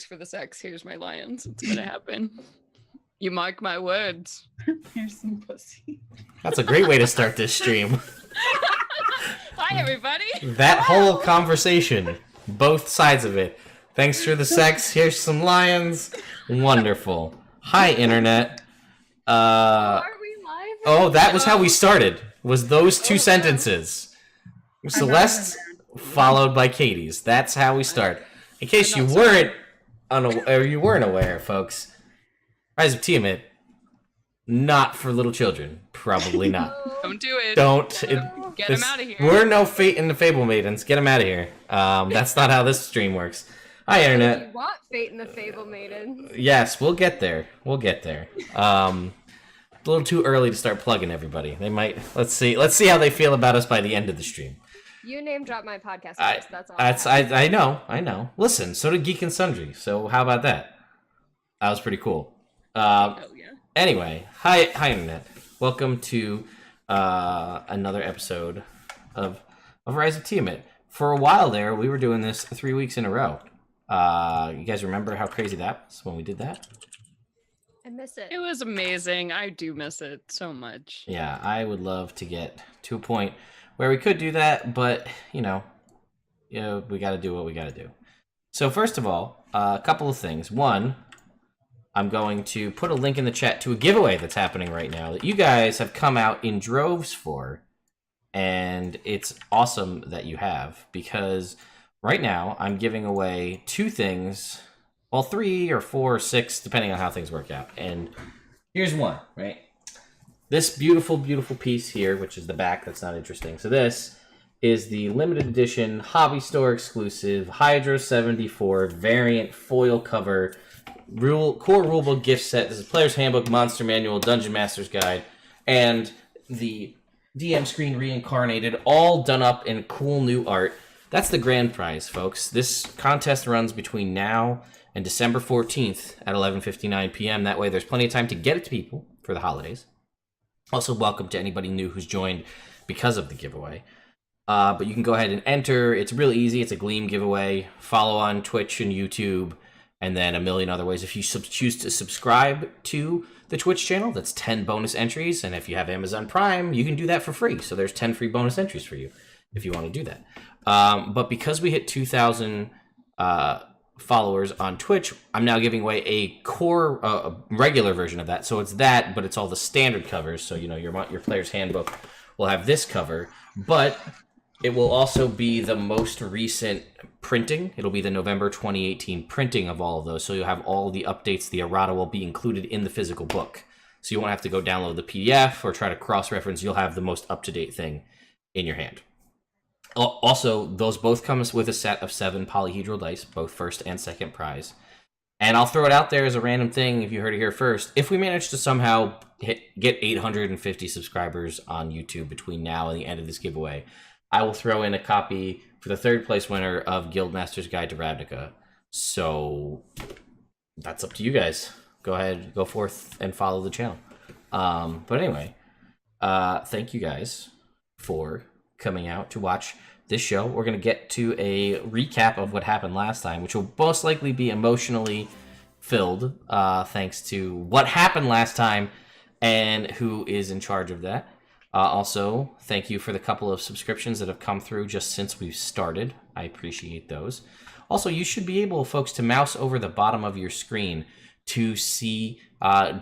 thanks for the sex. Here's my lions. It's gonna happen. You mark my words. Here's some pussy. That's a great way to start this stream. Hi, everybody. That whole conversation, both sides of it. Thanks for the sex. Here's some lions. Wonderful. Hi, internet. Are we live? Oh, that was how we started. Was those two sentences? Celeste's followed by Katie's. That's how we start. In case you weren't aware, folks. Rise of Tiamat, not for little children. Probably not. Don't do it. Get them out of here. We're no Fate and the Fable Maidens. Get them out of here. That's not how this stream works. Hi, internet. You want Fate and the Fable Maidens? Yes, we'll get there. A little too early to start plugging everybody. They might. Let's see how they feel about us by the end of the stream. You name drop my podcast first. That's all. I know. Listen, so did Geek and Sundry. So how about that? That was pretty cool. Yeah. Anyway, hi internet. Welcome to another episode of Rise of Tiamat. For a while there, we were doing this 3 weeks in a row. You guys remember how crazy that was when we did that? I miss it. It was amazing. I do miss it so much. Yeah, I would love to get to a point where we could do that, but we got to do what we got to do. So first of all, a couple of things. One, I'm going to put a link in the chat to a giveaway that's happening right now that you guys have come out in droves for, and it's awesome that you have, because right now I'm giving away two things, well, 3 or 4 or 6, depending on how things work out. And here's one, right? This beautiful, beautiful piece here, which is the back, that's not interesting. So this is the limited edition hobby store exclusive Hydra 74 variant foil cover core rulebook gift set. This is Player's Handbook, Monster Manual, Dungeon Master's Guide, and the DM screen reincarnated, all done up in cool new art. That's the grand prize, folks. This contest runs between now and December 14th at 11:59 p.m. That way there's plenty of time to get it to people for the holidays. Also, welcome to anybody new who's joined because of the giveaway. But you can go ahead and enter. It's really easy. It's a Gleam giveaway. Follow on Twitch and YouTube, and then a million other ways. If you choose to subscribe to the Twitch channel, that's 10 bonus entries. And if you have Amazon Prime, you can do that for free. So there's 10 free bonus entries for you if you want to do that. But because we hit 2,000 followers on Twitch, I'm now giving away a core, regular version of that. So it's that, but it's all the standard covers. So, your Player's Handbook will have this cover, but it will also be the most recent printing. It'll be the November 2018 printing of all of those. So you'll have all the updates. The errata will be included in the physical book. So you won't have to go download the PDF or try to cross-reference. You'll have the most up-to-date thing in your hand. Also, those both come with a set of 7 polyhedral dice, both first and second prize. And I'll throw it out there as a random thing if you heard it here first. If we manage to somehow get 850 subscribers on YouTube between now and the end of this giveaway, I will throw in a copy for the 3rd place winner of Guildmaster's Guide to Ravnica. So that's up to you guys. Go ahead, go forth and follow the channel. But anyway, thank you guys for coming out to watch this show. We're going to get to a recap of what happened last time, which will most likely be emotionally filled, thanks to what happened last time and who is in charge of that. Also, thank you for the couple of subscriptions that have come through just since we've started. I appreciate those. Also, you should be able, folks, to mouse over the bottom of your screen to see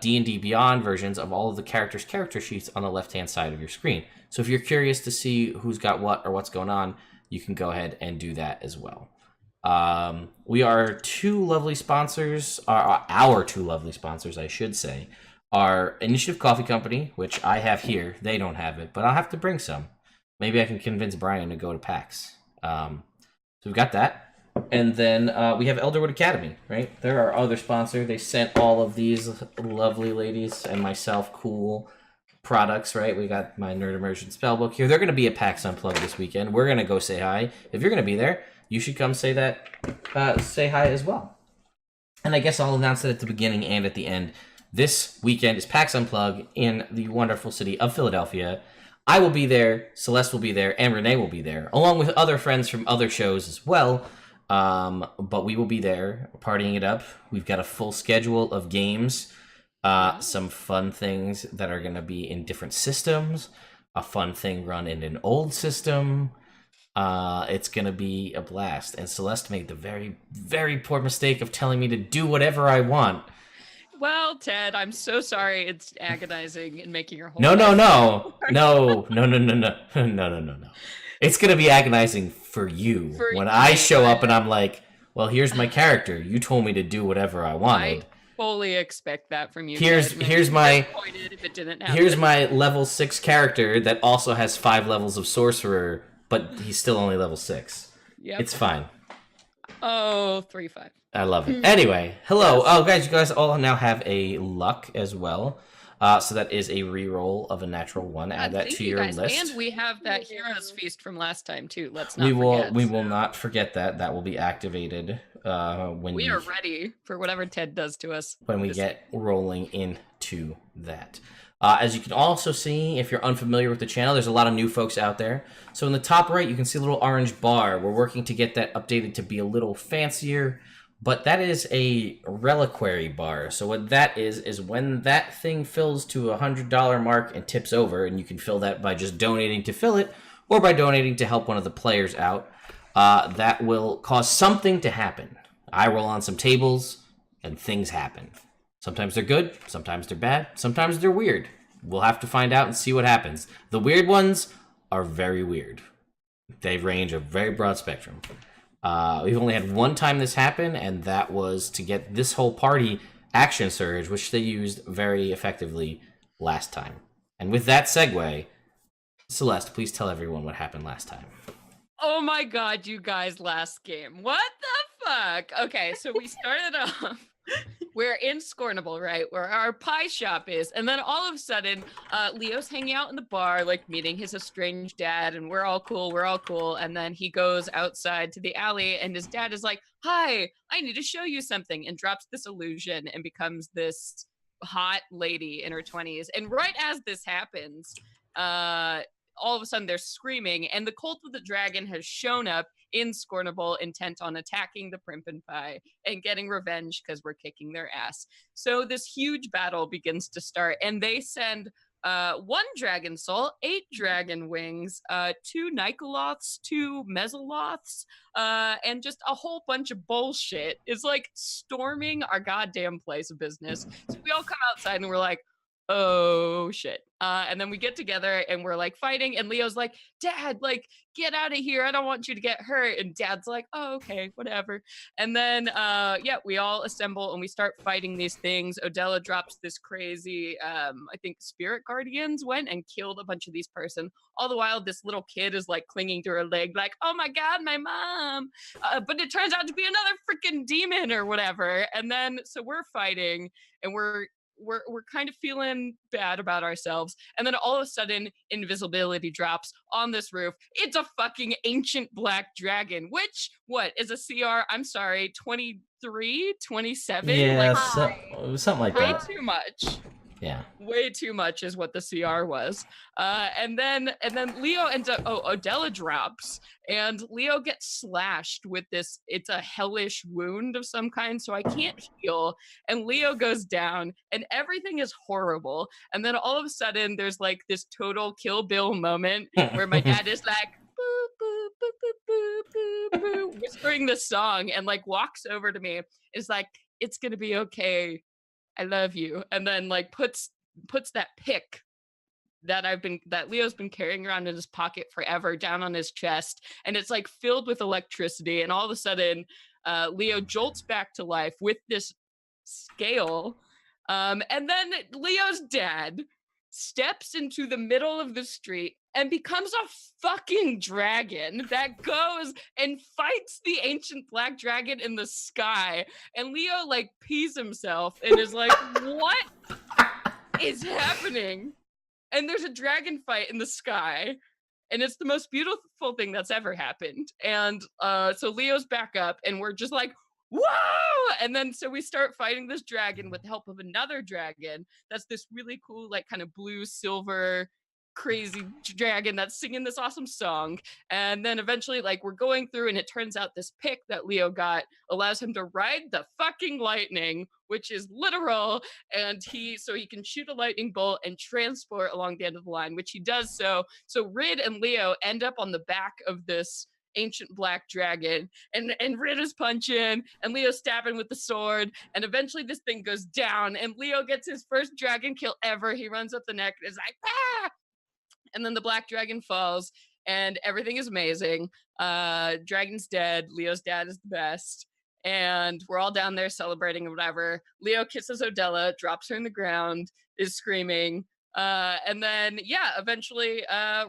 D&D Beyond versions of all of the characters' character sheets on the left-hand side of your screen. So if you're curious to see who's got what or what's going on, you can go ahead and do that as well. We are 2 lovely sponsors, our 2 lovely sponsors, I should say, our Initiative Coffee Company, which I have here. They don't have it, but I'll have to bring some. Maybe I can convince Brian to go to PAX. So we've got that. And then we have Elderwood Academy, right? They're our other sponsor. They sent all of these lovely ladies and myself cool products, right? We got my Nerd Immersion spellbook here. They're going to be at PAX Unplugged this weekend. We're going to go say hi. If you're going to be there, you should come say hi as well. And I guess I'll announce it at the beginning and at the end. This weekend is PAX Unplugged in the wonderful city of Philadelphia. I will be there, Celeste will be there, and Renee will be there, along with other friends from other shows as well. But we will be there partying it up. We've got a full schedule of games, some fun things that are going to be in different systems, a fun thing run in an old system. It's going to be a blast. And Celeste made the very, very poor mistake of telling me to do whatever I want. Well, Ted, I'm so sorry. It's agonizing and making your whole No. life It's going to be agonizing for you when I show up and I'm like, well, here's my character. You told me to do whatever I wanted. I fully expect that from you. Here's my if it didn't happen. Here's my level 6 character that also has 5 levels of sorcerer, but he's still only level 6. Yep. It's fine. Oh, 3-5. I love it. Anyway, hello. Oh, guys, you guys all now have a luck as well. So that is a reroll of a natural 1. Add that to your list. And we have that Hero's Feast from last time too. Let's not forget. We will not forget that. That will be activated when we are ready for whatever Ted does to us. When we get rolling into that. As you can also see, if you're unfamiliar with the channel, there's a lot of new folks out there. So in the top right, you can see a little orange bar. We're working to get that updated to be a little fancier. But that is a reliquary bar. So what that is when that thing fills to $100 mark and tips over, and you can fill that by just donating to fill it, or by donating to help one of the players out, that will cause something to happen. I roll on some tables, and things happen. Sometimes they're good, sometimes they're bad, sometimes they're weird. We'll have to find out and see what happens. The weird ones are very weird. They range a very broad spectrum. We've only had one time this happen, and that was to get this whole party action surge, which they used very effectively last time. And with that segue, Celeste, please tell everyone what happened last time. Oh my god, you guys, last game. What the fuck? Okay, so we started off. We're in Scornubel, right, where our pie shop is, and then all of a sudden, Leo's hanging out in the bar, like meeting his estranged dad, and we're all cool, and then he goes outside to the alley, and his dad is like, hi, I need to show you something, and drops this illusion and becomes this hot lady in her 20s, and right as this happens, all of a sudden they're screaming, and the Cult of the Dragon has shown up in Scornubel, intent on attacking the Primp and Pie and getting revenge because we're kicking their ass. So this huge battle begins to start, and they send 1 dragon soul, 8 dragon wings, 2 Nikoloths, 2 Mesoloths, and just a whole bunch of bullshit. It's like storming our goddamn place of business. So we all come outside and we're like, oh shit. And then we get together and we're like fighting, and Leo's like, Dad, like, get out of here, I don't want you to get hurt. And Dad's like, oh, okay, whatever. And then yeah, we all assemble and we start fighting these things. Odella drops this crazy I think spirit guardians went and killed a bunch of these person. All the while this little kid is like clinging to her leg like, oh my god, my mom. But it turns out to be another freaking demon or whatever. And then so we're fighting, and we're kind of feeling bad about ourselves, and then all of a sudden invisibility drops on this roof. It's a fucking ancient black dragon, which what is a CR, I'm sorry, 23 27? Yeah, something like way that. too much. Yeah, way too much is what the CR was. And then Leo ends up, Odella drops, and Leo gets slashed with this, it's a hellish wound of some kind, so I can't heal, and Leo goes down, and everything is horrible. And then all of a sudden there's like this total Kill Bill moment where my dad is like, boo, boo, boo, boo, boo, boo, boo, whispering this song, and like walks over to me, is like, it's gonna be okay, I love you, and then like puts that pick that Leo's been carrying around in his pocket forever down on his chest, and it's like filled with electricity, and all of a sudden Leo jolts back to life with this scale, and then Leo's dad steps into the middle of the street and becomes a fucking dragon that goes and fights the ancient black dragon in the sky. And Leo like pees himself and is like, what is happening? And there's a dragon fight in the sky, and it's the most beautiful thing that's ever happened. And so Leo's back up, and we're just like, whoa! And then so we start fighting this dragon with the help of another dragon that's this really cool, like kind of blue silver crazy dragon that's singing this awesome song. And then eventually, like, we're going through, and it turns out this pick that Leo got allows him to ride the fucking lightning, which is literal. And he can shoot a lightning bolt and transport along the end of the line, which he does. So Rid and Leo end up on the back of this ancient black dragon, and Rid is punching and Leo stabbing with the sword, and eventually this thing goes down and Leo gets his first dragon kill ever. He runs up the neck and is like, ah! And then the black dragon falls and everything is amazing. Dragon's dead. Leo's dad is the best. And we're all down there celebrating or whatever. Leo kisses Odella, drops her in the ground, is screaming. And then, eventually,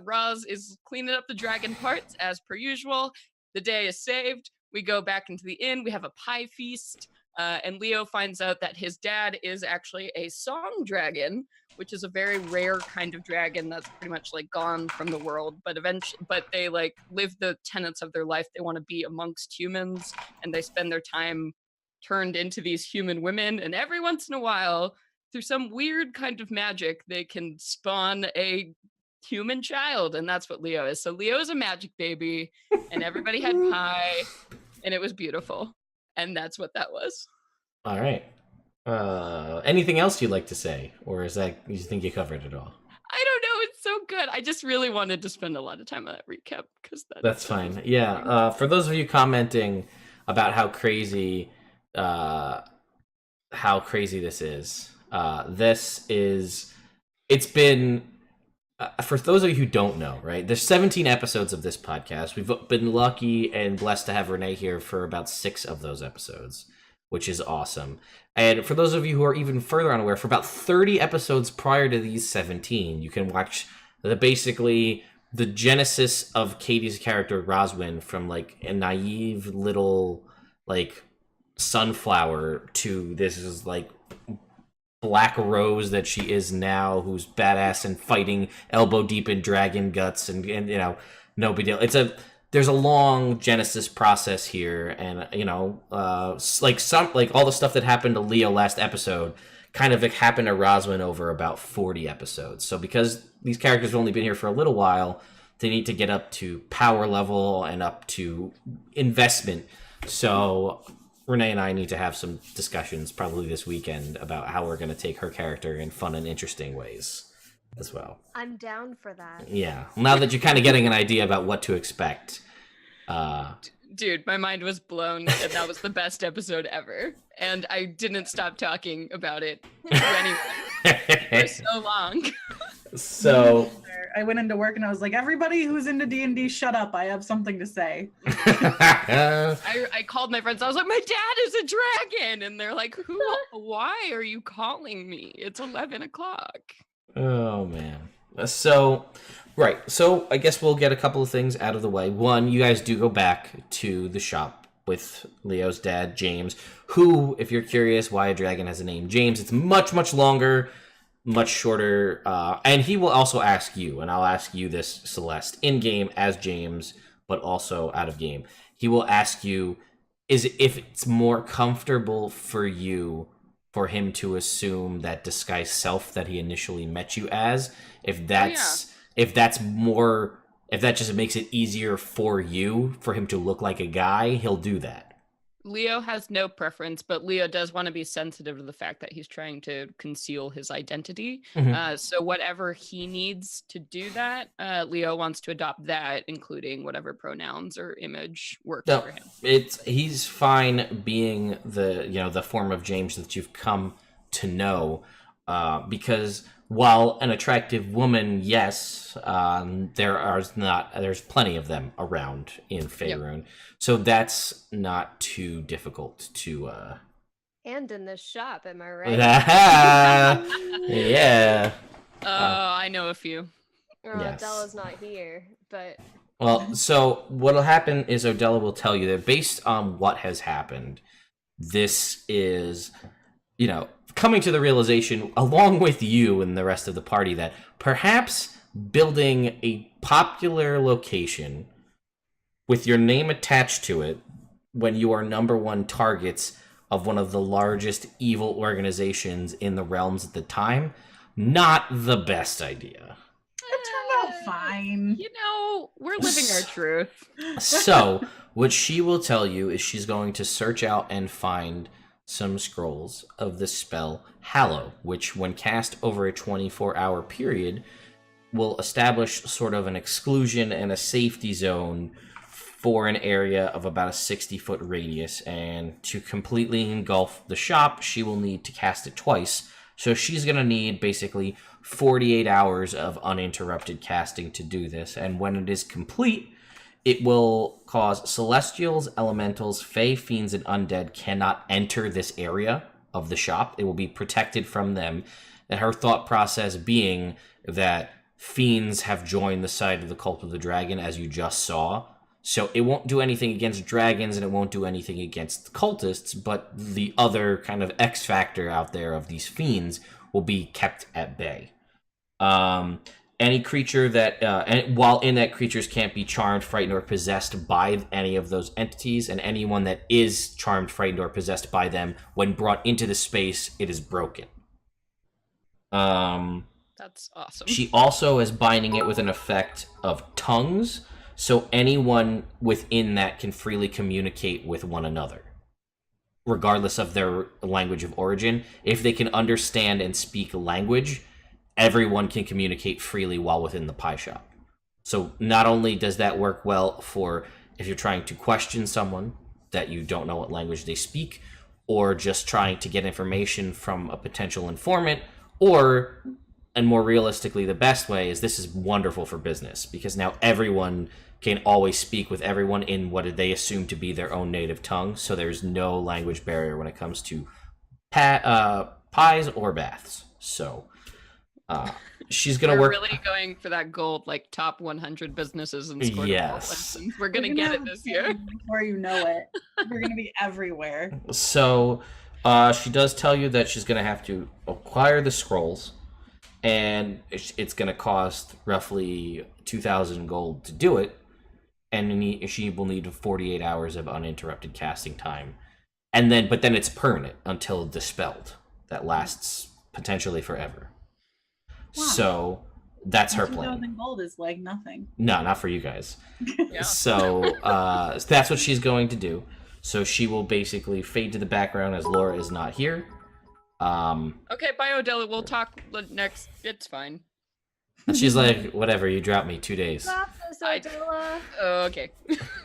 Roz is cleaning up the dragon parts as per usual. The day is saved. We go back into the inn. We have a pie feast. And Leo finds out that his dad is actually a song dragon, which is a very rare kind of dragon that's pretty much like gone from the world. But they like live the tenets of their life. They want to be amongst humans, and they spend their time turned into these human women. And every once in a while, through some weird kind of magic, they can spawn a human child, and that's what Leo is. So Leo is a magic baby, and everybody had pie, and it was beautiful. And that's what that was. All right. Anything else you'd like to say? Or is that, you think you covered it all? I don't know. It's so good. I just really wanted to spend a lot of time on that recap, because that's fine. Yeah. For those of you commenting about how crazy this is, it's been, for those of you who don't know, right, there's 17 episodes of this podcast. We've been lucky and blessed to have Renee here for about 6 of those episodes, which is awesome. And for those of you who are even further unaware, for about 30 episodes prior to these 17, you can watch basically the genesis of Katie's character Roswin, from like a naive little like sunflower to this is like Black Rose that she is now, who's badass and fighting elbow deep in dragon guts, and you know, no big deal. There's a long genesis process here, and you know, like all the stuff that happened to Leo last episode kind of happened to Roswin over about 40 episodes. So because these characters have only been here for a little while, they need to get up to power level and up to investment. So Renee and I need to have some discussions probably this weekend about how we're going to take her character in fun and interesting ways as well. I'm down for that. Yeah. Now that you're kind of getting an idea about what to expect. Dude, my mind was blown, and that was the best episode ever. And I didn't stop talking about it to anyone for so long. So I went into work and I was like, everybody who's into D&D, shut up. I have something to say. I called my friends. I was like, my dad is a dragon. And they're like, why are you calling me? It's 11 o'clock. Oh, man. So, right. So I guess we'll get a couple of things out of the way. One, you guys do go back to the shop with Leo's dad, James, who, if you're curious why a dragon has a name James, it's much, much longer, much shorter, and he will also ask you, and I'll ask you this, Celeste, in-game as James, but also out of game. He will ask you, if it's more comfortable for you for him to assume that disguised self that he initially met you as, if that just makes it easier for you, for him to look like a guy, he'll do that. Leo has no preference, but Leo does want to be sensitive to the fact that he's trying to conceal his identity. Mm-hmm. So whatever he needs to do that, Leo wants to adopt that, including whatever pronouns or image works for him. He's fine being the form of James that you've come to know, because while an attractive woman, yes, there's plenty of them around in Faerun. Yep. So that's not too difficult to and in this shop, am I right? Yeah. I know a few. Yes. Odella's not here, but well, so what'll happen is Odella will tell you that based on what has happened, this is, coming to the realization, along with you and the rest of the party, that perhaps building a popular location with your name attached to it when you are number one targets of one of the largest evil organizations in the realms at the time, not the best idea. fine. You know, we're living our truth. So, what she will tell you is she's going to search out and find some scrolls of the spell Hallow, which, when cast over a 24-hour period, will establish sort of an exclusion and a safety zone for an area of about a 60-foot radius. And to completely engulf the shop, she will need to cast it twice. So she's going to need basically 48 hours of uninterrupted casting to do this. And when it is complete, it will cause celestials, elementals, fae, fiends, and undead cannot enter this area of the shop. It will be protected from them. And her thought process being that fiends have joined the side of the Cult of the Dragon, as you just saw. So it won't do anything against dragons, and it won't do anything against cultists, but the other kind of X factor out there of these fiends will be kept at bay. Any creature that, while in that, creatures can't be charmed, frightened, or possessed by any of those entities, and anyone that is charmed, frightened, or possessed by them, when brought into the space, it is broken. That's awesome. She also is binding it with an effect of tongues, so anyone within that can freely communicate with one another, regardless of their language of origin. If they can understand and speak language, everyone can communicate freely while within the pie shop. So not only does that work well for if you're trying to question someone that you don't know what language they speak, or just trying to get information from a potential informant, or, and more realistically, the best way is this is wonderful for business, because now everyone can always speak with everyone in what they assume to be their own native tongue, so there's no language barrier when it comes to pies or baths. So she's gonna work. We're really going for that gold, like top 100 businesses in Scornubel. Yes. We're gonna get it this year. Before you know it, we're gonna be everywhere. So she does tell you that she's gonna have to acquire the scrolls, and it's gonna cost roughly 2,000 gold to do it, and she will need 48 hours of uninterrupted casting time, and then it's permanent until dispelled. That lasts potentially forever. Wow. So that's her plan. 2,000 gold is like nothing. No, not for you guys. Yeah. So that's what she's going to do. So she will basically fade to the background as Laura is not here. Okay, bye, Odella. We'll talk next. It's fine. And she's like, whatever, you dropped me 2 days. Gracias, Odella. Okay.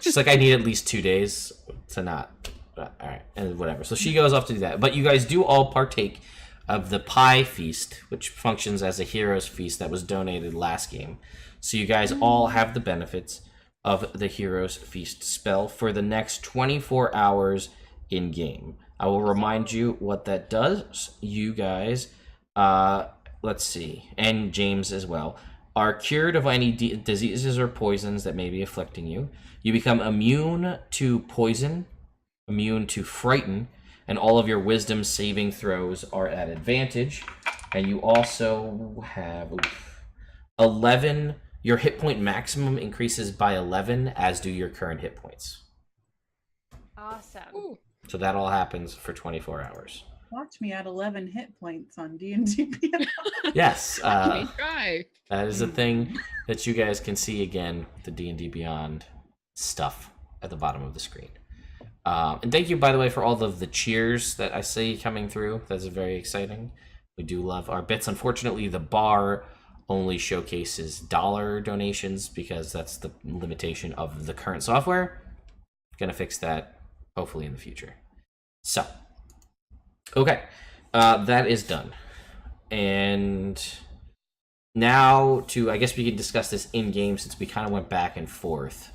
She's like, I need at least 2 days to not. All right, and whatever. So she goes off to do that. But you guys do all partake of the pie feast, which functions as a hero's feast that was donated last game. So you guys all have the benefits of the hero's feast spell for the next 24 hours in game. I will remind you what that does. You guys, let's see, and James as well, are cured of any diseases or poisons that may be afflicting you. You become immune to poison, immune to frighten, and all of your wisdom saving throws are at advantage. And you also have 11. Your hit point maximum increases by 11, as do your current hit points. Awesome. Ooh. So that all happens for 24 hours. Watch me at 11 hit points on D&D Beyond. Yes, Let me try. that is a thing that you guys can see again, the D&D Beyond stuff at the bottom of the screen. And thank you, by the way, for all of the cheers that I see coming through. That's very exciting. We do love our bits. Unfortunately, the bar only showcases dollar donations because that's the limitation of the current software. Gonna fix that hopefully in the future. So, okay, that is done. And now I guess we can discuss this in game since we kind of went back and forth.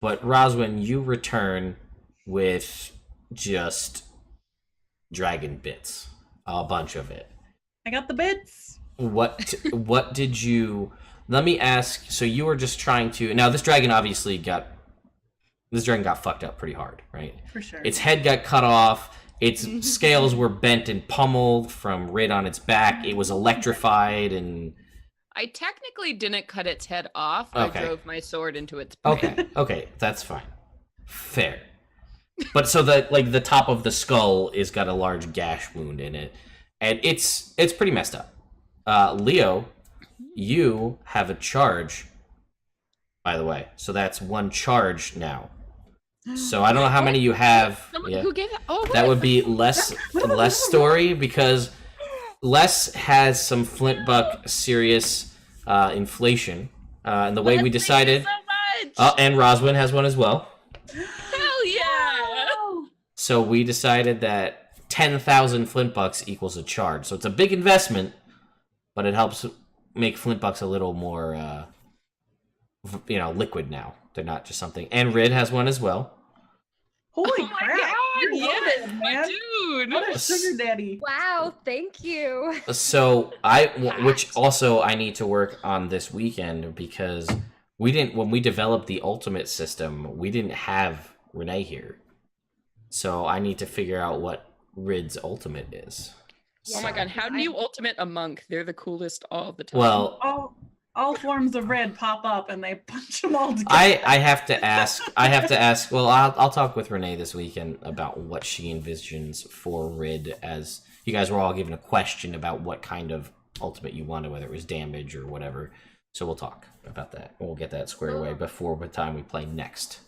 But Roswin, you return with just dragon bits, a bunch of it. I got the bits. What did you? Let me ask. So you were just trying to. Now this dragon got fucked up pretty hard, right? For sure. Its head got cut off. Its scales were bent and pummeled from right on its back. It was electrified and. I technically didn't cut its head off. Okay. I drove my sword into its brain. Okay, that's fine. Fair. But so the top of the skull is got a large gash wound in it, and it's pretty messed up. Leo, you have a charge, by the way. So that's 1 charge now. So I don't know how many you have. Someone Yeah. who gave it? Oh, That what? would be less story because Les has some Flintbuck serious inflation. And the way we decided, Thank you so much. and Roswin has one as well. Hell yeah! So we decided that 10,000 Flintbucks equals a charge. So it's a big investment, but it helps make Flintbucks a little more, liquid now. They're not just something. And Rid has one as well. Holy Oh my crap! god! You're Yes, loaded, my man. dude. What a sugar daddy. Wow, thank you. So which also I need to work on this weekend because when we developed the ultimate system, we didn't have Renee here. So I need to figure out what Rid's ultimate is. Oh my god! How do you ultimate a monk? They're the coolest all the time. Well, All forms of red pop up and they punch them all together. I have to ask. Well, I'll talk with Renee this weekend about what she envisions for Rid, as you guys were all given a question about what kind of ultimate you wanted, whether it was damage or whatever. So we'll talk about that. We'll get that squared away before the time we play next.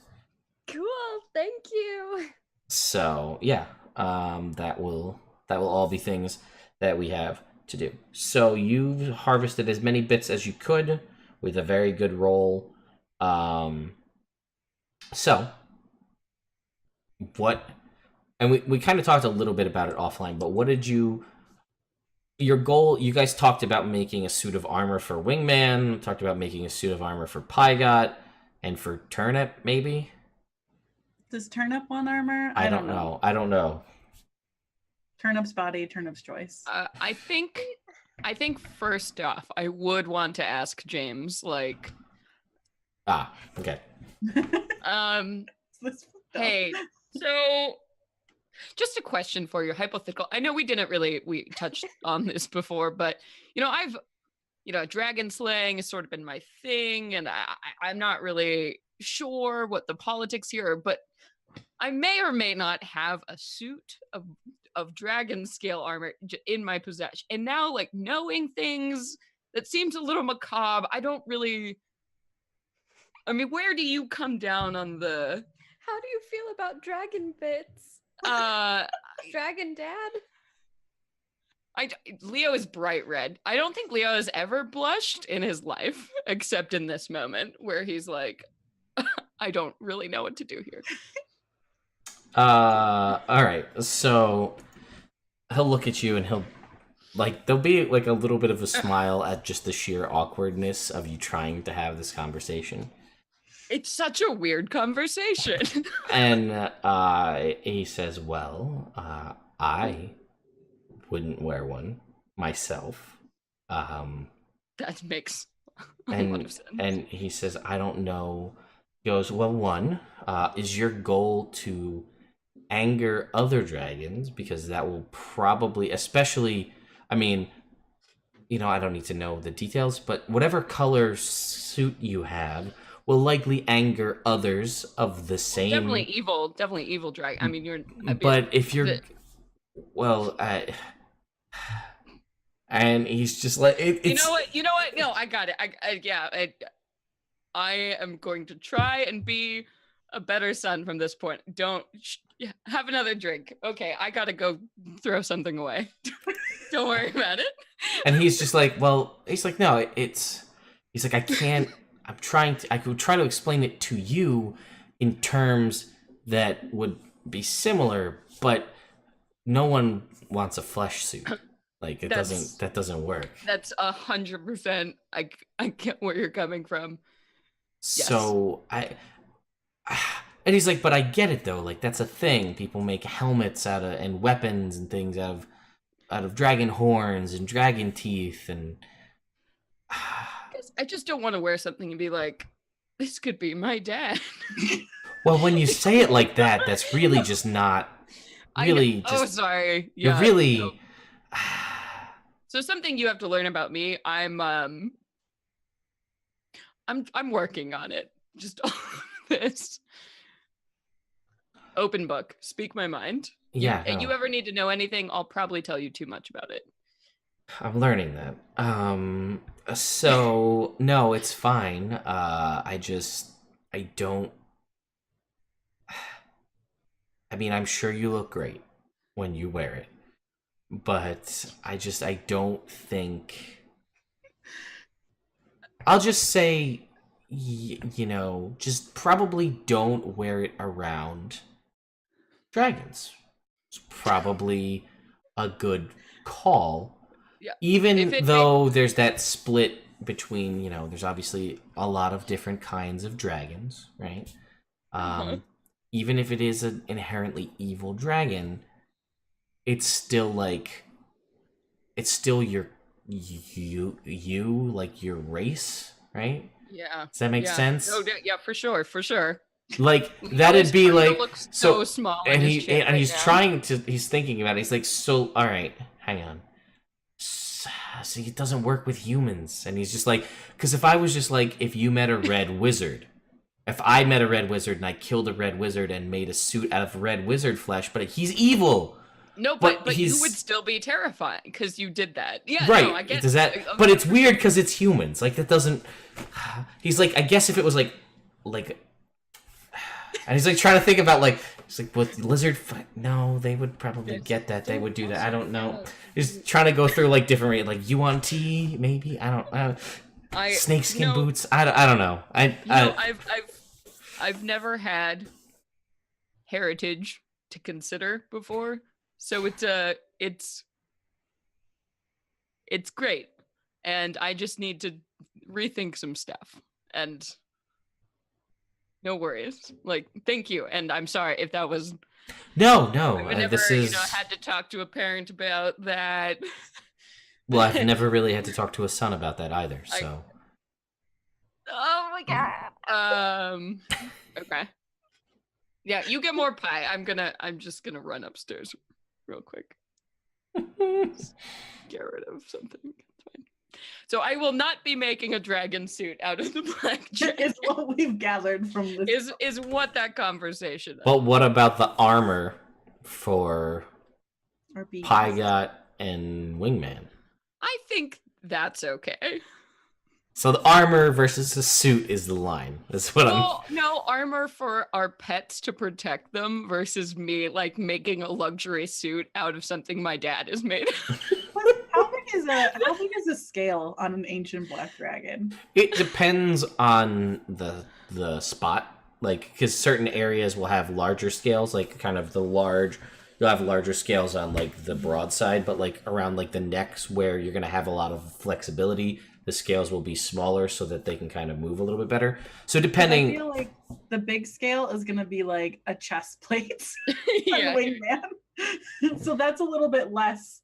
Cool, thank you. So yeah, that will all be things that we have to do. So you've harvested as many bits as you could with a very good roll. So what, and we kind of talked a little bit about it offline, but what did your goal, you guys talked about making a suit of armor for Wingman, talked about making a suit of armor for Pygot, and for Turnip, maybe? Does Turnip want armor? I don't know. Turnip's body, Turnip's choice. I think first off, I would want to ask James, like, Okay. hey, so just a question for you, hypothetical. I know we touched on this before, but I've, dragon slaying has sort of been my thing, and I'm not really sure what the politics here are, but I may or may not have a suit of dragon scale armor in my possession. And now, like, knowing things that seems a little macabre, I don't really... I mean, where do you come down on the... How do you feel about dragon bits? Dragon dad? Leo is bright red. I don't think Leo has ever blushed in his life, except in this moment where he's like, I don't really know what to do here. All right. So he'll look at you and there'll be like a little bit of a smile at just the sheer awkwardness of you trying to have this conversation. It's such a weird conversation. And he says, well, I wouldn't wear one myself. That makes a lot of sense. And he says, I don't know. He goes, well, one, is your goal to anger other dragons? Because that will probably, especially, I mean, I don't need to know the details, but whatever color suit you have will likely anger others of the same. Definitely evil dragon. I mean, But if you're, and he's just like, it's... You know what? No, I got it. I am going to try and be a better son from this point. Don't have another drink. Okay, I gotta go throw something away. Don't worry about it. And he's just like, no, he's like, I can't, I could try to explain it to you in terms that would be similar, but no one wants a flesh suit. Like, that doesn't work. That's 100%. I get where you're coming from. So and he's like, but I get it though. Like, that's a thing. People make helmets and weapons and things out of dragon horns and dragon teeth, and I just don't want to wear something and be like, this could be my dad. Well, when you say it like that, that's really just not really. Oh, sorry. Yeah, you're really. No. So something you have to learn about me. I'm working on it. Just all this. Open book. Speak my mind. Yeah. If you ever need to know anything, I'll probably tell you too much about it. I'm learning that. So no, it's fine. I don't. I mean, I'm sure you look great when you wear it, but I don't think. I'll just say, just probably don't wear it around dragons. It's probably a good call. Yeah. Even though there's that split between, there's obviously a lot of different kinds of dragons, right? Even if it is an inherently evil dragon, it's still you, like your race, right? Yeah. Does that make sense? Oh, yeah, for sure. Like that'd be like looks so small, and he's he's thinking about it. He's like, so all right, hang on. See, it doesn't work with humans, and he's just like, because if I was just like, if you met a red wizard. If I met a red wizard and I killed a red wizard and made a suit out of red wizard flesh, but he's evil. No, but you would still be terrifying because you did that. Yeah, right. No, I get Does that? But it's weird because it's humans. Like that doesn't. He's like, I guess if it was like, and he's like trying to think about like, it's like with lizard. No, they would probably get that. They would do that. I don't know. He's trying to go through like different like you want tea maybe. I don't. Snakeskin boots. I don't know. I've never had heritage to consider before, so it's great, and I just need to rethink some stuff. And no worries. Like, thank you, and I'm sorry if that was. No. I've never, this is. Had to talk to a parent about that. Well, I've never really had to talk to a son about that either. So. Oh my god. Okay. Yeah, you get more pie. I'm just gonna run upstairs real quick. Just get rid of something. It's fine. So I will not be making a dragon suit out of the black dragon. Is what we've gathered from this. Is what that conversation is. But what about the armor for Pygot and Wingman? I think that's okay. So the armor versus the suit is the line. That's what No, armor for our pets to protect them versus me like making a luxury suit out of something my dad has made. How big is a scale on an ancient black dragon? It depends on the spot. Like, because certain areas will have larger scales, like kind of you'll have larger scales on like the broad side, but like around like the necks where you're gonna have a lot of flexibility, the scales will be smaller so that they can kind of move a little bit better. So depending, I feel like the big scale is gonna be like a chest plate Yeah. Wingman. So that's a little bit less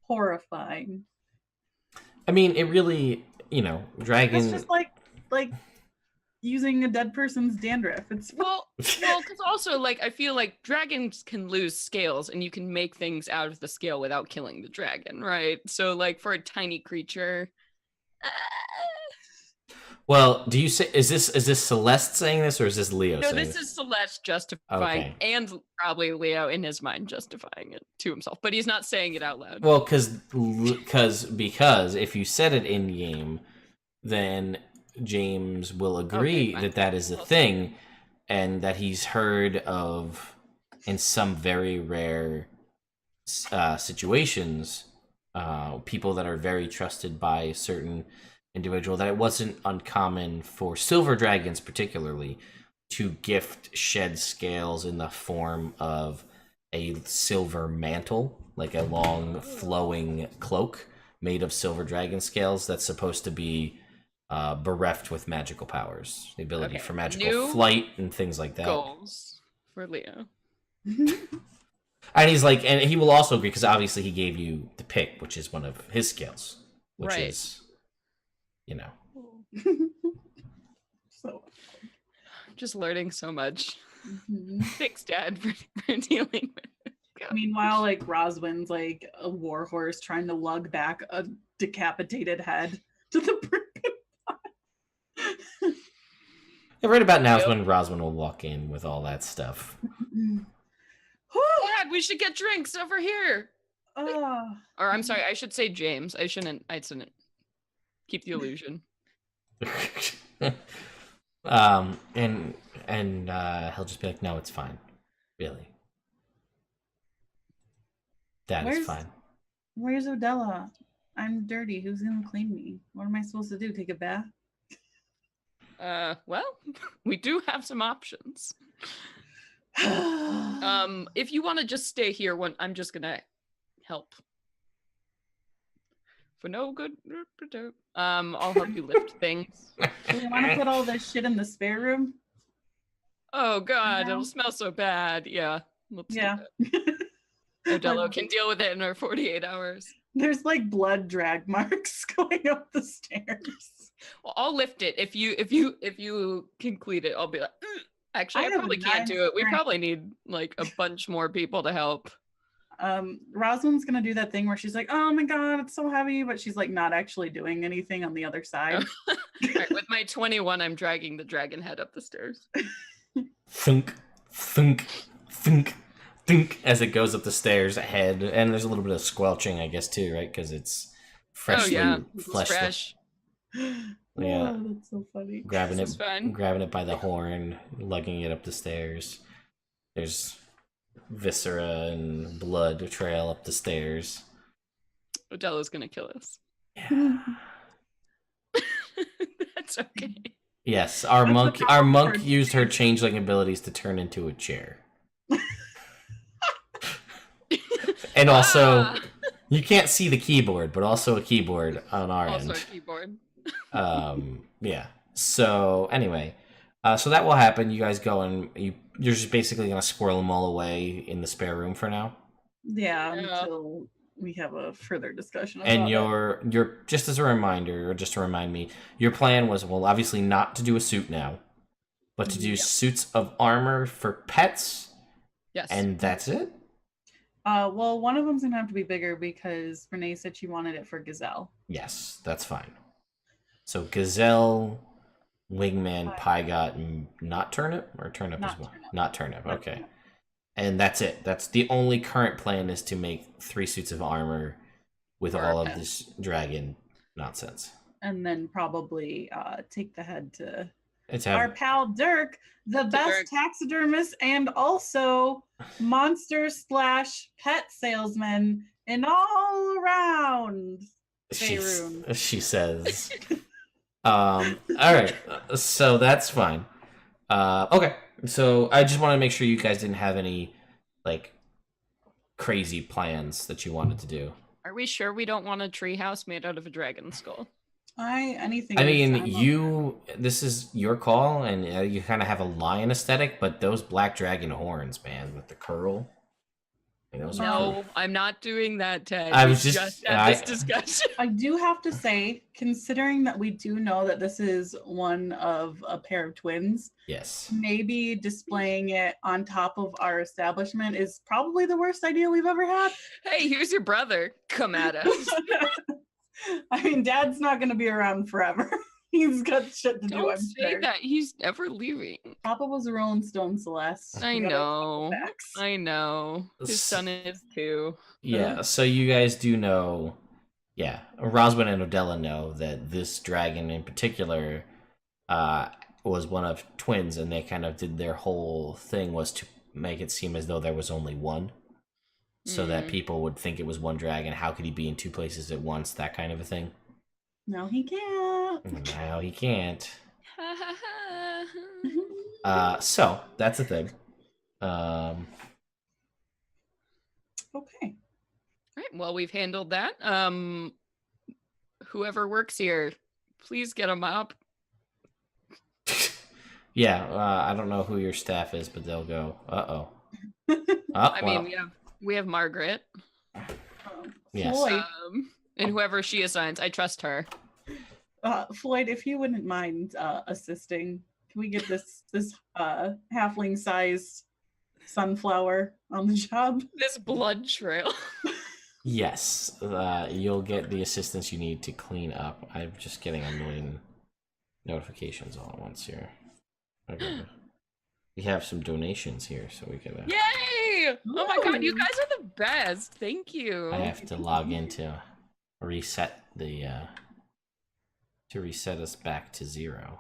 horrifying. I mean, it really, dragon. It's just like using a dead person's dandruff. It's well, because also like I feel like dragons can lose scales, and you can make things out of the scale without killing the dragon, right? So like for a tiny creature. Well, do you say is this Celeste saying this or is this Leo saying this? No, this is Celeste justifying, and probably Leo in his mind justifying it to himself, but he's not saying it out loud. Well, because if you said it in game, then James will agree that is a thing, and that he's heard of in some very rare situations, people that are very trusted by a certain individual, that it wasn't uncommon for silver dragons particularly to gift shed scales in the form of a silver mantle, like a long flowing cloak made of silver dragon scales that's supposed to be bereft with magical powers, the ability for magical flight and things like that. Goals for Leo. And he's like, and he will also agree because obviously he gave you the pick, which is one of his scales, which is, So just learning so much. Thanks, Dad, for dealing with it. Meanwhile, like Roswin's like a warhorse trying to lug back a decapitated head to the Primp and Pie. Yeah, right about now is when Roswin will walk in with all that stuff. Dad, we should get drinks over here. Oh. Or I'm sorry, I should say James. I shouldn't. Keep the illusion. And he'll just be like, no, it's fine. Really. Dad, it's fine. Where's Odella? I'm dirty. Who's gonna clean me? What am I supposed to do? Take a bath? Well, we do have some options. If you want to just stay here, I'm just gonna help. For no good. I'll help you lift things. Do we want to put all this shit in the spare room? Oh God, No. it'll smell so bad. Yeah. Let's do Yeah. that. Odella can deal with it in her 48 hours. There's like blood drag marks going up the stairs. Well, I'll lift it if you can clean it. I'll be like, actually, I have probably can't 9 do it. We strength. probably need like a bunch more people to help. Rosalind's gonna do that thing where she's like, "Oh my god, it's so heavy," but she's like not actually doing anything on the other side. Right, with my 21, I'm dragging the dragon head up the stairs. Thunk, thunk, thunk, thunk, as it goes up the stairs ahead. And there's a little bit of squelching, I guess, too, right? Because it's freshly It's fleshed. fresh. Yeah. Oh, that's so funny. Grabbing This is fun. grabbing it by the horn, lugging it up the stairs. There's viscera and blood trail up the stairs. Odella's gonna kill us. Yeah. That's okay. Yes, our That's monk used her changeling abilities to turn into a chair. And also, Ah! you can't see the keyboard, but also a keyboard on our Also a end. keyboard. Yeah. So anyway, so that will happen. You guys go and you're just basically gonna squirrel them all away in the spare room for now. Yeah, Yeah. until we have a further discussion about And it. you're just as a reminder, or just to remind me, your plan was, well, obviously not to do a suit now, but to do suits of armor for pets, Yes. and that's it. Well, one of them's gonna have to be bigger because Renee said she wanted it for Gazelle. Yes, that's fine. So Gazelle, Wingman, Pygot, and not Turnip, or Turnip Not as well. Turnip. Not Turnip. Not Okay. Turnip. And that's it. That's the only current plan, is to make 3 suits of armor with For all our of pets. this dragon nonsense. And then probably take the head to It's our have pal Dirk, the best Dirk. taxidermist and also monster/pet salesman and all around. Faerun. she says. All right. So that's fine. Okay. So I just want to make sure you guys didn't have any like crazy plans that you wanted to do. Are we sure we don't want a treehouse made out of a dragon skull? Anything. I this mean, time. this is your call, and you kind of have a lion aesthetic, but those black dragon horns, man, with the curl. like, those are No, cool. I'm not doing that, Ted. I We was just- had this discussion. I do have to say, considering that we do know that this is one of a pair of twins, Yes. maybe displaying it on top of our establishment is probably the worst idea we've ever had. Hey, here's your brother. Come at us. I mean, Dad's not going to be around forever. He's got shit to do. Don't I'm say sure. that. He's never leaving. Papa was a Rolling Stone, Celeste. I We gotta know. talk facts. I know. His son is too. Yeah, so you guys do know, yeah, Roswin and Odella know that this dragon in particular was one of twins, and they kind of did their whole thing was to make it seem as though there was only one, so that people would think it was one dragon. How could he be in 2 places at once? That kind of a thing. No, he can't. Now he can't. So that's the thing. Okay. Right. Well, we've handled that. Whoever works here, please get a mop. Yeah, I don't know who your staff is, but they'll go. Oh, I well, mean, we have Margaret. Yes. Floyd, And whoever she assigns, I trust her. Floyd, if you wouldn't mind assisting, can we get this halfling-sized sunflower on the job? This blood trail. Yes, you'll get the assistance you need to clean up. I'm just getting a million notifications all at once here. Okay. We have some donations here, so we can. Yay! Oh my god, you Ooh. guys are the best. Thank you. I have to log in to reset the to reset us back to 0.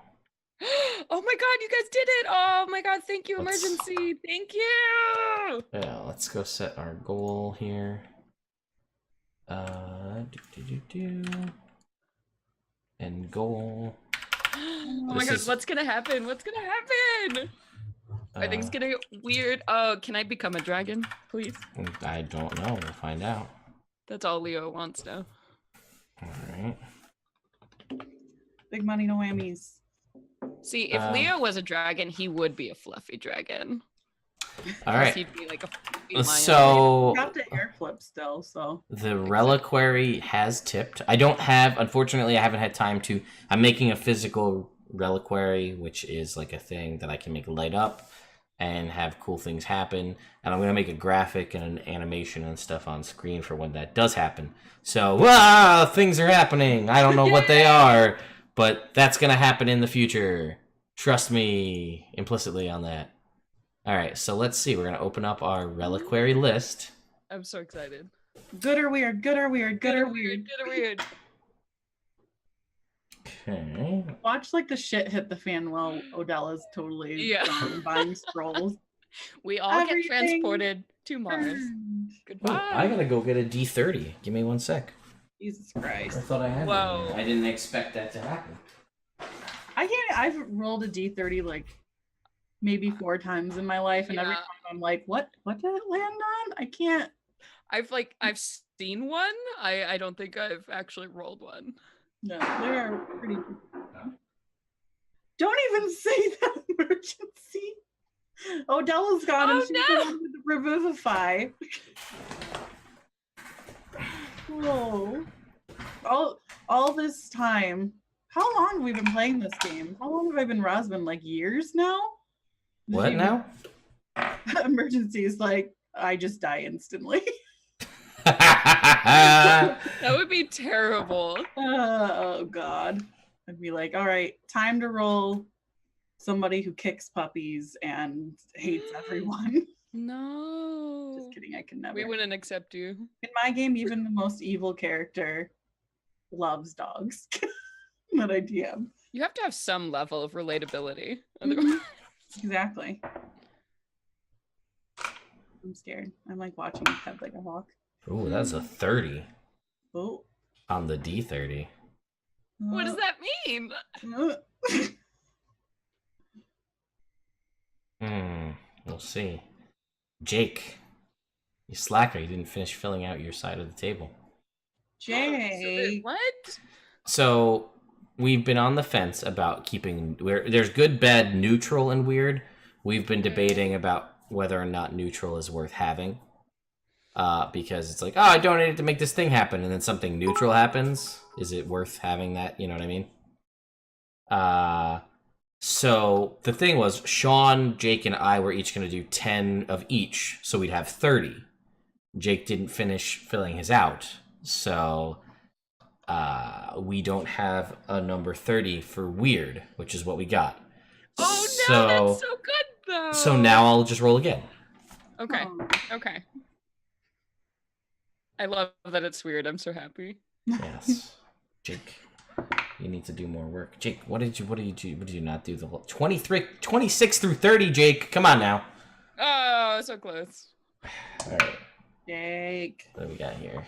Oh my god, you guys did it! Oh my god, thank you, Let's- emergency! Thank you! Yeah, let's go set our goal here. And goal. Oh my This god, is- what's gonna happen? What's gonna happen? Are things gonna get weird? Oh, can I become a dragon, please? I don't know. We'll find out. That's all Leo wants now. All right. Big money, no whammies. See, if Leo was a dragon, he would be a fluffy dragon. All Plus right. he'd be like a fluffy lion. So Got the air flip still, so. the reliquary has tipped. I don't have, unfortunately, I haven't had time to. I'm making a physical reliquary, which is like a thing that I can make light up and have cool things happen. And I'm going to make a graphic and an animation and stuff on screen for when that does happen. So, things are happening. I don't know what they are, but that's going to happen in the future. Trust me implicitly on that. All right, so let's see. We're going to open up our reliquary list. I'm so excited. Good or weird, good or weird, good or weird. Good or weird. Okay. Watch like the shit hit the fan while Odella's totally buying scrolls. We all Everything get transported to Mars. turned. Goodbye. Oh, I gotta go get a D30. Give me 1 sec. Jesus I Christ. thought I had Whoa. one. I didn't expect that to happen. I've rolled a D30 like maybe 4 times in my life, and every Yeah. time I'm like, what did it land on? I can't. I've seen one. I don't think I've actually rolled one. No, they're pretty. Don't even say that emergency. Odella's got him. Oh, She's no. the one with the revivify. Whoa. All this time. How long have we been playing this game? How long have I been Rosman? Like years now? What now? Emergency is like, I just die instantly. That would be terrible. Oh God. I'd be like, all right, time to roll somebody who kicks puppies and hates everyone. No. Just kidding, I can never. We wouldn't accept you. In my game, even the most evil character loves dogs that I DM. You have to have some level of relatability. Mhm. Exactly. I'm scared. I'm like watching his head like a hawk. Ooh, that's a 30 Oh. on the D30. What does that mean? We'll see. Jake, you slacker, you didn't finish filling out your side of the table. Jay. What? So we've been on the fence about keeping there's good, bad, neutral, and weird. We've been debating about whether or not neutral is worth having. Because it's like, oh, I donated to make this thing happen, and then something neutral happens. Is it worth having that? You know what I mean? So the thing was, Sean, Jake, and I were each going to do 10 of each, so we'd have 30. Jake didn't finish filling his out, so we don't have a number 30 for weird, which is what we got. Oh no, that's so good though. So now I'll just roll again. Okay. Oh. Okay. I love that it's weird. I'm so happy. Yes. Jake, you need to do more work. Jake, what did you not do the whole 26 through 30, Jake? Come on now. Oh, so close. All right. Jake. What do we got here?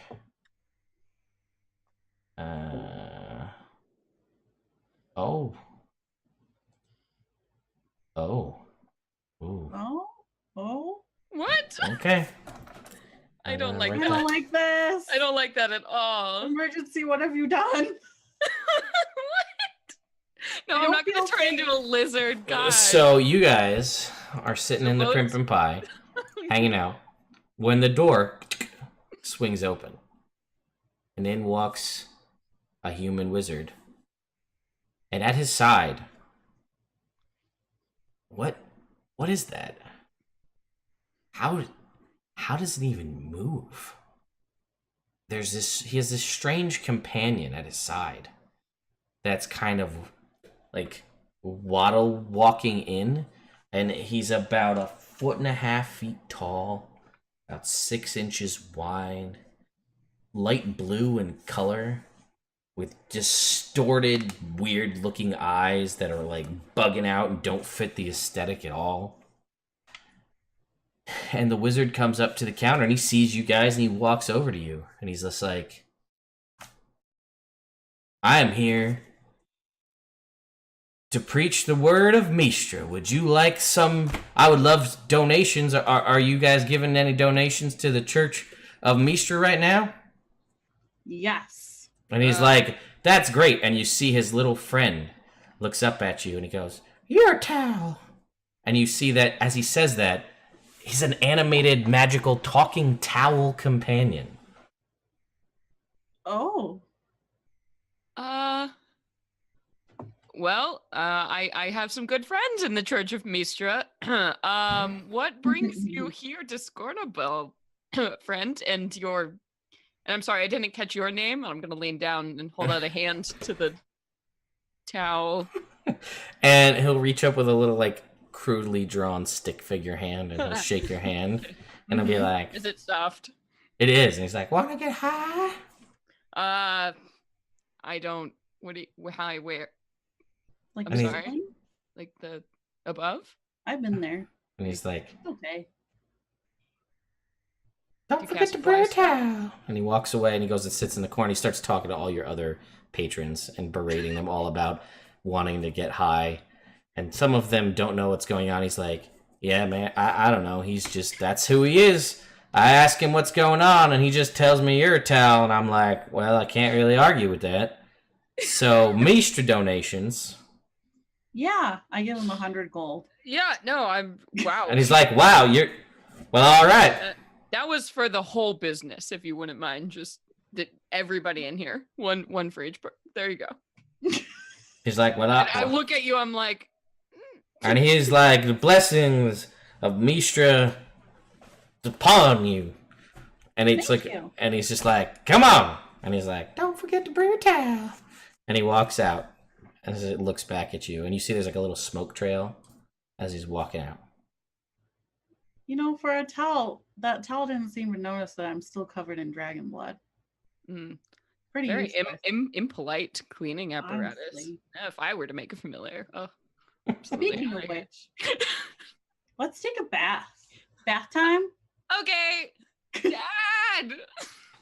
Oh. Ooh. Oh. What? Okay. I don't like I that. don't like this. I don't like that at all. Emergency, what have you done? What? No, I I'm don't not gonna feel turn into a lizard, guys. So you guys are sitting in the Remote? Primp and Pie, hanging out, when the door swings open, and in walks a human wizard, and at his side, what is that? How does it even move? He has this strange companion at his side that's kind of like waddle walking in, and he's about 1.5 feet tall, about 6 inches wide, light blue in color, with distorted, weird-looking eyes that are, like, bugging out and don't fit the aesthetic at all. And the wizard comes up to the counter, and he sees you guys, and he walks over to you. And he's just like, I am here to preach the word of Mistra. Would you like some... I would love donations. Are you guys giving any donations to the Church of Mistra right now? Yes. And he's like, that's great. And you see his little friend looks up at you and he goes, "Your towel." And you see that as he says that, he's an animated, magical, talking towel companion. Oh. Well, I have some good friends in the Church of Mistra. What brings you here to Scornubel, friend? And I'm sorry, I didn't catch your name. I'm gonna lean down and hold out a hand to the towel. And he'll reach up with a little, like, crudely drawn stick figure hand, and he'll shake your hand, and he'll be like, "Is it soft?" "It is." And he's like, "Wanna get high?" I don't. What do you? High where? Like, I'm sorry. Like the above? I've been there. And he's like, Okay. "Don't forget to bring a towel." And he walks away and he goes and sits in the corner. He starts talking to all your other patrons and berating them all about wanting to get high. And some of them don't know what's going on. He's like, "Yeah, man, I don't know. He's just, that's who he is. I ask him what's going on and he just tells me you're a towel." And I'm like, well, I can't really argue with that. So, Mistra donations. Yeah, I give him 100 gold. Yeah. No, wow. And he's like, "Wow, you're, well, all right." That was for the whole business, if you wouldn't mind. Just everybody in here, one for each. There you go. He's like, "Well, I look at you. I'm like, and he's like, "The blessings of Mistra upon you." And it's Thank like, you. and he's just like, "Come on." And he's like, "Don't forget to bring a towel." And he walks out as it looks back at you, and you see there's like a little smoke trail as he's walking out. You know, for a towel, that towel didn't seem to notice that I'm still covered in dragon blood. Pretty very useless. impolite cleaning apparatus. Honestly. If I were to make a familiar. Oh, Speaking of which, let's take a bath. Bath time? Okay, Dad.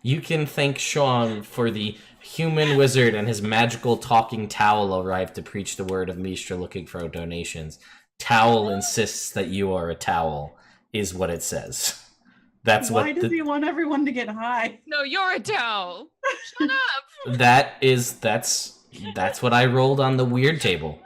You can thank Sean for the human wizard and his magical talking towel arrived to preach the word of Mistra looking for donations. Towel insists that you are a towel, is what it says. That's Why what does he want everyone to get high? No, you're a towel. Shut up. That's what I rolled on the weird table.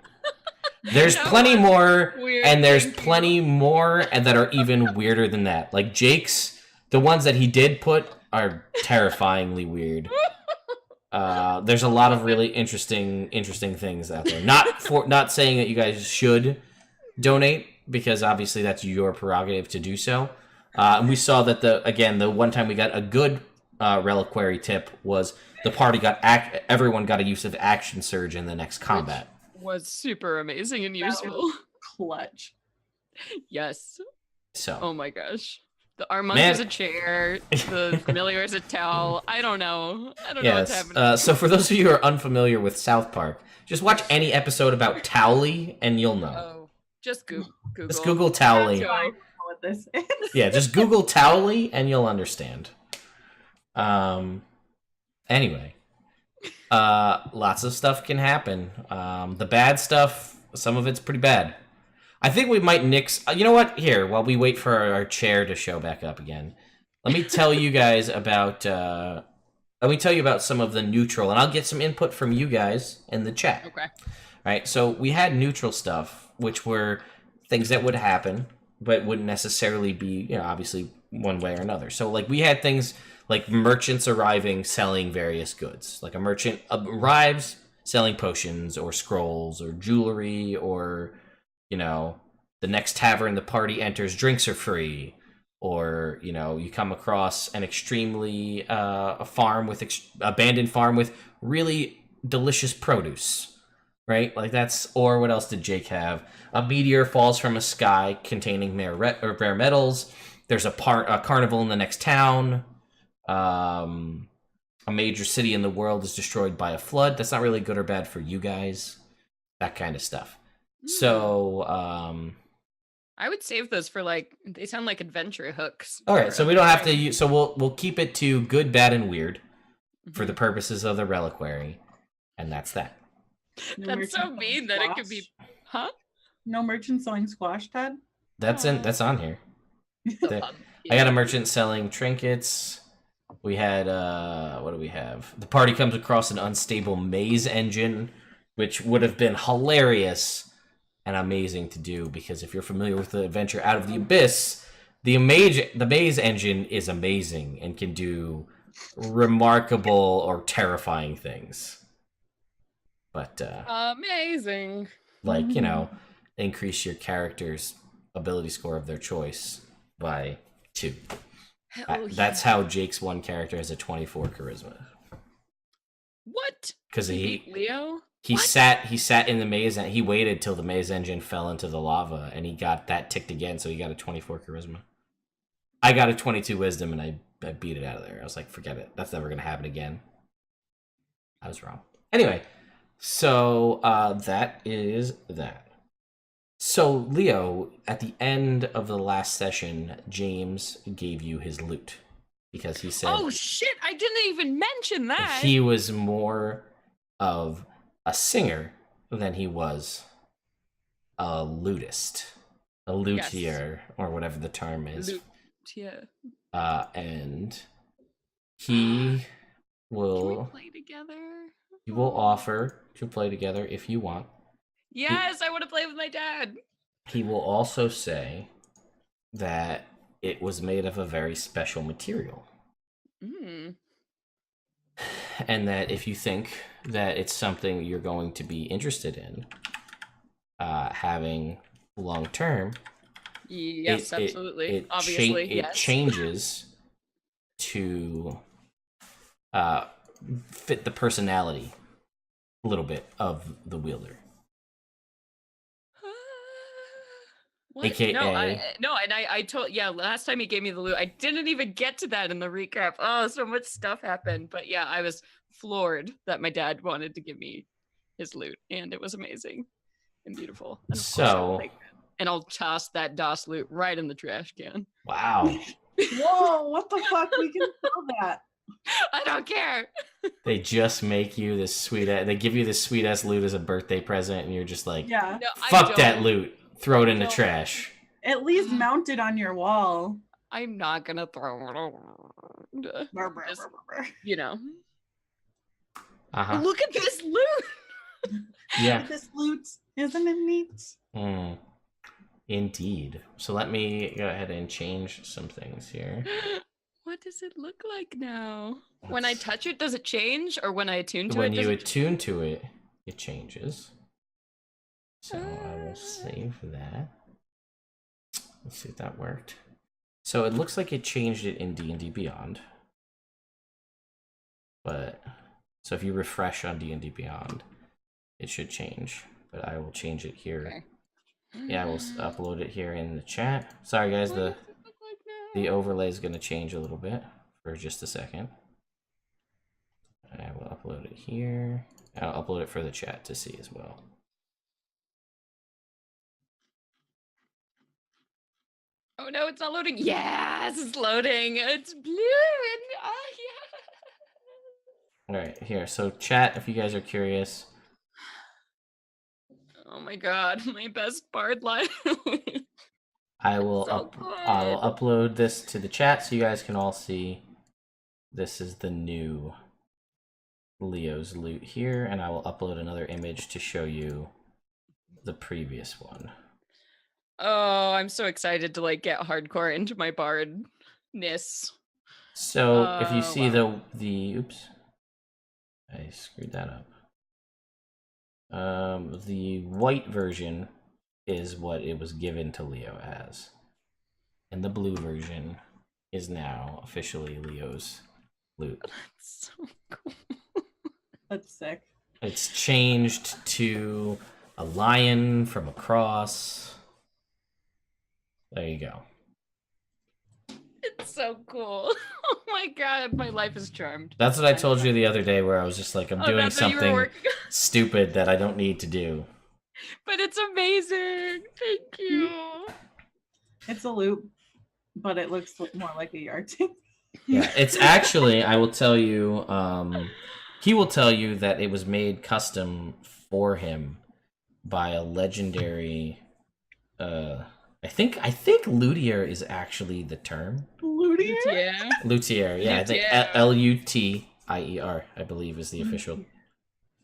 There's That plenty was more, weird, and there's thank you. plenty more and that are even weirder than that. Like Jake's, the ones that he did put are terrifyingly weird. There's a lot of really interesting things out there. Not saying that you guys should donate, because obviously that's your prerogative to do so. And we saw that the one time we got a good reliquary tip was the party everyone got a use of action surge in the next combat. Was super amazing and That useful. was clutch. Yes. So, Oh my gosh. Our monk Man. is a chair. The familiar is a towel. I don't know. I don't know what's yes. happening. So for those of you who are unfamiliar with South Park, just watch any episode about Towley and you'll know. Oh, just Google. Just Google Towley. That's why I don't know what this is. Yeah, just Google Towley and you'll understand. Anyway, lots of stuff can happen. The bad stuff, some of it's pretty bad. I think we might nix. You know what? Here, while we wait for our chair to show back up again, let me tell you guys about. Let me tell you about some of the neutral, and I'll get some input from you guys in the chat. Okay. Right. So we had neutral stuff, which were things that would happen, but wouldn't necessarily be, obviously one way or another. So like we had things like merchants arriving, selling various goods. Like a merchant arrives selling potions or scrolls or jewelry, or the next tavern the party enters, drinks are free, or you come across an extremely abandoned farm with really delicious produce, right? Like that's, or what else did Jake have? A meteor falls from a sky containing rare metals. There's a carnival in the next town. a major city in the world is destroyed by a flood. That's not really good or bad for you guys. That kind of stuff. So, I would save those for like, they sound like adventure hooks. all right, so we don't have to use, so we'll keep it to good, bad, and weird for the purposes of the reliquary, and that's that. No That's so merchant mean selling that it could be, squash? huh? No merchant selling squash, Ted? That's on here. I Yeah. got a merchant selling trinkets. We had what do we have? The party comes across an unstable maze engine, which would have been hilarious and amazing to do, because if you're familiar with the adventure Out of the Abyss, the maze engine is amazing and can do remarkable or terrifying things. But Amazing. like, increase your character's ability score of their choice by 2. Hell That's how Jake's one character has a 24 charisma. What? Because beat Leo? he What? sat in the maze and he waited till the maze engine fell into the lava, and he got that ticked again, so he got a 24 charisma. I got a 22 wisdom, and I beat it out of there. I was like, forget it. That's never gonna happen again. I was wrong. Anyway, so that is that. So, Leo, at the end of the last session, James gave you his lute because he said, Oh shit! I didn't even mention that. he was more of a singer than he was a lutist, a luthier, or whatever the term is. Lute, yeah. And he Can will we play together? he will offer to play together if you want. Yes, I want to play with my dad. He will also say that it was made of a very special material. Mm. And that if you think that it's something you're going to be interested in having long term, Yes, absolutely. Obviously, it yes. changes to fit the personality a little bit of the wielder. What? AKA I told, last time he gave me the loot, I didn't even get to that in the recap. Oh, so much stuff happened. But yeah, I was floored that my dad wanted to give me his loot, and it was amazing and beautiful. And of course I'll take it. And I'll toss that DOS loot right in the trash can. Wow. Whoa, what the fuck? We can sell that. I don't care. They just make you this sweet they give you this sweet ass loot as a birthday present, and you're just like, Yeah. No, fuck that loot. Throw it in the trash. At least mount it on your wall. I'm not gonna throw it over. Just, you know. Uh-huh. Look at this loot. Yeah. This loot, isn't it neat? Indeed. So let me go ahead and change some things here. What does it look like now? When I touch it, does it change? Or when I attune to it, When does you it attune to it, it changes. So I will save that. Let's see if that worked. So it looks like it changed it in D&D Beyond. But, so if you refresh on D&D Beyond, it should change. But I will change it here. Okay. Yeah, I will upload it here in the chat. Sorry guys, the overlay is going to change a little bit for just a second. I will upload it here. I'll upload it for the chat to see as well. Oh no, it's not loading. Yes, it's loading. It's blue and yeah. All right, here. So chat, if you guys are curious. Oh my god, my best bard line. I will upload this to the chat so you guys can all see. This is the new Leo's loot here, and I will upload another image to show you the previous one. Oh, I'm so excited to like get hardcore into my bardness. So if you see the oops, I screwed that up. The white version is what it was given to Leo as, and the blue version is now officially Leo's loot. That's so cool. That's sick. It's changed to a lion from a cross. There you go. It's so cool. Oh my god, my life is charmed. That's what I told you the other day, where I was just like, I'm doing that's what you were something working on. stupid that I don't need to do. But it's amazing. Thank you. It's a loop, but it looks more like a yardstick. Yeah, it's actually, I will tell you, he will tell you that it was made custom for him by a legendary, I think luthier is actually the term. Luthier? Yeah. Luthier, yeah, I think Luthier. Lutier, I believe is the official.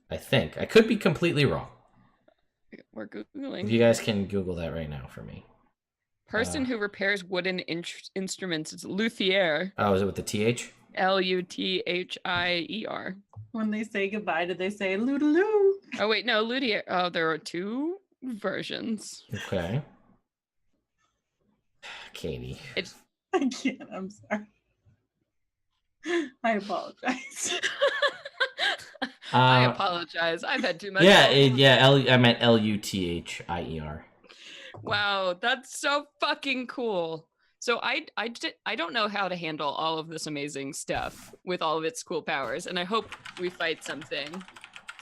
I think. I could be completely wrong. We're Googling. If you guys can Google that right now for me. Person who repairs wooden instruments is luthier. Oh, is it with the TH? Luthier. When they say goodbye, do they say lootaloo? Oh wait, no, luthier. Oh, there are two versions. Okay. Katie. It's I can't. I'm sorry. I apologize. I apologize. I've had too much. I meant Luthier. Wow, that's so fucking cool. So I don't know how to handle all of this amazing stuff with all of its cool powers, and I hope we fight something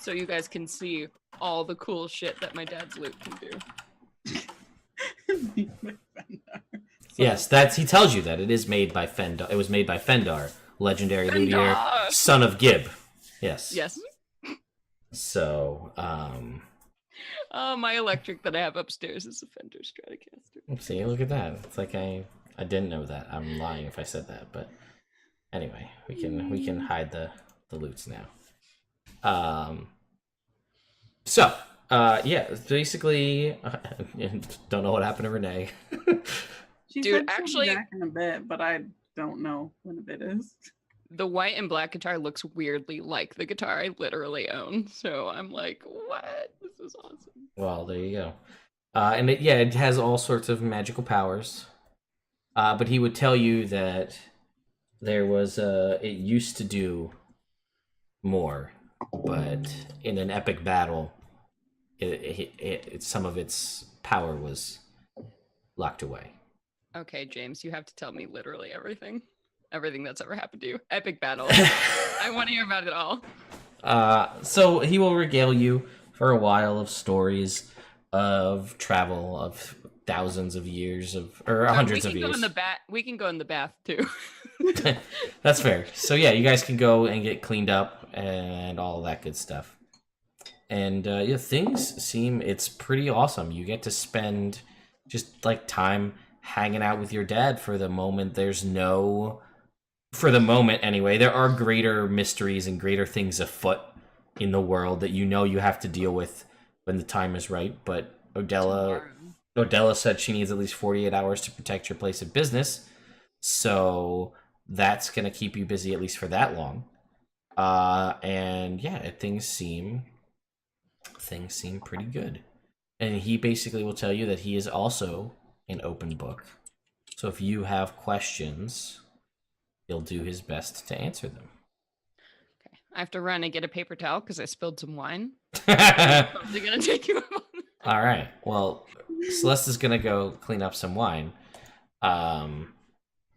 so you guys can see all the cool shit that my dad's Lute can do. Yes, he tells you that it is made by Fendar. It was made by Fendar, legendary luthier, Fendar! son of Gib. Yes. Yes. So, Oh, my electric that I have upstairs is a Fender Stratocaster. see, look at that. It's like I didn't know that. I'm lying if I said that, but anyway, we can hide the loots now. So, yeah, basically, don't know what happened to Renee. She Dude, said she'll actually- be back in a bit, but I don't know when a bit is. The white and black guitar looks weirdly like the guitar I literally own. So I'm like, what? This is awesome. Well, there you go. And it has all sorts of magical powers. But he would tell you that there was it used to do more, but in an epic battle, some of its power was locked away. Okay, James, you have to tell me literally everything. Everything that's ever happened to you. Epic battle. I want to hear about it all. So he will regale you for a while of stories of travel of thousands of years or hundreds of years. We can go in the bath too. That's fair. So yeah, you guys can go and get cleaned up and all that good stuff. And things it's pretty awesome. You get to spend just like time hanging out with your dad for the moment. For the moment anyway, there are greater mysteries and greater things afoot in the world that you have to deal with when the time is right. But Odella said she needs at least 48 hours to protect your place of business. So that's going to keep you busy at least for that long. And yeah, things seem pretty good. And he basically will tell you that he is also an open book. So if you have questions, he'll do his best to answer them. Okay. I have to run and get a paper towel because I spilled some wine. Probably gonna take you a moment. All right. Well, Celeste is gonna go clean up some wine.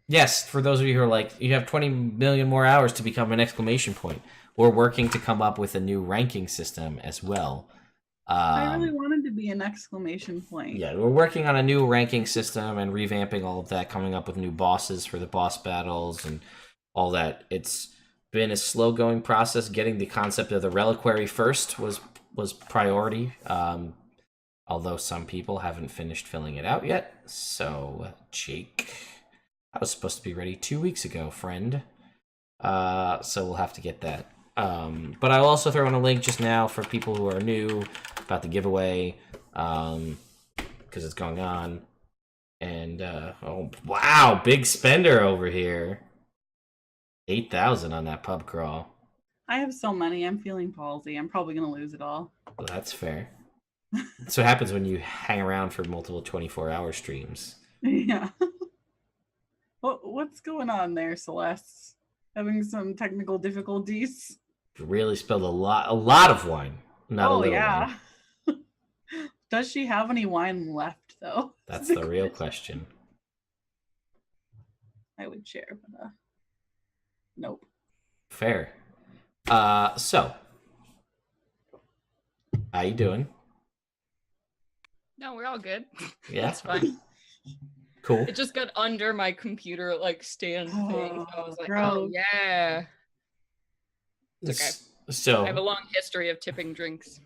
Yes, for those of you who are like, you have 20 million more hours to become an exclamation point. We're working to come up with a new ranking system as well. I really wanted to be an exclamation point. Yeah, we're working on a new ranking system and revamping all of that, coming up with new bosses for the boss battles and all that. It's been a slow-going process. Getting the concept of the reliquary first was priority, although some people haven't finished filling it out yet. So, Jake, I was supposed to be ready 2 weeks ago, friend. So we'll have to get that. But I'll also throw in a link just now for people who are new about the giveaway, because it's going on. And oh wow, big spender over here. 8,000 on that pub crawl. I have so many. I'm feeling palsy. I'm probably gonna lose it all. Well, that's fair. That's what happens when you hang around for multiple 24-hour streams. Yeah. What's going on there, Celeste? Having some technical difficulties? Really spilled a lot of wine. Not a little wine. Does she have any wine left, though? That's the real question. I would share, but nope. Fair. So, how you doing? No, we're all good. Yeah? It's fine. Cool. It just got under my computer like stand thing. So I was like, oh gross. yeah. It's okay. So, I have a long history of tipping drinks.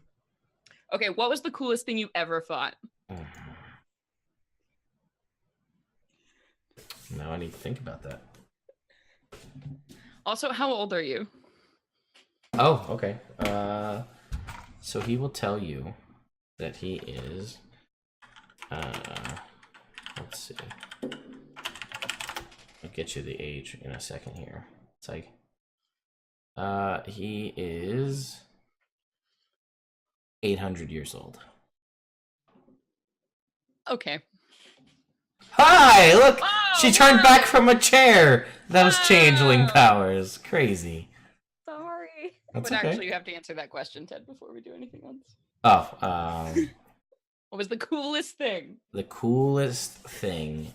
Okay, what was the coolest thing you ever fought? now I need to think about that. Also, how old are you? Oh, okay. So he will tell you that he is. Let's see. I'll get you the age in a second here. It's like, he is 800 years old. Okay. Hi! Look! Oh, She turned wow. back from a chair! That was changeling Wow. powers. Crazy. Sorry. That's But okay. actually, you have to answer that question, Ted, before we do anything else. Oh, What was the coolest thing? the coolest thing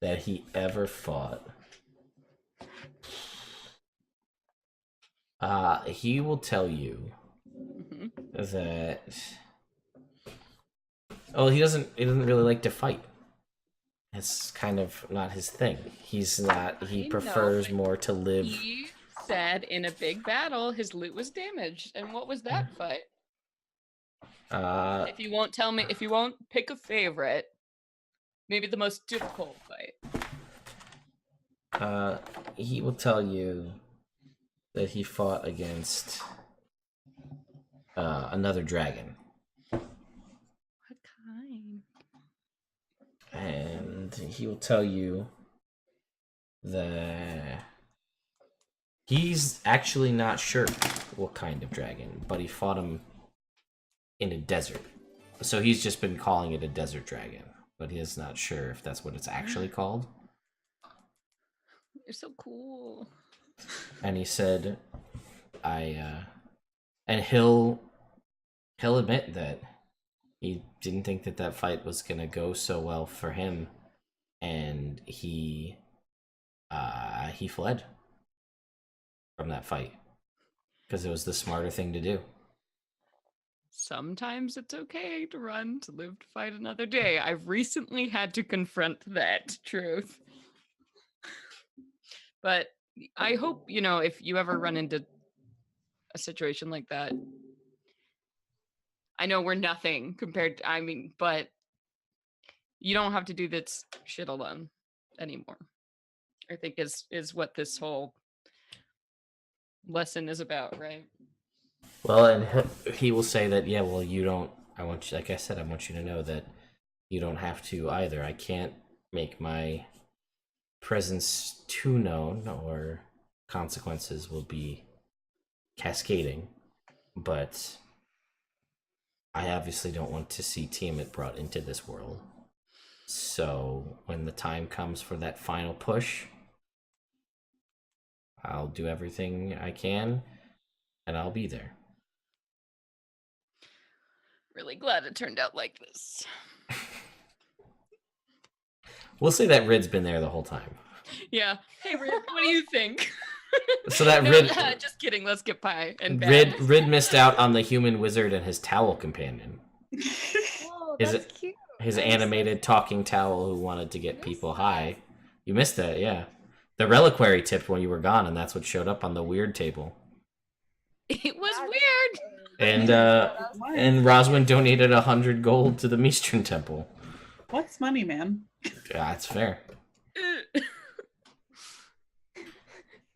that he ever fought. He will tell you Mhm. that. Oh, he doesn't really like to fight. It's kind of not his thing. He's not. He I prefers know, more to live. He said in a big battle, his loot was damaged. And what was that fight? If you won't tell me, if you won't pick a favorite, maybe the most difficult fight. He will tell you that he fought against another dragon. What kind? And he will tell you that he's actually not sure what kind of dragon, but he fought him in a desert. So he's just been calling it a desert dragon, but he is not sure if that's what it's actually called. You're so cool. And he said, and he'll admit that he didn't think that fight was gonna go so well for him, and he fled from that fight because it was the smarter thing to do. Sometimes it's okay to run to live to fight another day. I've recently had to confront that truth. But I hope, if you ever run into a situation like that, I know we're nothing compared to, but you don't have to do this shit alone anymore. I think is what this whole lesson is about, right? Well, and he will say that, yeah, well, you don't, like I said, I want you to know that you don't have to either. I can't make my presence too known or consequences will be cascading, but I obviously don't want to see Tiamat brought into this world. So when the time comes for that final push, I'll do everything I can and I'll be there. Really glad it turned out like this. We'll say that Rid's been there the whole time. Yeah. Hey, Rid, what do you think? So that No, Rid, just kidding. Let's get pie and Rid missed out on the human wizard and his towel companion. Oh, Is that's it- cute. His I animated talking towel who wanted to get Missed people that. high. You missed that, yeah. The reliquary tipped when you were gone, and that's what showed up on the weird table. It was That's weird. And What? and Roswin donated 100 gold to the Mistran Temple. What's money, man? Yeah, that's fair.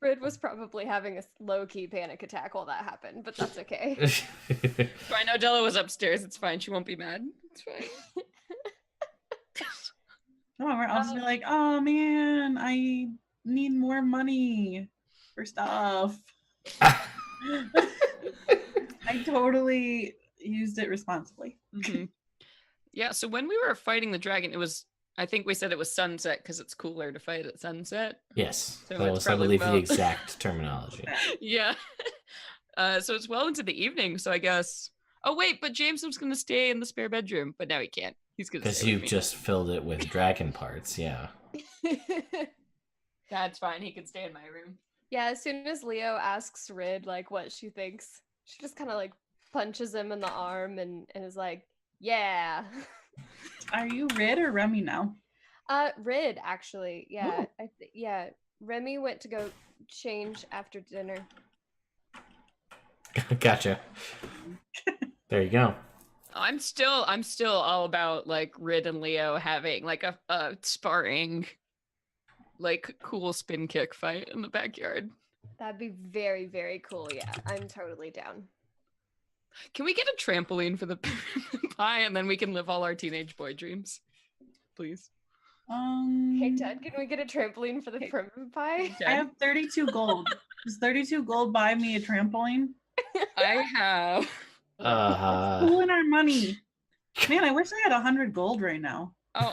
Rid was probably having a low-key panic attack while that happened, but that's okay. Fine, Odella was upstairs. It's fine. She won't be mad. It's fine. No, I'll just be like, oh man, I need more money for stuff. I totally used it responsibly. Mhm. Yeah, so when we were fighting the dragon, I think we said it was sunset because it's cooler to fight at sunset. Yes, So that it's was, I probably believe, the about- exact terminology. Yeah. So it's well into the evening, so I guess. Oh wait, but James was gonna stay in the spare bedroom, but now he can't. He's gonna Because stay with you've me. just filled it with dragon parts, yeah. That's fine. He can stay in my room. Yeah, as soon as Leo asks Rid like what she thinks, she just kind of like punches him in the arm and is like, "Yeah." Are you Rid or Remy now? Rid actually. Yeah. Ooh. Yeah. Remy went to go change after dinner. Gotcha. There you go. I'm still all about like Rid and Leo having like a sparring, like cool spin kick fight in the backyard. That'd be very, very cool. Yeah, I'm totally down. Can we get a trampoline for the pie and then we can live all our teenage boy dreams? Please. Hey Ted, can we get a trampoline for the Primp and Pie? I have 32 gold. Does 32 gold buy me a trampoline? I have. Pooling our money. Man, I wish I had 100 gold right now. Oh,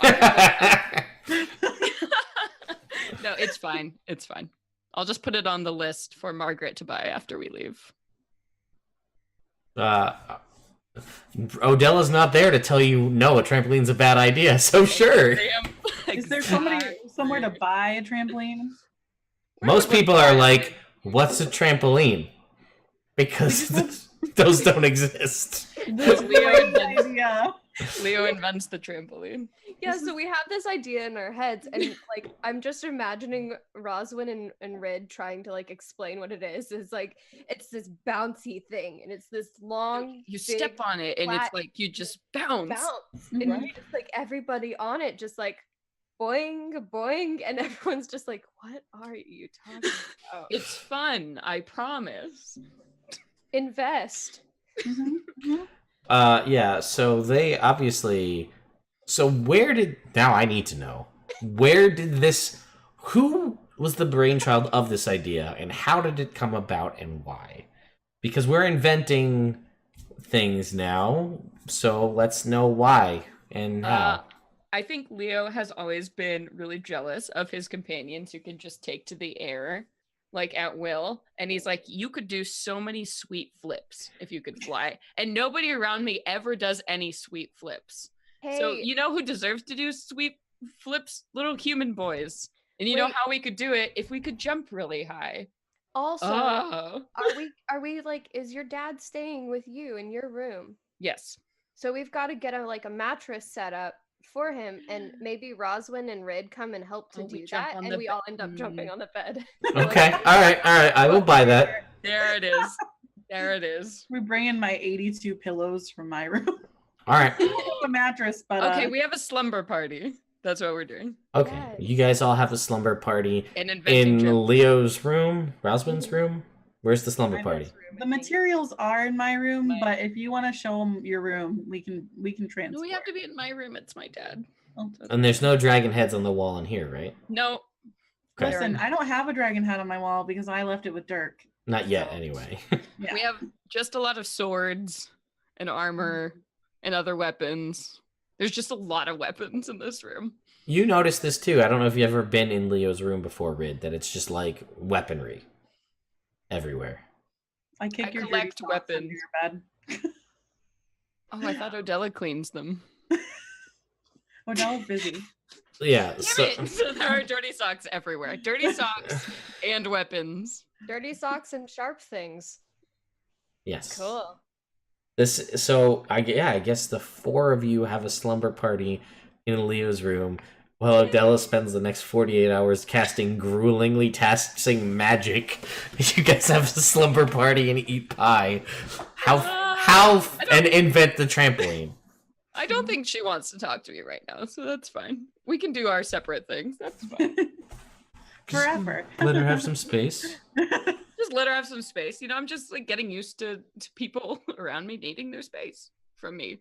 no, it's fine. It's fine. I'll just put it on the list for Margaret to buy after we leave. Odella's not there to tell you no, a trampoline's a bad idea, so sure. Is there somebody somewhere to buy a trampoline? Most people are like, what's a trampoline? Because those don't exist. This Leo idea. Leo invents the trampoline. Yeah, so we have this idea in our heads, and like I'm just imagining Roswin and Rid trying to like explain what it is. It's like it's this bouncy thing, and it's this long. You big, step on it, and it's flat like you just bounce. and Right. you just like everybody on it, just like boing boing, and everyone's just like, "What are you talking about?" It's fun, I promise. Invest. Yeah, so they obviously... So now I need to know. Where did this... Who was the brainchild of this idea, and how did it come about, and why? Because we're inventing things now, so let's know why and how. I think Leo has always been really jealous of his companions who can just take to the air, like at will. And he's like, you could do so many sweet flips if you could fly. And nobody around me ever does any sweet flips. Hey, So you know who deserves to do sweet flips? Little human boys. And you know Wait. how we could do it if we could jump really high. also, Oh. are we like, is your dad staying with you in your room? Yes. So we've got to get a mattress set up for him, and maybe Roswin and Rid come and help to we do jump that, on and the we all end up jumping Mm. on the bed. Okay, alright, I will buy that. There it is. There it is. We bring in my 82 pillows from my room. Alright, A mattress, but Okay, we have a slumber party. That's what we're doing. okay. Yes. You guys all have a slumber party And inventing in Leo's room, Roswin's room? Where's the slumber I party? the materials are in my room, My- but if you want to show them your room, we can transfer. No, we have to be in my room. It's my dad. Oh. And there's no dragon heads on the wall in here, right? No. Okay. Listen, I don't have a dragon head on my wall because I left it with Dirk. Not yet, anyway. Yeah. We have just a lot of swords and armor and other weapons. There's just a lot of weapons in this room. You noticed this too. I don't know if you've ever been in Leo's room before, Rid, that it's just like weaponry everywhere. I kick I your dirty collect socks under weapons. your bed. Oh, I thought Odella cleans them. Odella's busy. Yeah, Damn so it! So there are dirty socks everywhere. Dirty socks and weapons. Dirty socks and sharp things. yes. Cool. I guess the four of you have a slumber party in Leo's room while Odella spends the next 48 hours casting gruelingly taxing magic. You guys have a slumber party and eat pie. And invent the trampoline. I don't think she wants to talk to me right now, so that's fine. We can do our separate things. That's fine. Forever. Let her have some space. Just let her have some space. You know, I'm just like getting used to people around me needing their space from me.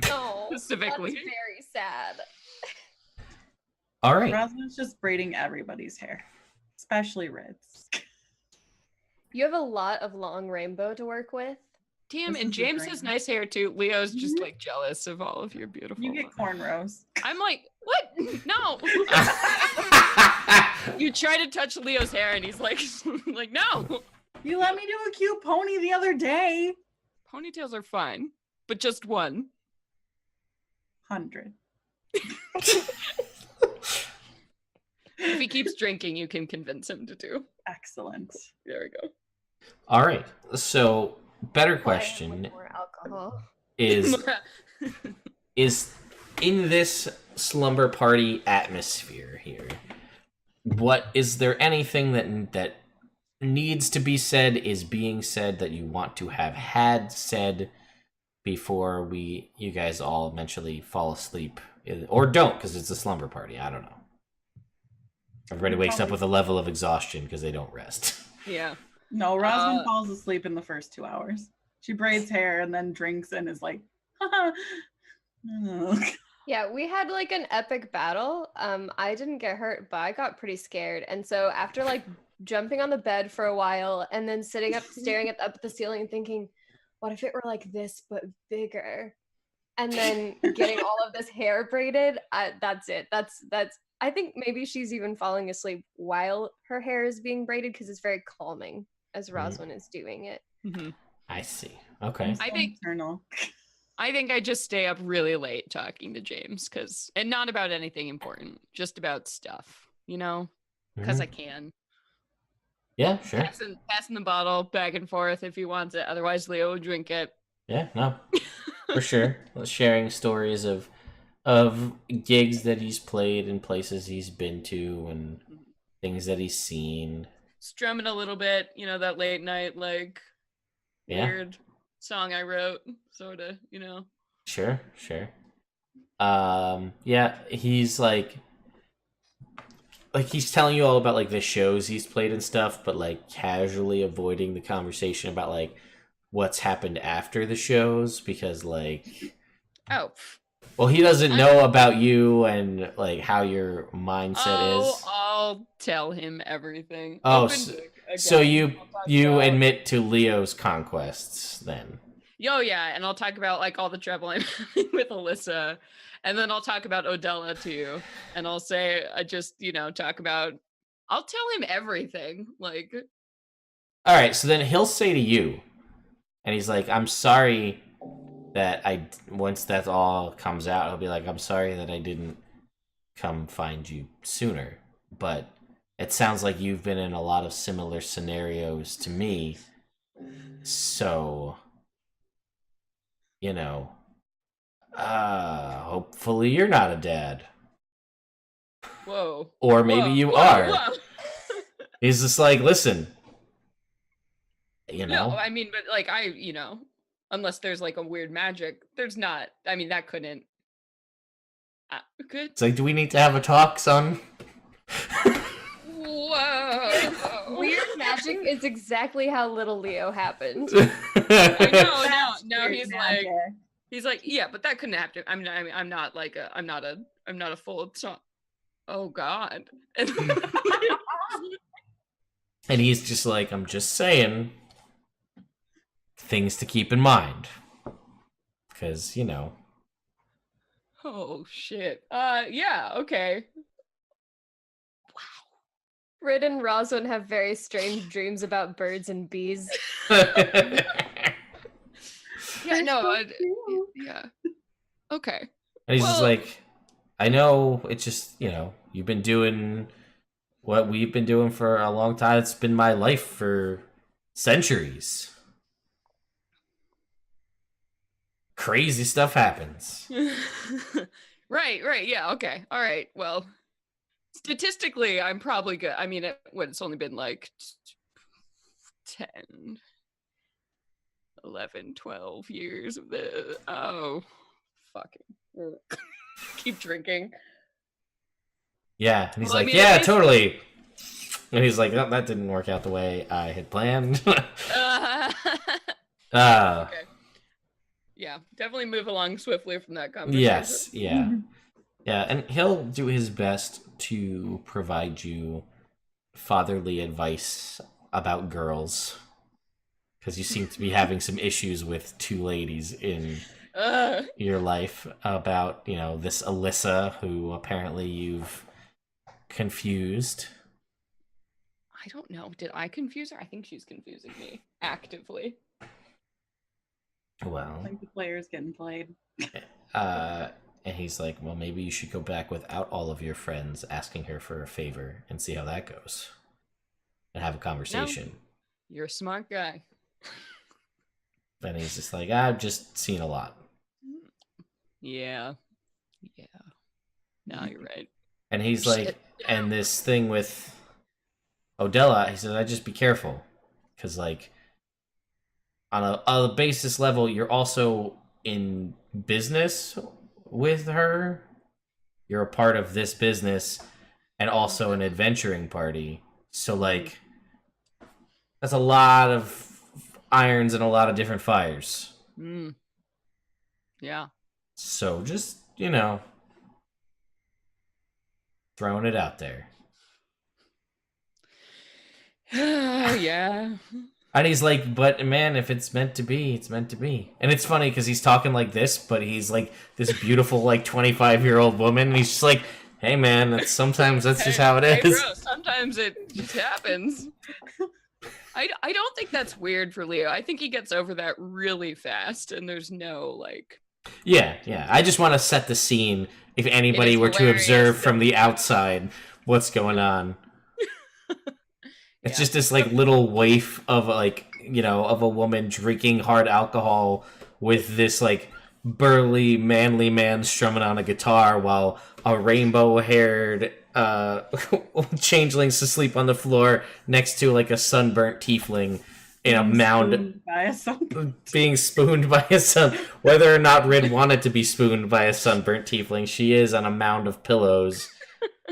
Oh, Specifically. that's very sad. All right. Rosalind's just braiding everybody's hair, especially Red's. You have a lot of long rainbow to work with. Damn, This and is a James dream. has nice hair too. Leo's just like jealous of all of your beautiful. You get cornrows. I'm like, what? No. You try to touch Leo's hair and he's like, like no. You let me do a cute pony the other day. Ponytails are fine, but just one. 100. If he keeps drinking, you can convince him to do. Excellent. There we go. All right. So, better Why question more alcohol? is in this slumber party atmosphere here, what is there anything that needs to be said, is being said, that you want to have had said before you guys all eventually fall asleep, or don't, because it's a slumber party? I don't know. Everybody wakes up with a level of exhaustion because they don't rest. Yeah. No, Rosalind falls asleep in the first 2 hours. She braids hair and then drinks and is like, Yeah, we had like an epic battle. I didn't get hurt, but I got pretty scared. And so after like jumping on the bed for a while and then sitting up, staring up at the ceiling and thinking, what if it were like this but bigger? And then getting all of this hair braided, that's it. That's I think maybe she's even falling asleep while her hair is being braided because it's very calming as Roswin is doing it. Mm-hmm. I see. Okay. I think I just stay up really late talking to James and not about anything important, just about stuff, because I can. Yeah, sure. Passing the bottle back and forth if he wants it. Otherwise, Leo will drink it. Yeah, no, for sure. Sharing stories of gigs that he's played and places he's been to and things that he's seen. Strumming a little bit, that late night weird song I wrote, sort of, Sure. Yeah, he's like he's telling you all about like the shows he's played and stuff, but like casually avoiding the conversation about like what's happened after the shows because like well, he doesn't know about you and like how your mindset is. I'll tell him everything. Oh, so you admit to Leo's conquests then? Oh yeah, and I'll talk about like all the trouble I'm having with Alyssa, and then I'll talk about Odella too, and I'll say I'll tell him everything. Like, all right, so then he'll say to you, and he's like, "I'm sorry that once that all comes out, he'll be like, I'm sorry that I didn't come find you sooner, but it sounds like you've been in a lot of similar scenarios to me, so, hopefully you're not a dad." Whoa. Or maybe you are. Whoa. He's just like, listen, No, I mean, but like, unless there's like a weird magic, there's not. I mean, that couldn't. Good. It's like, do we need to have a talk, son? Whoa. Weird magic is exactly how little Leo happened. I know. No, he's like, yeah, but that couldn't happen. I'm not a full song. Oh God. And he's just like, I'm just saying things to keep in mind. Because, Oh, shit. Yeah, okay. Wow. Rid and Roswin have very strange dreams about birds and bees. Yeah, no, yeah. Okay. And he's just like, I know, it's just, you've been doing what we've been doing for a long time. It's been my life for centuries. Crazy stuff happens. Right, yeah, okay. All right, well, statistically, I'm probably good. I mean, it's only been like 10, 11, 12 years of this. Oh, fucking. Keep drinking. Yeah, and he's like, yeah, totally. And he's like, oh, that didn't work out the way I had planned. Okay. Yeah, definitely move along swiftly from that conversation. Yes, yeah. Yeah, and he'll do his best to provide you fatherly advice about girls. Because you seem to be having some issues with two ladies in your life about, this Alyssa, who apparently you've confused. I don't know. Did I confuse her? I think she's confusing me actively. Well, like the player's getting played. And he's like, well, maybe you should go back without all of your friends asking her for a favor and see how that goes. And have a conversation. You're a smart guy. And he's just like, I've just seen a lot. Yeah. Yeah. No, you're right. And he's like, and this thing with Odella, he says, I just be careful. Because, like, on a basis level, you're also in business with her. You're a part of this business and also an adventuring party. So, like, that's a lot of irons and a lot of different fires. Yeah. So just, throwing it out there. Yeah. And he's like, but man, if it's meant to be, it's meant to be. And it's funny because he's talking like this, but he's like this beautiful, like 25-year-old woman. And he's just like, hey man, sometimes that's just how it is. Hey bro, sometimes it just happens. I don't think that's weird for Leo. I think he gets over that really fast, and there's no like. Yeah. I just want to set the scene. If anybody were to observe from the outside what's going on, it's just this like little waif of like of a woman drinking hard alcohol with this like burly manly man strumming on a guitar while a rainbow-haired changeling's asleep on the floor next to like a sunburnt tiefling in a mound being spooned by a sun. Whether or not Rid wanted to be spooned by a sunburnt tiefling, she is on a mound of pillows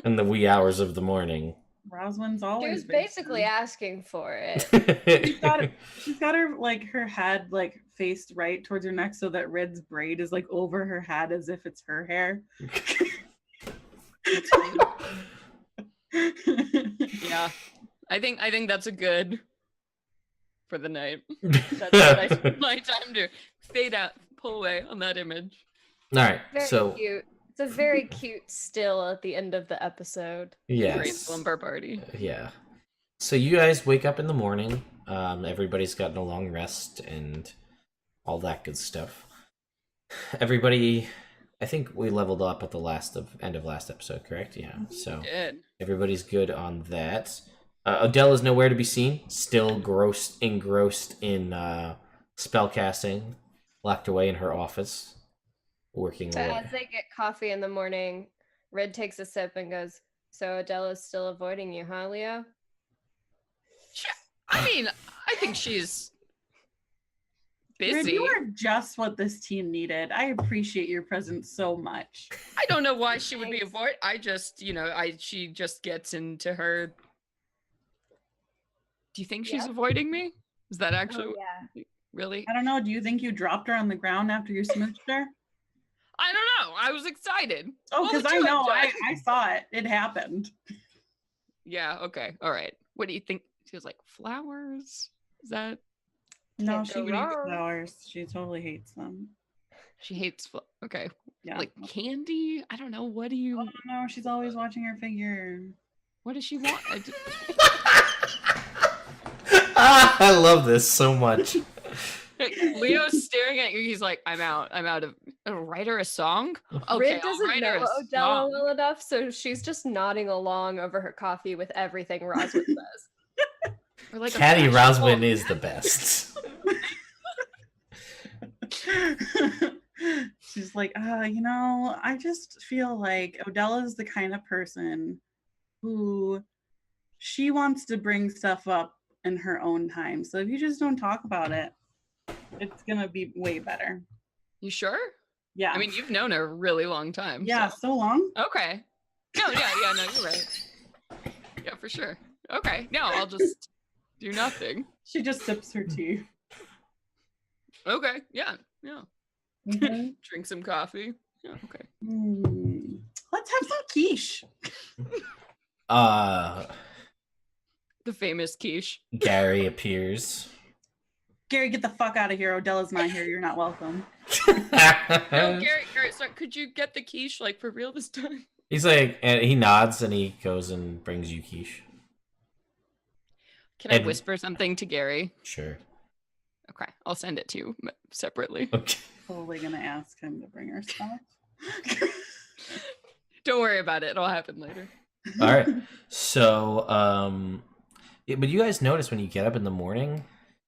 in the wee hours of the morning. Roswin's always. She was basically asking for it. she's got her like her head like faced right towards her neck so that Rid's braid is like over her head as if it's her hair. Yeah, I think that's a good for the night. That's what I spend my time to fade out, pull away on that image. All right, very cute. It's a very cute still at the end of the episode. Yes. Great slumber party. Yeah. So you guys wake up in the morning. Everybody's gotten a long rest and all that good stuff. Everybody, I think we leveled up at the end of last episode, correct? Yeah. So everybody's good on that. Odella's nowhere to be seen. Still engrossed in spellcasting, locked away in her office, working away. As they get coffee in the morning, Red takes a sip and goes, "So Odella's still avoiding you, huh, Leo?" I mean, I think she's busy. Red, you are just what this team needed. I appreciate your presence so much. I don't know why she would be avoid. I just, she just gets into her. Do you think she's avoiding me? Is that actually really? I don't know. Do you think you dropped her on the ground after you smooched her? I don't know. I was excited. Oh, because I know. I saw it. It happened. Yeah. Okay. All right. What do you think? She was like flowers. Is that? No, she would eat flowers. She totally hates them. She hates okay. Yeah. Like candy? I don't know. What do you? Oh no, she's always watching her figure. What does she want? I love this so much. Leo's staring at you. He's like, I'm out of write her a song. Okay, Rid doesn't know Odella well enough, so she's just nodding along over her coffee with everything Roswin says. Like Caddy Roswin is the best. She's like, I just feel like Odella's the kind of person who she wants to bring stuff up in her own time. So if you just don't talk about it, it's gonna be way better. You sure? Yeah. I mean, you've known her a really long time. Yeah, so long. Okay. No, no, you're right. Yeah, for sure. Okay. No, I'll just do nothing. She just sips her tea. Okay. Yeah. Mm-hmm. Drink some coffee. Yeah. Okay. Let's have some quiche. The famous quiche. Gary appears. Gary, get the fuck out of here. Odella's not here. You're not welcome. No, Gary, sorry, could you get the quiche like for real this time? He's like, and he nods and he goes and brings you quiche. Can I whisper something to Gary? Sure. Okay, I'll send it to you separately. Okay. Probably gonna ask him to bring her stuff. Don't worry about it. It'll happen later. All right. So, but you guys notice when you get up in the morning,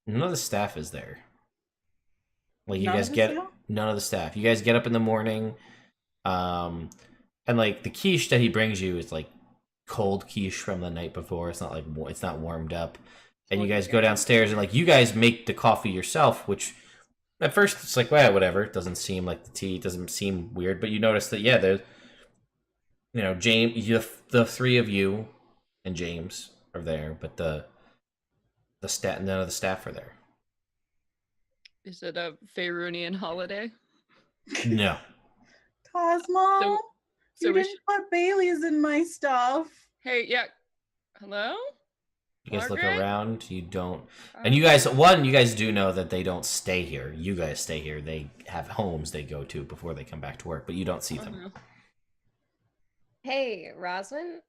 none of the staff is there. Like you None guys of the get staff? none of the staff. You guys get up in the morning, and like the quiche that he brings you is like cold quiche from the night before. It's not like it's not warmed up. And you guys go downstairs and like you guys make the coffee yourself, which at first it's like, well, whatever. It doesn't seem like the tea. It doesn't seem weird, but you notice that there's, James, the three of you and James are there, but none of the staff are there. Is it a Faerunian holiday? No. Cosmo, So you we didn't put Bailey's in my stuff. Hey, yeah. Hello? You guys look Margaret? around. You don't, and you guys do know that they don't stay here. You guys stay here. They have homes they go to before they come back to work, but you don't see them. no. Hey, Roswin.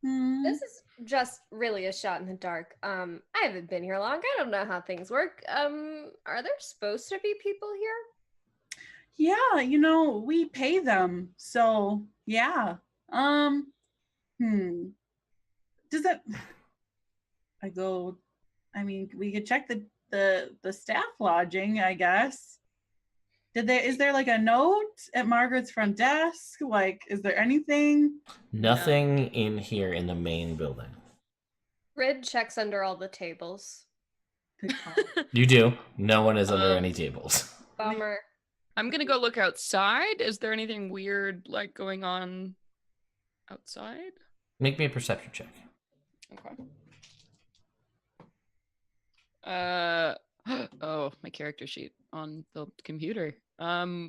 Hmm. This is just really a shot in the dark. I haven't been here long. I don't know how things work. Are there supposed to be people here? Yeah, we pay them. So, yeah. Does that we could check the staff lodging, I guess. Is there like a note at Margaret's front desk? Like, is there anything? Nothing in here in the main building. Rid checks under all the tables. Good call. You do. No one is under any tables. Bummer. I'm gonna go look outside. Is there anything weird like going on outside? Make me a perception check. Okay. Oh, my character sheet on the computer. 20?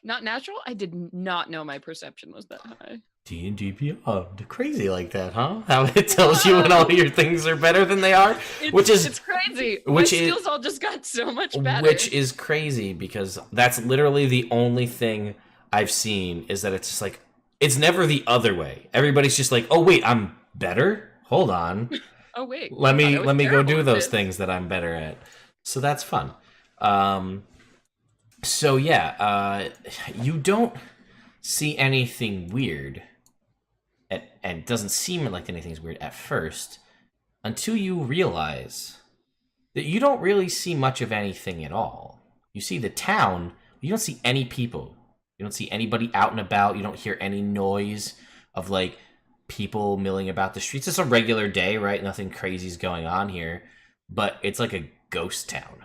Not natural? I did not know my perception was that high. D&D Beyond. Crazy like that, huh? How it tells you when all your things are better than they are? It's crazy. My skills all just got so much better. Which is crazy because that's literally the only thing I've seen is that it's just like, it's never the other way. Everybody's just like, oh wait, I'm better? Hold on. Oh wait. Let me go do those things that I'm better at. So that's fun. You don't see anything weird, and it doesn't seem like anything's weird at first, until you realize that you don't really see much of anything at all. You see the town, you don't see any people. You don't see anybody out and about. You don't hear any noise of like people milling about the streets. It's a regular day, right? Nothing crazy's going on here, but it's like a ghost town.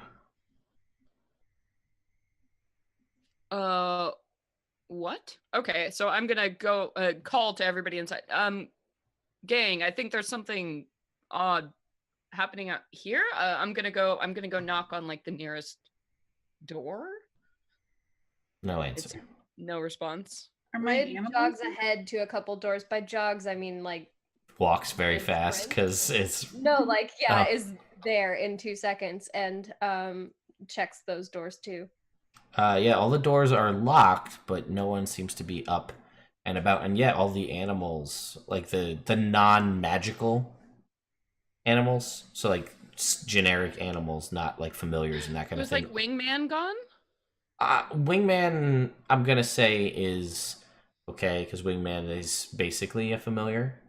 What? Okay, so I'm gonna go call to everybody inside. Gang, I think there's something odd happening out here. I'm gonna go knock on like the nearest door. No answer. No response. Rid jogs ahead to a couple doors. By jogs, I mean like walks very fast because it's is there in 2 seconds and checks those doors too. All the doors are locked, but no one seems to be up and about. And yet, all the animals, like the non-magical animals, so like generic animals, not like familiars and that kind of thing. Was like Wingman gone? Wingman, I'm gonna say is okay because Wingman is basically a familiar,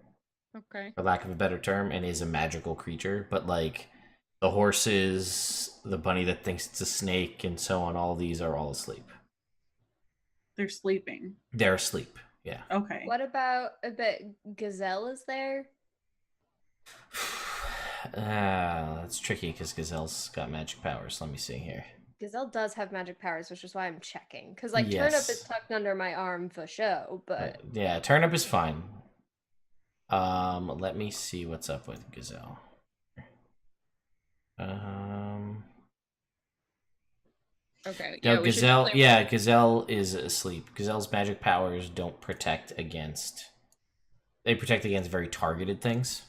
okay, for lack of a better term, and is a magical creature. But like the horses, the bunny that thinks it's a snake, and so on, all these are all asleep. They're sleeping. They're asleep. Yeah. Okay. What about a bit? Gazelle is there? That's tricky because Gazelle's got magic powers. Let me see here. Gazelle does have magic powers, which is why I'm checking. Because like Turnip is tucked under my arm for show, but yeah, Turnip is fine. Let me see what's up with Gazelle. Okay. No, Gazelle. Yeah, Gazelle is asleep. Gazelle's magic powers don't protect against. They protect against very targeted things.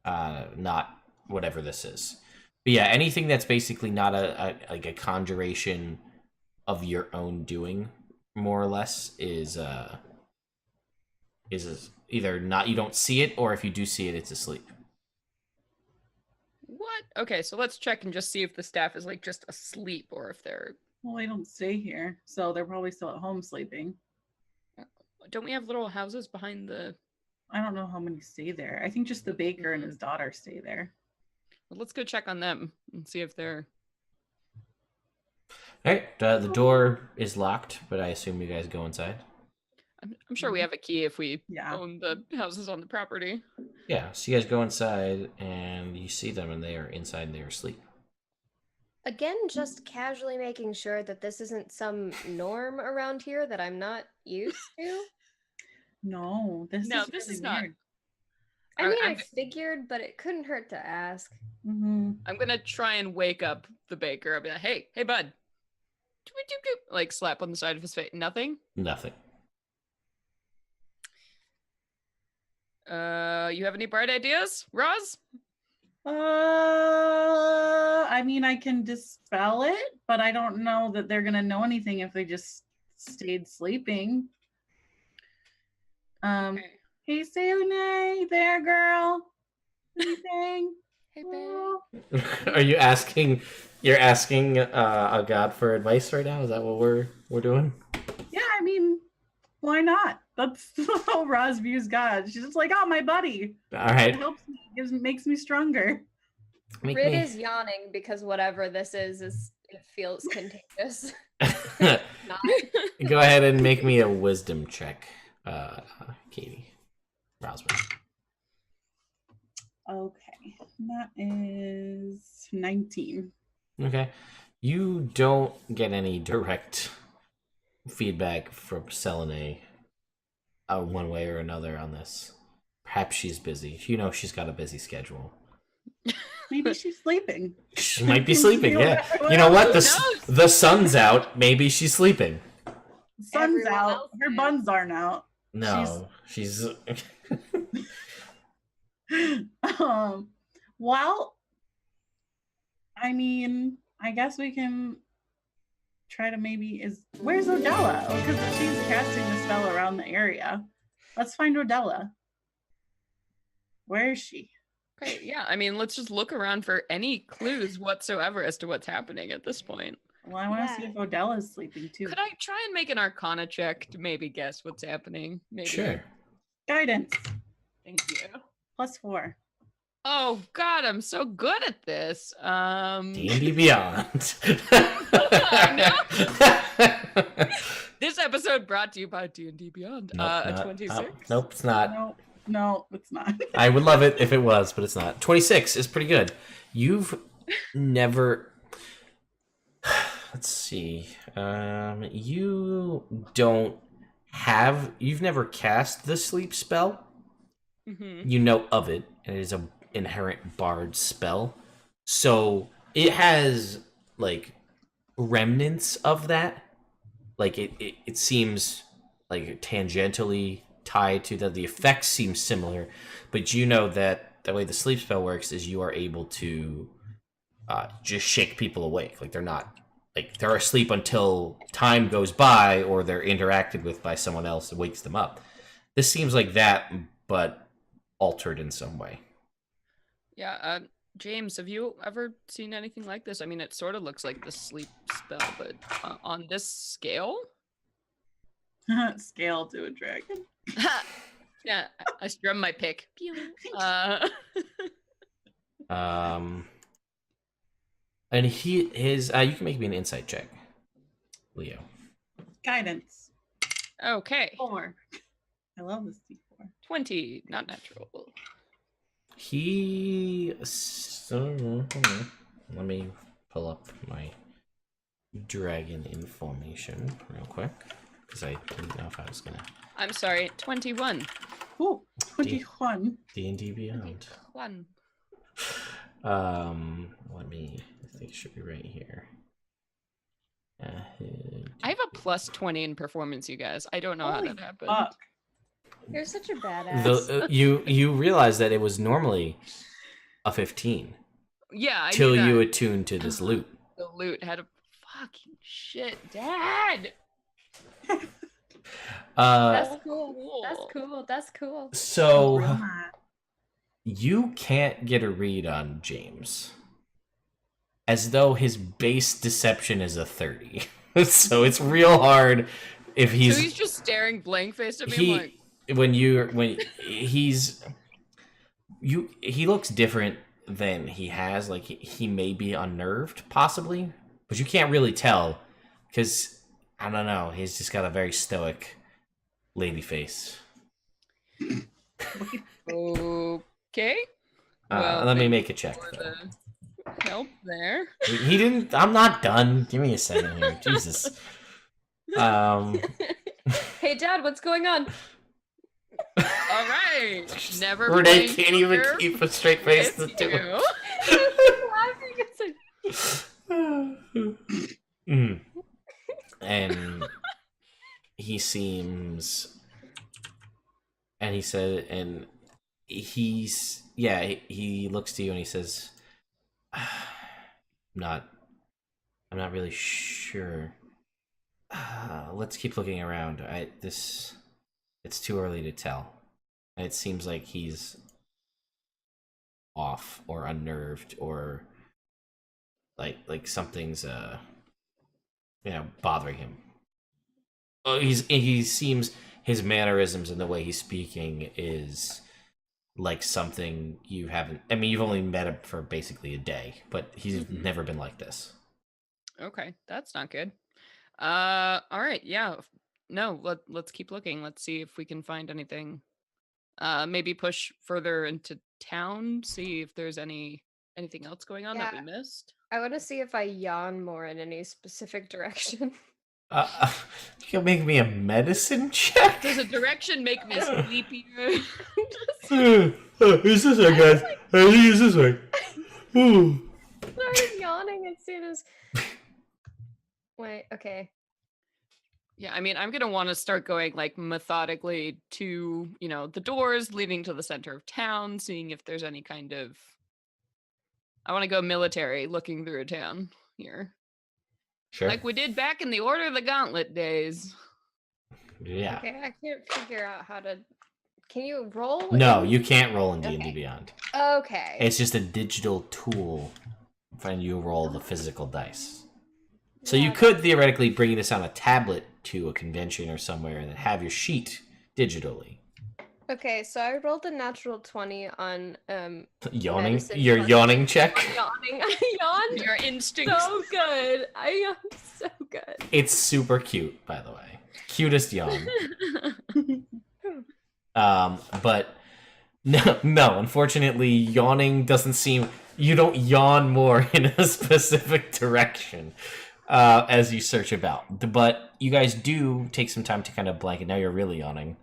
Not whatever this is. But yeah, anything that's basically not a conjuration of your own doing, more or less, is either not, you don't see it, or if you do see it, it's asleep. What? Okay, so let's check and just see if the staff is like just asleep or if they're Well, they don't stay here, so they're probably still at home sleeping. Don't we have little houses behind the... I don't know how many stay there. I think just the baker and his daughter stay there. Well, let's go check on them and see if they're... All right, the door is locked, but I assume you guys go inside. I'm sure we have a key if we Yeah. own the houses on the property. Yeah, so you guys go inside, and you see them, and they are inside, and they are asleep. Again, just casually making sure that this isn't some norm around here that I'm not used to. No, this This really is not. weird. I mean, I I'm- figured, but it couldn't hurt to ask. Mm-hmm. I'm gonna try and wake up the baker. I'll be like, hey, bud. Like slap on the side of his face. Nothing? Nothing. You have any bright ideas, Roz? I mean, I can dispel it, but I don't know that they're gonna know anything if they just stayed sleeping. Okay. Hey, Selene, there, girl. Anything? Hey, babe. Oh. Are you asking? You're asking a god for advice right now? Is that what we're doing? Yeah, I mean, why not? That's how Roz views God. She's just like, oh, my buddy. All right. It helps me, makes me stronger. Make Rid me- is yawning because whatever this is it feels contagious. Not. Go ahead and make me a wisdom check, Katie. Roswell. Okay, that is 19. Okay. You don't get any direct feedback from Selene one way or another on this. Perhaps she's busy. You know she's got a busy schedule. Maybe she's sleeping. She might be sleeping, yeah. You know what? The sun's out. Maybe she's sleeping. Sun's Everyone out. else Her is. buns aren't out. No, she's Well, I mean, I guess we can try to where's Odella? Oh, because she's casting the spell around the area. Let's find Odella. Where is she? Okay, yeah. I mean, let's just look around for any clues whatsoever as to what's happening at this point. Well, I want to see Yeah. if Odella's sleeping too. Could I try and make an Arcana check to maybe guess what's happening? Maybe. sure. Guidance Thank you. +4. Oh God, I'm so good at this. D&D Beyond. This episode brought to you by D&D Beyond. Nope, A not- 26. Nope, it's not. No, it's not. I would love it if it was, but it's not. 26 is pretty good. You've never. Let's see. You've never cast the sleep spell. Mm-hmm. You know of it, and it is an inherent bard spell. So it has like remnants of that. Like it seems like tangentially tied to that. The effects seem similar, but you know that the way the sleep spell works is you are able to just shake people awake. Like they're asleep until time goes by or they're interacted with by someone else and wakes them up. This seems like that, but altered in some way. Yeah, James, have you ever seen anything like this? I mean, it sort of looks like the sleep spell, but on this scale? Scale to a dragon. Yeah, I strum my pick. And his you can make me an insight check, Leo. Guidance. Okay, 4. I love this D4. 20, not natural. Let me pull up my dragon information real quick because I didn't know if I was gonna. I'm sorry, 21. Ooh, 21. D&D Beyond. 21. Let me. I think it should be right here. I have a plus 20 in performance, you guys. I don't know how Holy that happened. fuck. You're such a badass. You realize that it was normally a 15 Yeah, I till knew you that. attune to this loot. The loot had a fucking shit, Dad. That's cool. That's cool. That's cool. So Real hot. you can't get a read on James. as though his base deception is a 30. So it's real hard if he's... So he's just staring blank-faced at me, He, I'm like... he looks different than he has. Like, he may be unnerved, possibly, but you can't really tell, because, I don't know, he's just got a very stoic lady face. Okay. Let me make a check, for though. the help there. He didn't... I'm not done. Give me a second here. Jesus. Hey, Dad, what's going on? All right. Never Renee playing can't even poker keep a straight face to with do it. Laughing. And he seems, and he said, and he looks to you and he says, I'm not really sure. Let's keep looking around. It's too early to tell. It seems like he's off or unnerved, or like something's bothering him. He seems, his mannerisms and the way he's speaking is like something you haven't... I mean, you've only met him for basically a day, but he's never been like this. Okay, that's not good. All right, yeah. No, let's keep looking. Let's see if we can find anything. Maybe push further into town, see if there's anything else going on that we missed. I want to see if I yawn more in any specific direction. You can make me a medicine check? Does a direction make me sleepier? It's this way, guys. I think it's this way. Started yawning as soon as... Wait, okay. Yeah, I mean, I'm going to want to start going like methodically to, the doors leading to the center of town, seeing if there's any kind of... I want to go military, looking through town here. Sure. Like we did back in the Order of the Gauntlet days. Yeah. Okay, I can't figure out how to... Can you roll? No, you can't roll in D&D Beyond. Okay. It's just a digital tool when you roll the physical dice. So you could theoretically bring this on a tablet to a convention or somewhere and then have your sheet digitally. Okay, so I rolled a natural 20 on Yawning? medicine Your check. yawning check? Yawning. I yawned Your instincts. so good. I yawned so good. It's super cute, by the way. Cutest yawn. But no, unfortunately, yawning doesn't seem... You don't yawn more in a specific direction as you search about. But you guys do take some time to kind of blanket. Now you're really yawning.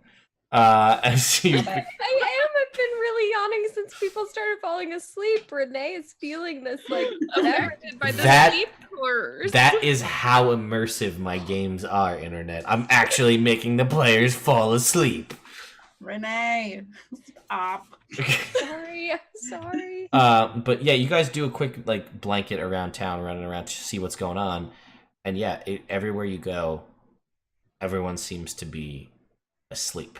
As you... I am. I've been really yawning since people started falling asleep. Renee is feeling this like Affected by the sleep horrors. That is how immersive my games are, Internet. I'm actually making the players fall asleep. Renee, stop. Sorry. But yeah, you guys do a quick like blanket around town, running around to see what's going on, and yeah, everywhere you go, everyone seems to be asleep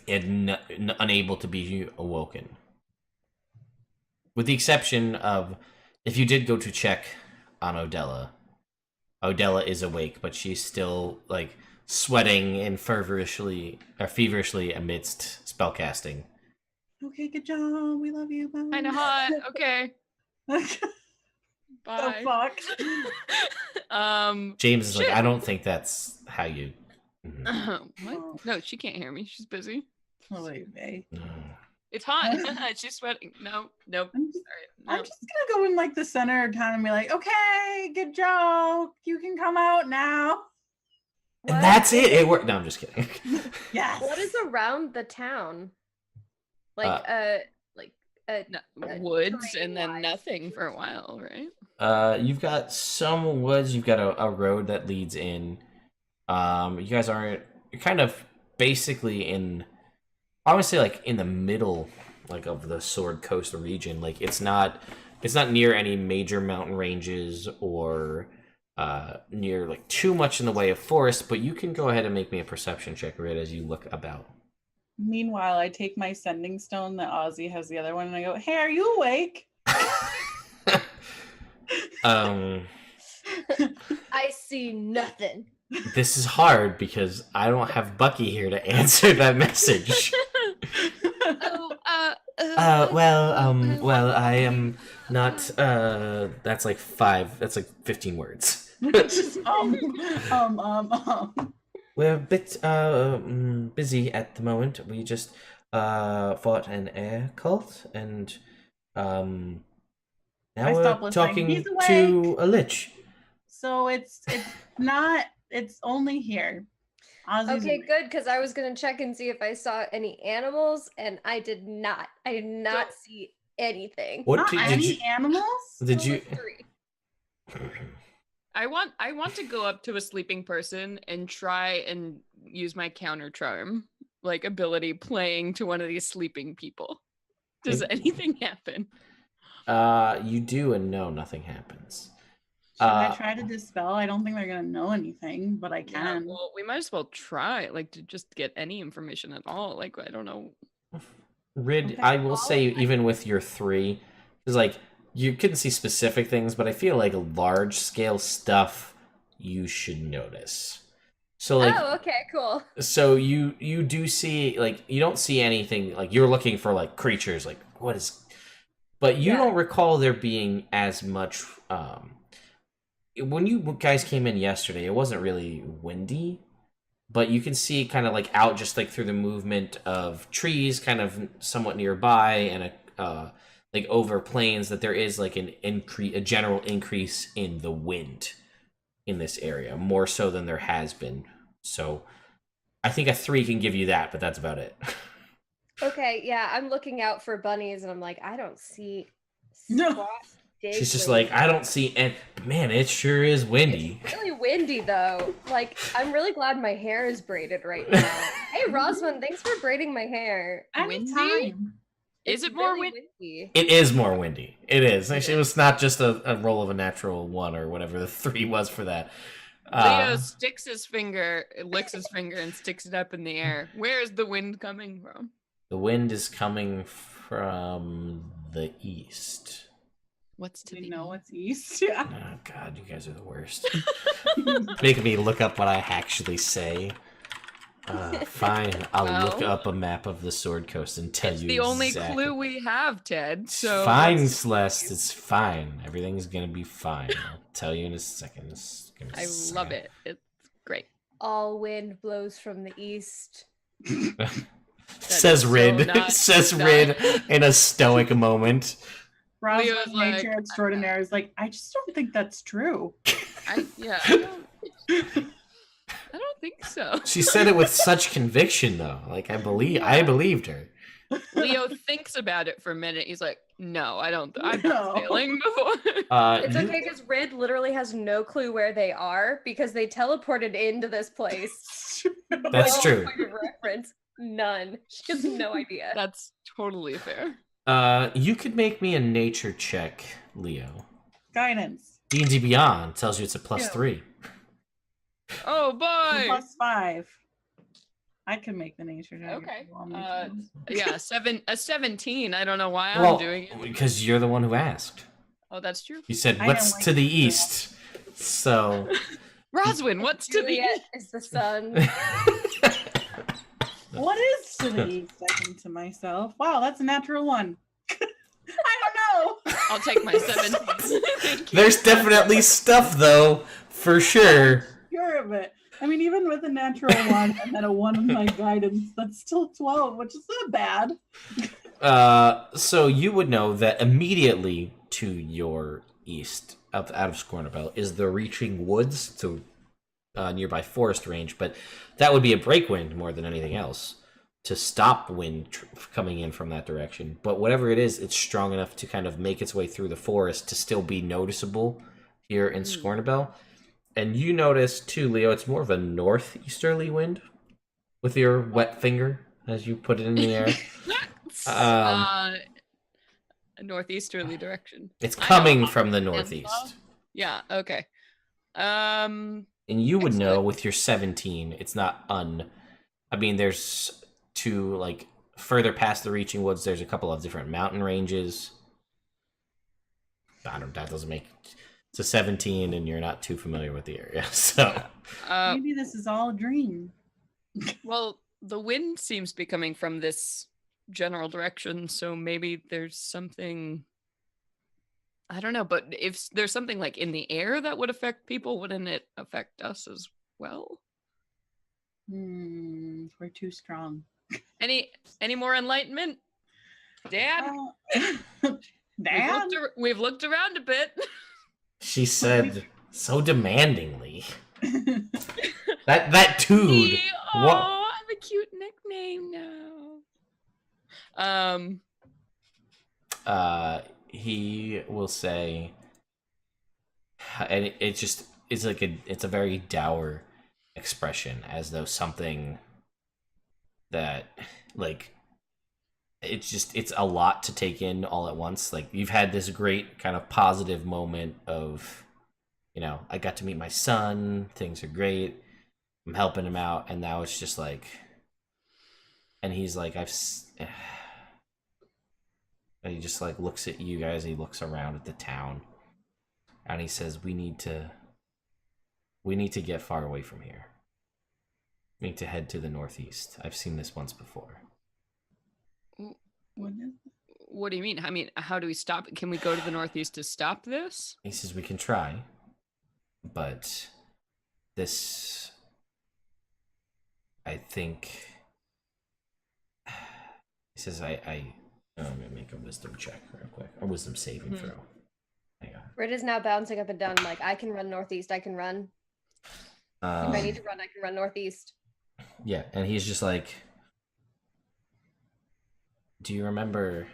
and unable to be awoken, with the exception of if you did go to check on Odella. Odella is awake, but she's still like sweating and feverishly amidst spellcasting. Okay, good job. We love you. Bye. Kind of hot. Okay. Bye. The fuck? James is like, I don't think that's how you... What? No, she can't hear me. She's busy. Oh, baby. It's hot. She's sweating. Nope. I'm just, Sorry. I'm No. just gonna go in like the center of town and be like, okay, good joke. You can come out now. And that's it. It worked. No, I'm just kidding. Yes. What is around the town? Like Woods and then terrain-wise. nothing for a while, right? You've got some woods. You've got a road that leads in. You guys aren't... You're kind of basically in... I would say like in the middle, like of the Sword Coast region. Like it's not near any major mountain ranges or near like too much in the way of forest. But you can go ahead and make me a perception check right as you look about. Meanwhile, I take my sending stone that Ozzy has the other one and I go, hey, are you awake? Um, I see nothing. this is hard because I don't have Bucky here to answer that message. Well, I am not, that's like 15 words. Just, We're a bit, busy at the moment. We just, fought an air cult, and, now I we're stopped listening. talking He's to a lich. So it's not. It's only here. Ozzy's Okay, good, because I was gonna check and see if I saw any animals, and I did not. I did not see anything. What Not did any you? animals? Did Only you? 3. I want to go up to a sleeping person and try and use my counter charm like ability playing to one of these sleeping people. Does anything happen? You do, and no, nothing happens. Should I try to dispel? I don't think they're gonna know anything, but I Yeah, can. well, we might as well try, like, to just get any information at all. Like, I don't know. Rid, Okay, I will well, say, even with your 3, because like you couldn't see specific things, but I feel like large scale stuff you should notice. So like, Oh, okay, cool. so you do see, like, you don't see anything, like you're looking for like creatures, like what is, but you Yeah. don't recall there being as much. When you guys came in yesterday, it wasn't really windy, but you can see kind of like out just like through the movement of trees kind of somewhat nearby, and like over plains, that there is like a general increase in the wind in this area, more so than there has been. So I think a 3 can give you that, but that's about it. Okay, yeah, I'm looking out for bunnies, and I'm like, I don't see No. squat. She's just like, I don't see, and man, it sure is windy. It's really windy though. Like, I'm really glad my hair is braided right now. Hey, Rosman, thanks for braiding my hair. Anytime. Is It's it more really windy? It is more windy. It is. Actually, it was not just a roll of a natural 1 or whatever the 3 was for that. Leo sticks his finger, licks his finger, and sticks it up in the air. Where is the wind coming from? The wind is coming from the east. What's to Do the we know east? what's east? Yeah. Oh God, you guys are the worst. Making me look up what I actually say. Fine, I'll look up a map of the Sword Coast and tell It's you the only exactly. clue we have, Ted. So Fine, what's- Celeste, it's fine. Everything's gonna be fine. I'll tell you in a second. I love it. It's great. All wind blows from the east. Says is so Rid. not- Says not- Rid in a stoic moment. Roswell Leo's like, Nature Extraordinaire is like, I just don't think that's true. I don't think so. She said it with such conviction, though. Like I believed her. Leo thinks about it for a minute. He's like, "No, I don't. I've No. been sailing before." It's You- okay because Rid literally has no clue where they are because they teleported into this place. That's No true. point of reference. None. She has no idea. That's totally fair. You could make me a nature check, Leo. Guidance. D&D Beyond tells you it's a plus Yeah. 3. Oh boy. +5. I can make the nature check. Okay. if you want me to. Yeah, 17. I don't know why Well, I'm doing it. because you're the one who asked. Oh, that's true. You said, I what's don't like to the that. east? So... Roswin, what's to the Juliet is the sun. What is to the east? I think to myself. Wow, that's a natural 1. I don't know. I'll take my 17. Thank you. There's definitely stuff, though, for sure. Sure of it. I mean, even with a natural 1 and then a 1 in my guidance, that's still 12, which is not bad. So you would know that immediately to your east, out of Scornubel, is the reaching woods to nearby forest range, but that would be a break wind more than anything else to stop wind coming in from that direction. But whatever it is, it's strong enough to kind of make its way through the forest to still be noticeable here in Scornubel. And you notice too, Leo, it's more of a northeasterly wind with your wet finger as you put it in the air. A northeasterly direction. It's I know, coming I'm from the and northeast. stuff. Yeah, okay. And you would know Excellent. with your 17, it's not I mean, there's two, like, further past the reaching woods, there's a couple of different mountain ranges. That doesn't make... It's a 17, and you're not too familiar with the area, so. Maybe this is all a dream. Well, the wind seems to be coming from this general direction, so maybe there's something. I don't know, but if there's something like in the air that would affect people, wouldn't it affect us as well? We're too strong. Any more enlightenment, Dad? Dad? We've looked around a bit. She said so demandingly. that dude. Oh, What? I have a cute nickname now. He will say, and it's like it's a very dour expression, as though something that, like, it's a lot to take in all at once. Like, you've had this great kind of positive moment of, I got to meet my son, things are great, I'm helping him out, and now it's just like, and he's like, and he just like looks at you guys, he looks around at the town, and he says, we need to get far away from here. We need to head to the northeast. I've seen this once before. What do you mean? I mean, how do we stop it? Can we go to the northeast to stop this? He says, we can try, but this, I think, he says, I'm going to make a wisdom check real quick. A wisdom saving throw. Hang on. Rid is now bouncing up and down like, I can run northeast, I can run. If I need to run, I can run northeast. Yeah, and he's just like, do you remember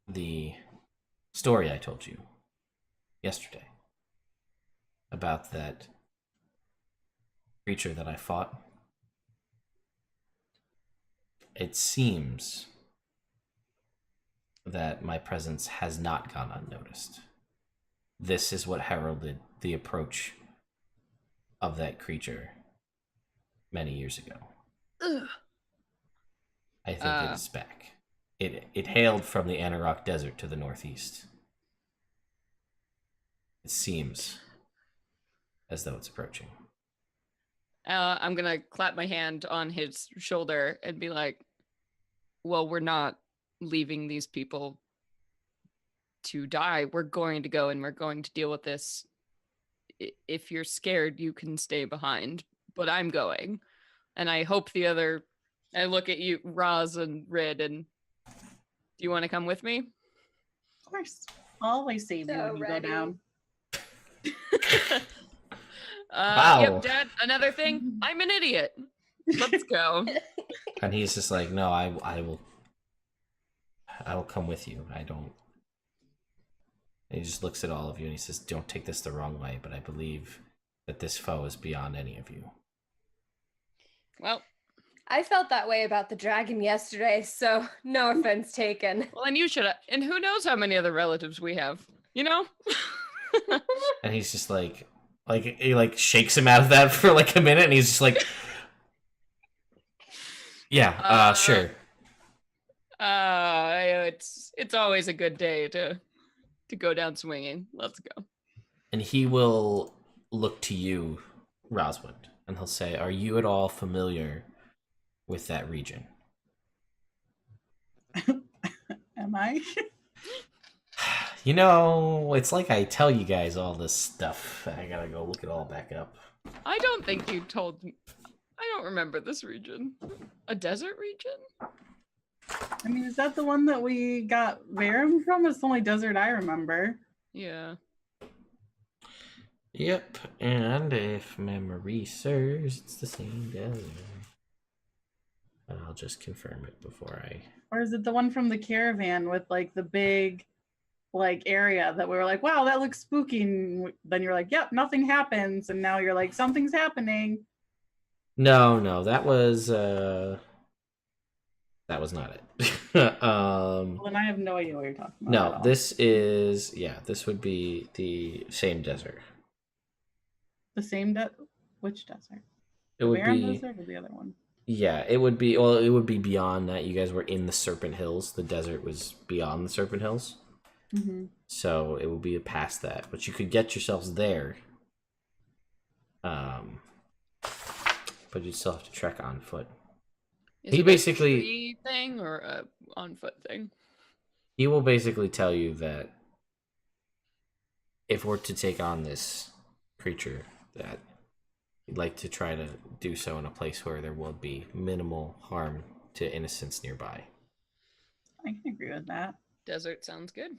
the story I told you yesterday about that creature that I fought? It seems that my presence has not gone unnoticed. This is what heralded the approach of that creature many years ago. Ugh. I think it is back. It hailed from the Anarok Desert to the northeast. It seems as though it's approaching. I'm gonna clap my hand on his shoulder and be like, well, we're not leaving these people to die. We're going to go and we're going to deal with this. If you're scared, you can stay behind, but I'm going. And I hope I look at you, Roz and Rid, and do you want to come with me? Of course. I'll always save you So when you ready. go down. Wow. Yep, Dad, another thing, I'm an idiot. Let's go. And he's just like, no, I will come with you. I don't. And he just looks at all of you and he says, don't take this the wrong way, but I believe that this foe is beyond any of you. Well, I felt that way about the dragon yesterday, so no offense taken. well, and you should have. And who knows how many other relatives we have, And he's just like he like shakes him out of that for like a minute, and he's just like, yeah, sure. It's always a good day to go down swinging. Let's go. And he will look to you, Roswind, and he'll say, are you at all familiar with that region? Am I? It's like I tell you guys all this stuff. I gotta go look it all back up. I don't think you told me. I don't remember this region. A desert region? I mean, is that the one that we got Verum from? It's the only desert I remember. Yeah. Yep, and if memory serves, it's the same desert. But I'll just confirm it before I... Or is it the one from the caravan with like the big like area that we were like, wow, that looks spooky, and then you're like, yep, nothing happens, and now you're like, something's happening. No, that was not it. Well, then I have no idea what you're talking about. No, this would be the same desert. The same which desert? It would Verum be desert or the other one? Yeah, it would be. Well, it would be beyond that. You guys were in the Serpent Hills. The desert was beyond the Serpent Hills. Mm-hmm. So it will be past that, but you could get yourselves there. But you still have to trek on foot. Is He it basically- a tree thing or a on foot thing? He will basically tell you that if we're to take on this creature, that he'd like to try to do so in a place where there will be minimal harm to innocents nearby. I can agree with that. Desert sounds good.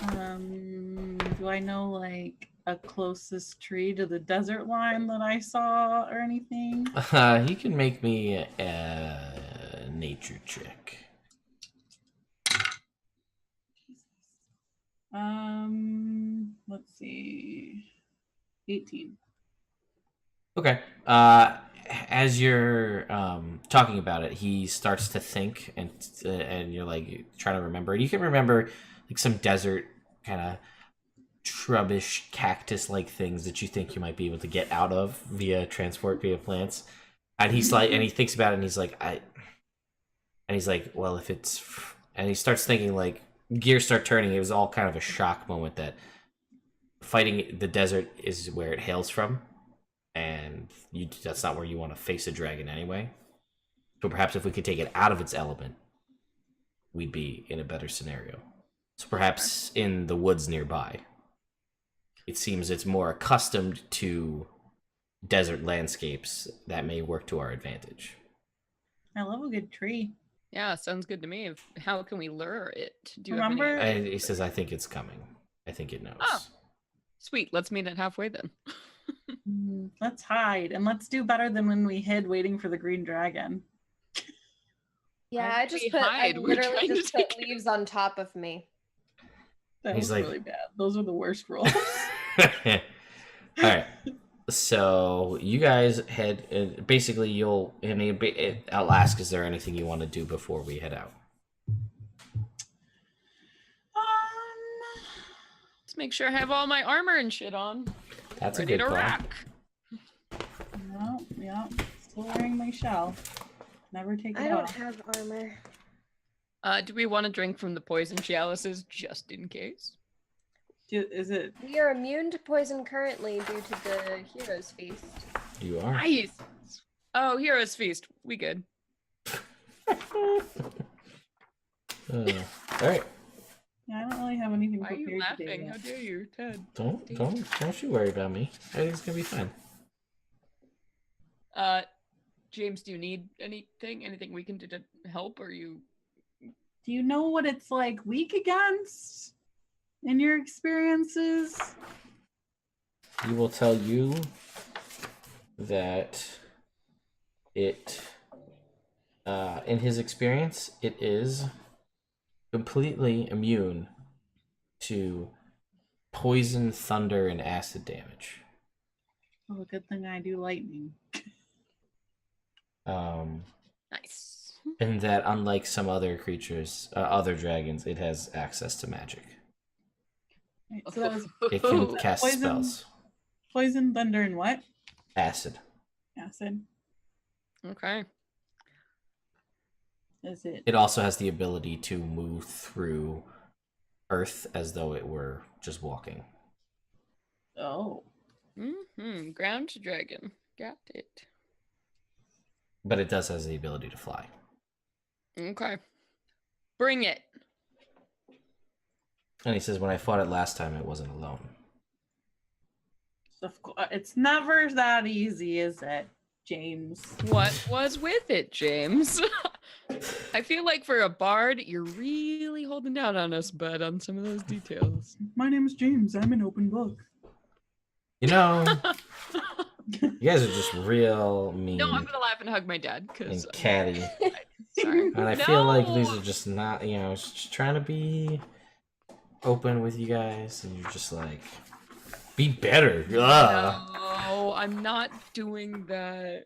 Do I know like a closest tree to the desert line that I saw or anything? He can make me a nature check. Let's see. 18. Okay. As you're talking about it, he starts to think, and you're like trying to remember. And you can remember like some desert kind of shrubbish, cactus-like things that you think you might be able to get out of via transport via plants. And he's like, and he thinks about it, and he's like, well, if it's, and he starts thinking like gears start turning. It was all kind of a shock moment that fighting the desert is where it hails from. And that's not where you want to face a dragon anyway. So perhaps if we could take it out of its element, we'd be in a better scenario. So perhaps in the woods nearby. It seems it's more accustomed to desert landscapes that may work to our advantage. I love a good tree. Yeah, sounds good to me. How can we lure it? Do you Remember- have any... He says, I think it's coming. I think it knows. Oh. Sweet, let's meet at halfway then. Let's hide and let's do better than when we hid waiting for the green dragon. Yeah, Why I did just we put hide? I We're literally trying to just put take it. leaves on top of me. That He's was like- really bad. Those are the worst rolls. All right. So you guys head. Basically, I'll ask, is there anything you want to do before we head out? Let's make sure I have all my armor and shit on. That's Ready a good to call. rock. Yeah, still wearing my shell. Never take it I don't off. have armor. Do we want to drink from the poison chalices just in case? Is it? We are immune to poison currently due to the Hero's Feast. You are. Nice. Oh, Heroes Feast. We good. All right. Yeah, I don't really have anything Why are you prepared today. laughing? yet. How dare you, Ted? Don't you worry about me. Everything's gonna be fine. James, do you need anything? Anything we can do to help? Or you? Do you know what it's like weak against in your experiences? He will tell you that it, in his experience, it is completely immune to poison, thunder, and acid damage. Oh, good thing I do lightning. Nice. And that unlike some other creatures, other dragons, it has access to magic. Right, so that was It can cast Poison. spells. poison, thunder, and what? Acid. Acid. Okay. Is it? It also has the ability to move through earth as though it were just walking. Oh. Ground dragon. Got it. But it does has the ability to fly. Okay. Bring it. And he says, when I fought it last time, it wasn't alone. It's never that easy, is it, James? What was with it, James? I feel like for a bard, you're really holding down on us, bud, on some of those details. My name is James. I'm an open book. You know, you guys are just real mean No, I'm gonna laugh and hug my dad because and catty. sorry. And I feel like No! these are just not, just trying to be open with you guys. And you're just like, be better. Ugh. No, I'm not doing that.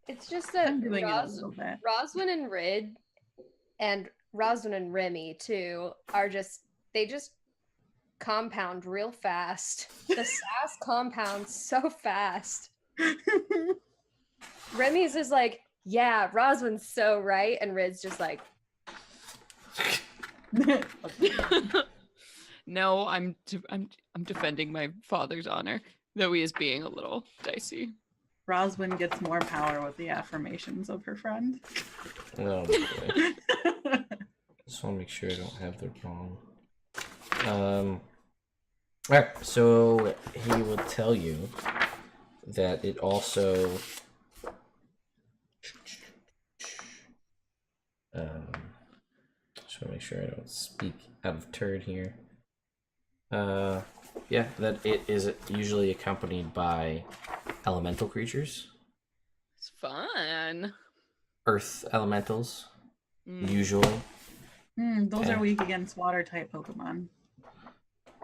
It's just that I'm doing it a little bit. Roswin and Rid and Roswin and Remy too are they just compound real fast. The sass compounds so fast. Remy's is like, yeah, Roswin's so right, and Rid's just like, No, I'm defending my father's honor, though he is being a little dicey. Roswin gets more power with the affirmations of her friend. Oh boy. Just want to make sure I don't have the wrong. Alright, so he will tell you that it also just want to make sure I don't speak out of turn here. Yeah, that it is usually accompanied by elemental creatures. It's fun. Earth elementals, usually. Those are weak against water type Pokemon.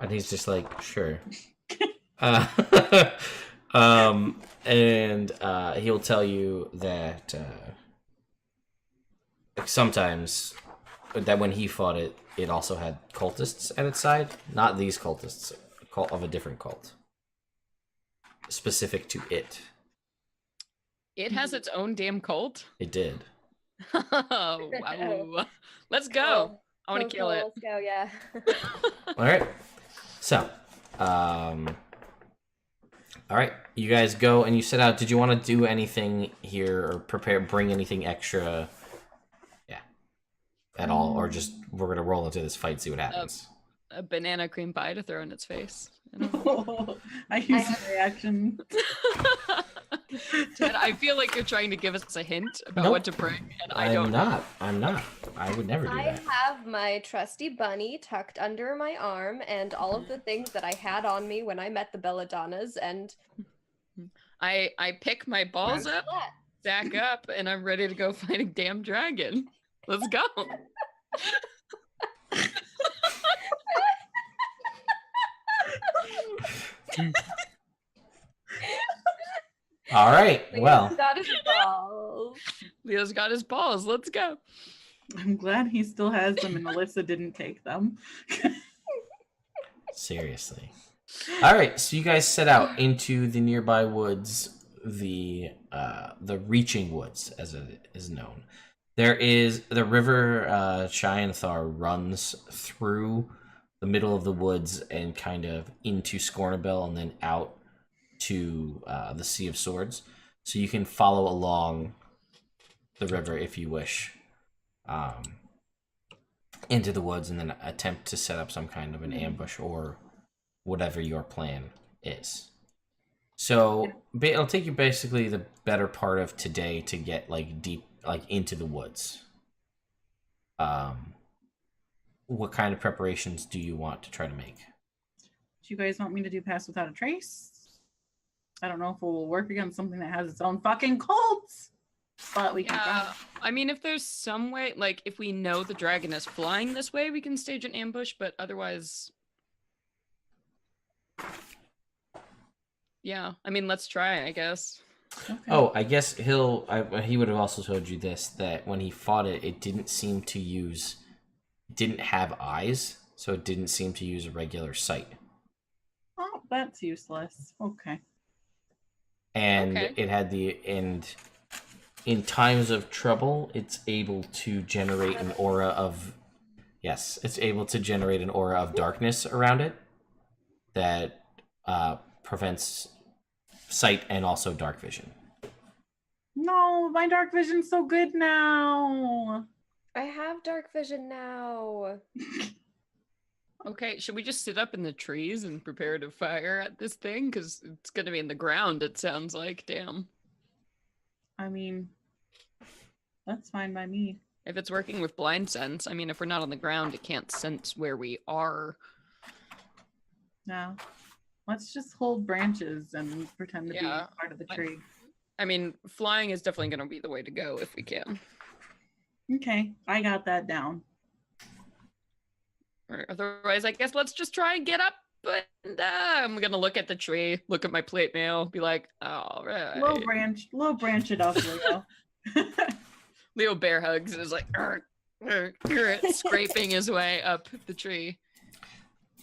And he's just like, sure. And he'll tell you that sometimes that when he fought it, it also had cultists at its side. Not these cultists, a cult of a different cult. Specific to it. It has its own damn cult. It did. Oh, wow. Let's go. I want to kill it. Let's go, yeah. Alright. So, alright, you guys go and you set out. Did you want to do anything here or bring anything extra? Yeah. At all? Or just, we're going to roll into this fight, see what happens. A banana cream pie to throw in its face. I use my reaction. Ted, I feel like you're trying to give us a hint about Nope. what to bring, and I don't. I'm not. I would never do I that. have my trusty bunny tucked under my arm and all of the things that I had on me when I met the Belladonnas, and I pick my balls up, stack up, and I'm ready to go fight a damn dragon. Let's go. All right. Well, got his balls. Leo's got his balls. Let's go. I'm glad he still has them and Alyssa didn't take them. seriously. All right. So you guys set out into the nearby woods, the Reaching Woods, as it is known. There is the river Chyanthar runs through the middle of the woods and kind of into Scornubel and then out to the Sea of Swords. So you can follow along the river if you wish into the woods and then attempt to set up some kind of an ambush or whatever your plan is. So it'll take you basically the better part of today to get like deep, like into the woods. What kind of preparations do you want to try to make? Do you guys want me to do Pass Without a Trace? I don't know if it will work against something that has its own fucking cults, but we can try. I mean, if there's some way, like if we know the dragon is flying this way, we can stage an ambush, but otherwise, yeah. I mean, let's try, I guess. Okay. Oh, I guess he would have also told you this, that when he fought it, it didn't have eyes, so it didn't seem to use a regular sight. Oh, that's useless. Okay. And Okay. it had in times of trouble, it's able to generate an aura of darkness around it that prevents sight and also dark vision. No, my dark vision's so good now. I have dark vision now. Okay, should we just sit up in the trees and prepare to fire at this thing? Because it's going to be in the ground, it sounds like. Damn. I mean, that's fine by me. If it's working with blind sense, I mean, if we're not on the ground, it can't sense where we are. No. Let's just hold branches and pretend to be Yeah, part of the tree. I mean, flying is definitely going to be the way to go if we can. Okay, I got that down. Or otherwise, I guess let's just try and get up. But I'm going to look at the tree, look at my plate mail, be like, all right. Low branch it up, Leo. Leo bear hugs and is like, scraping his way up the tree.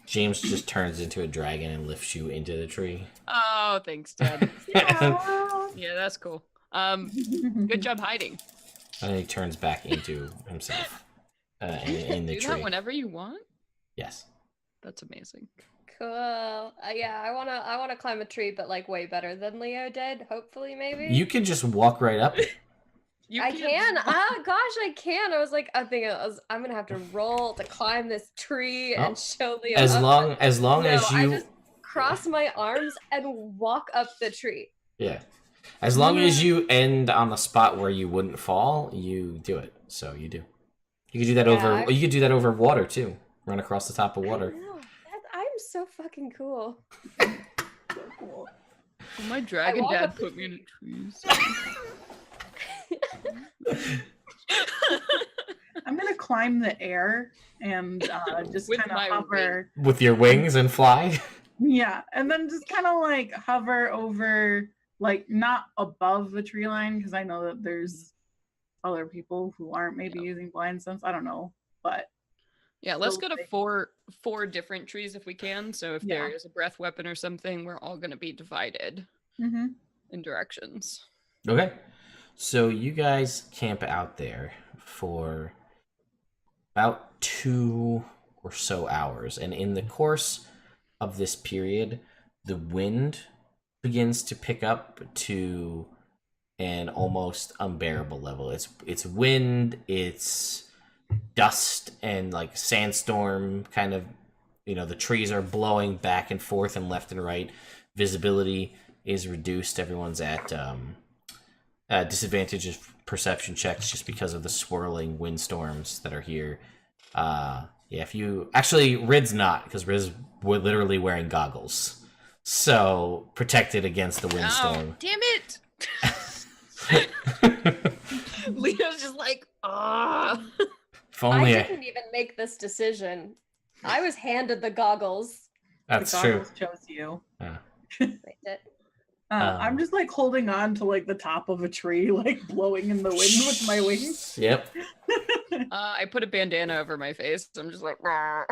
James just turns into a dragon and lifts you into the tree. Oh, thanks, Dad. Yeah. Yeah, that's cool. Good job hiding. And he turns back into himself. in the Do tree. that whenever you want. Yes. That's amazing. Cool. Yeah, I wanna climb a tree, but like way better than Leo did. Hopefully, maybe. You can just walk right up it. I can. Ah, gosh, I can. I was like, I'm gonna have to roll to climb this tree and show Leo. As up. long as No, you I just cross my arms and walk up the tree. Yeah. As long as you end on the spot where you wouldn't fall, you do it. So you do. You can do that you could do that over water too. Run across the top of water. I know. I'm so fucking cool. So cool. Well, my dragon walk dad up the put me in a tree. I'm gonna climb the air and just With kind of my hover. With your wings and fly. Yeah, and then just kind of like hover over, like not above the tree line, because I know that there's other people who aren't maybe using blind sense. I don't know, but Yeah, let's still go to safe. four different trees if we can. So if Yeah. there is a breath weapon or something, we're all going to be divided Mhm. in directions. Okay. So you guys camp out there for about 2 or so hours. And in the course of this period, the wind begins to pick up to an almost unbearable level. It's wind, it's dust and like sandstorm kind of, the trees are blowing back and forth and left and right. Visibility is reduced. Everyone's at disadvantage of perception checks just because of the swirling windstorms that are here. If you actually, Rid's not, because Rid's literally wearing goggles, so protected against the windstorm. Oh, damn it! Leo's just like, ah. If only I didn't even make this decision. I was handed the goggles. that's the true. goggles chose you. They did. I'm just like holding on to like the top of a tree, like blowing in the wind with my wings. Yep. I put a bandana over my face. I'm just like, "Rah."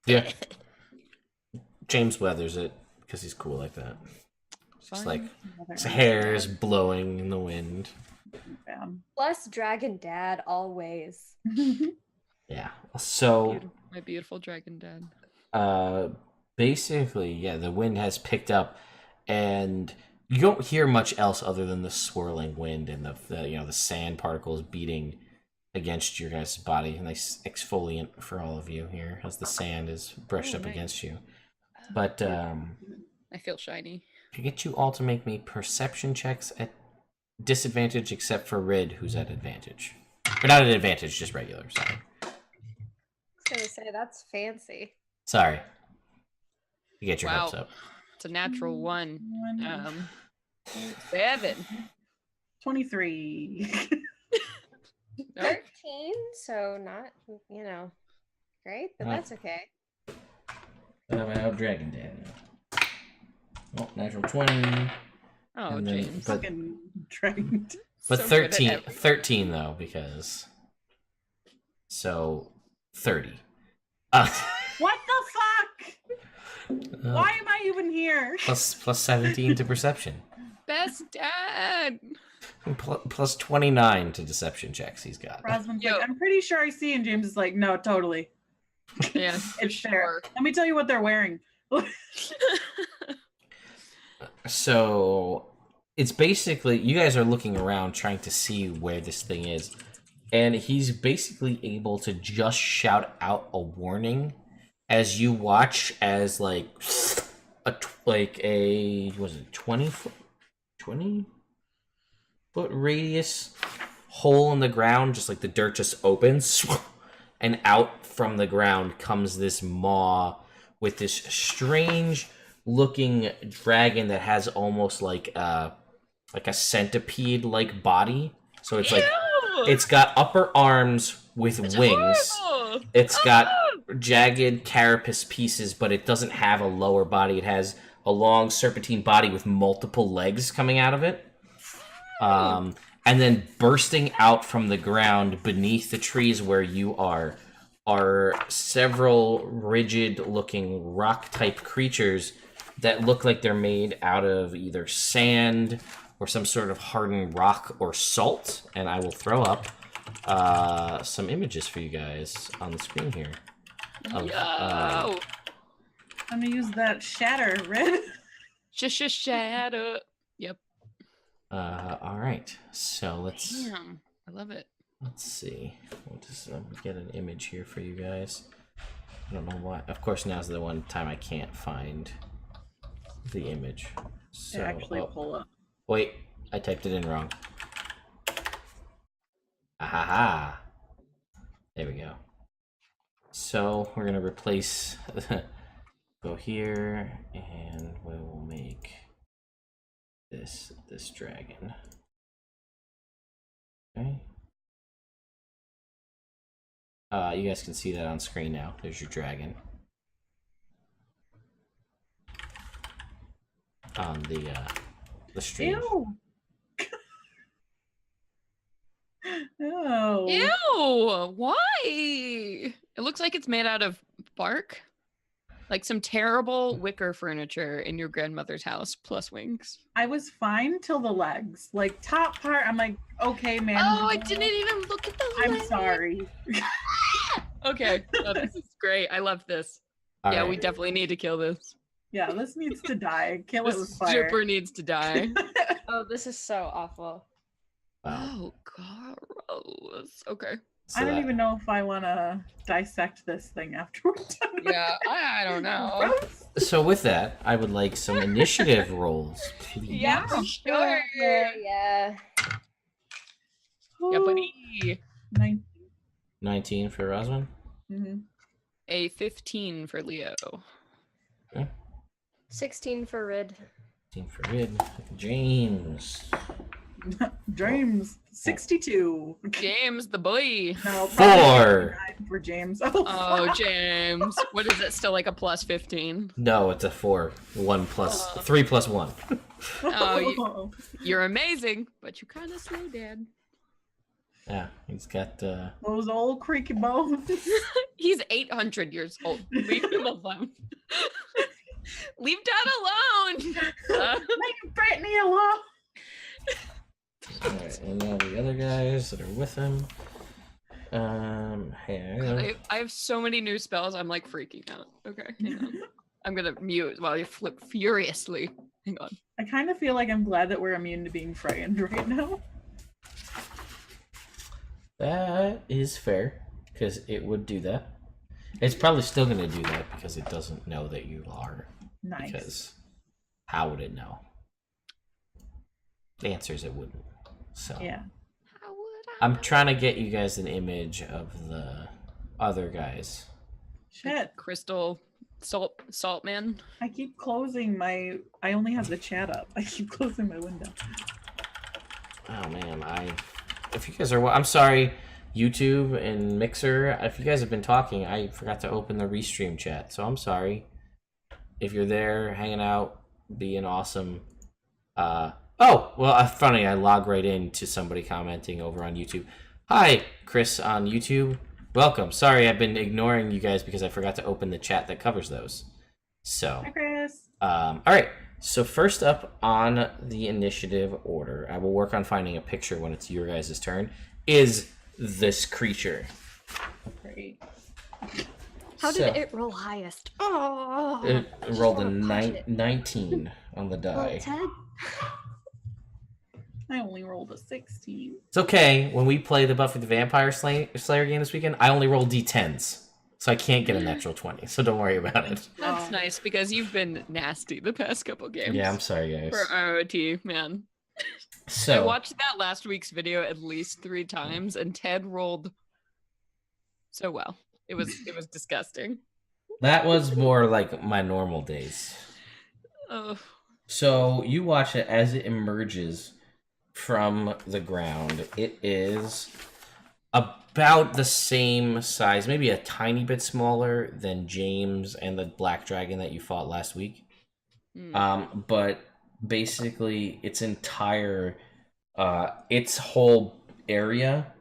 Yeah. James weathers it because he's cool like that. Just like his hair is blowing in the wind. Plus, Dragon Dad always. Yeah. So My beautiful dragon dad. basically, yeah, the wind has picked up, and you don't hear much else other than the swirling wind and the sand particles beating against your guys' body. Nice exfoliant for all of you here as the sand is brushed up nice. against you. But I feel shiny. to get you all to make me perception checks at disadvantage, except for Rid, who's at advantage. Or not at advantage, just regular. Sorry. I was gonna say that's fancy. Sorry. You get your Wow. hopes up. It's a natural one. 7. 23. Nope. 13, so not great, but Oh. that's okay. Dragon Dad now. Oh, natural 20. Oh, And then- James. but- Fucking dragged. But So good at 13, everything. 13 though, because... So, 30. What the fuck? Why am I even here? plus 17 to perception. Best dad. Plus 29 to deception checks he's got. Rosman's Yo. like, I'm pretty sure I see, and James is like, no, totally. Yeah, It's there. Let me tell you what they're wearing. So, it's basically, you guys are looking around trying to see where this thing is. And he's basically able to just shout out a warning as you watch as like a 20 foot radius hole in the ground, just like the dirt just opens, and out from the ground comes this maw with this strange looking dragon that has almost like a centipede like body. So it's like it's got upper arms with wings. Horrible. It's got jagged carapace pieces, but it doesn't have a lower body. It has a long serpentine body with multiple legs coming out of it. And then bursting out from the ground beneath the trees where you are several rigid-looking rock-type creatures that look like they're made out of either sand or some sort of hardened rock or salt. And I will throw up some images for you guys on the screen here. Yo! I'm gonna use that shatter, Red. Shadow. Yep. All right. So let's. Damn. I love it. Let's see. We'll just get an image here for you guys. I don't know why. Of course, now's the one time I can't find the image. So, Actually pull up. Wait, I typed it in wrong. Ahaha. There we go. So we're gonna replace. Go here, and we will make this dragon. Okay. You guys can see that on screen now. There's your dragon. On the stream. Ew. No. Ew! Why? It looks like it's made out of bark. Like some terrible wicker furniture in your grandmother's house, plus wings. I was fine till the legs. Like top part, I'm like, okay, man. Oh, I didn't even look at the I'm legs. sorry. Okay, oh, this is great. I love this. All yeah, right. we definitely need to kill this. Yeah, this needs to die. Kill it with This fire. super needs to die. Oh, this is so awful. Wow. Oh, gross. Okay. So I don't that- even know if I want to dissect this thing after we're done. Yeah, I don't know. Gross. So with that, I would like some initiative rolls, please. Yeah, for sure. Yeah. Yeah, buddy. 19. 19 for Rosman. Mhm. A 15 for Leo. 16 for Rid. 15 for Rid. James. James, 62. James, the boy. No, 4. 9 for James. Oh, James. What is it? Still like a plus 15? No, it's a 4. 1 plus 3 plus 1. Oh, You're amazing, but you kind of slow, Dad. Yeah, he's got Those old creaky bones. He's 800 years old. Leave him alone. Leave Dad alone. Leave Brittany alone. Alright, and now the other guys that are with him. Hey, I have so many new spells. I'm like freaking out. Okay, hang on. I'm gonna mute while you flip furiously. Hang on. I kind of feel like I'm glad that we're immune to being frightened right now. that is fair, because it would do that. It's probably still going to do that because it doesn't know that you are. Nice. Because how would it know? The answer is it wouldn't. So Yeah. How would I'm trying to get you guys an image of the other guys. Shit. Crystal salt man. I keep closing my. I only have the chat up. I keep closing my window. Oh man, if you guys are, I'm sorry, YouTube and Mixer. If you guys have been talking, I forgot to open the restream chat, so I'm sorry. If you're there, hanging out, being awesome. Oh, well, funny. I log right into somebody commenting over on YouTube. Hi, Chris on YouTube. Welcome. Sorry, I've been ignoring you guys because I forgot to open the chat that covers those. So, Hi, Chris. all right. So first up on the initiative order, I will work on finding a picture when it's your guys' turn, is this creature. Great. How So, did it roll highest? Oh, It rolled a Just wanna punch it. 19 on the Well, die. Ted. I only rolled a 16. It's okay. When we play the Buffy the Vampire Slayer game this weekend, I only roll d10s. So I can't get a natural 20. So don't worry about it. That's Oh. nice because you've been nasty the past couple games. Yeah, I'm sorry, guys. For ROT, man. I So, watched that last week's video at least 3 times, and Ted rolled so well. It was disgusting. that was more like my normal days. Oh, So you watch it as it emerges from the ground. It is about the same size, maybe a tiny bit smaller than James and the black dragon that you fought last week. mm. But basically, its whole area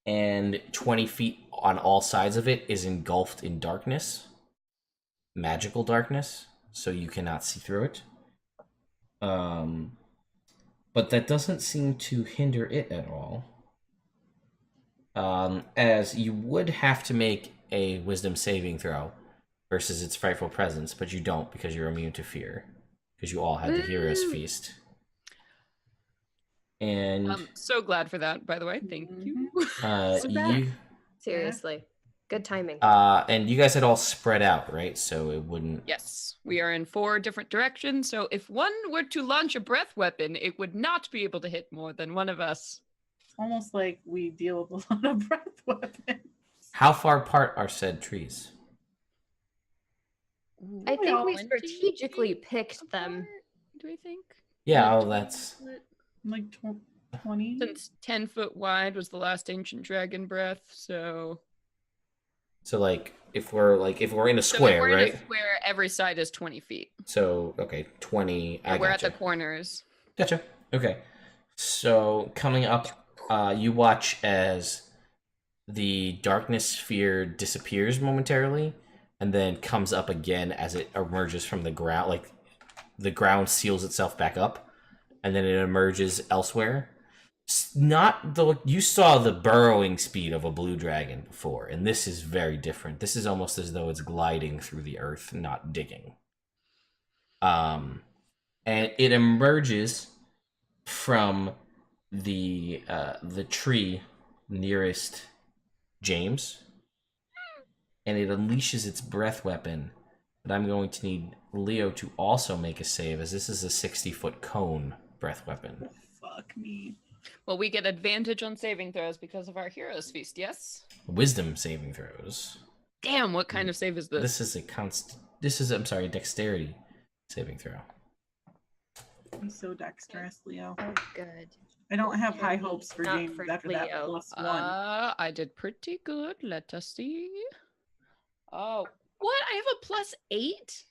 and 20 feet on all sides of it is engulfed in darkness, magical darkness, so you cannot see through it. But that doesn't seem to hinder it at all. as you would have to make a wisdom saving throw versus its frightful presence, but you don't because you're immune to fear. Because you all had the hero's feast. And I'm so glad for that, by the way. Thank you. Seriously. Good timing. And you guys had all spread out, right? So it wouldn't... Yes, we are in 4 different directions, so if one were to launch a breath weapon, it would not be able to hit more than one of us. It's almost like we deal with a lot of breath weapons. How far apart are said trees? I think we strategically picked them. Do we think? Yeah, that's... Like 20? Since 10 foot wide was the last ancient dragon breath, so... So, like, if we're in a square, so if we're right? in a square, every side is 20 feet. So, okay, 20. And we're at the corners. Gotcha. Okay. So, coming up, you watch as the darkness sphere disappears momentarily and then comes up again as it emerges from the ground. Like, the ground seals itself back up and then it emerges elsewhere. You saw the burrowing speed of a blue dragon before, and this is very different. This is almost as though it's gliding through the earth, not digging. And it emerges from the tree nearest James, and it unleashes its breath weapon. But I'm going to need Leo to also make a save, as this is a 60-foot cone breath weapon. Fuck me. Well, we get advantage on saving throws because of our hero's feast, yes? Wisdom saving throws. Damn, what kind of save is this? This is a dexterity saving throw. He's so dexterous, Leo. Oh, good. I don't have high hopes for Not James for after Leo. that +1. I did pretty good. Let us see. Oh, what? I have a +8?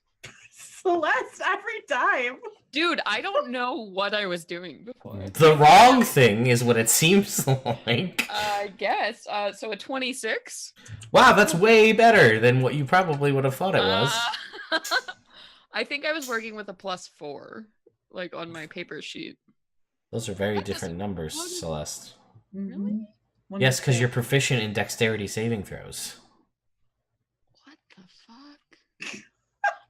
Celeste every time. Dude, I don't know what I was doing before. The wrong thing is what it seems like. I guess. So a 26? Wow, that's way better than what you probably would have thought it was. I think I was working with a +4, like on my paper sheet. Those are very different numbers, Celeste. Really? Yes, because you're proficient in dexterity saving throws. What the fuck?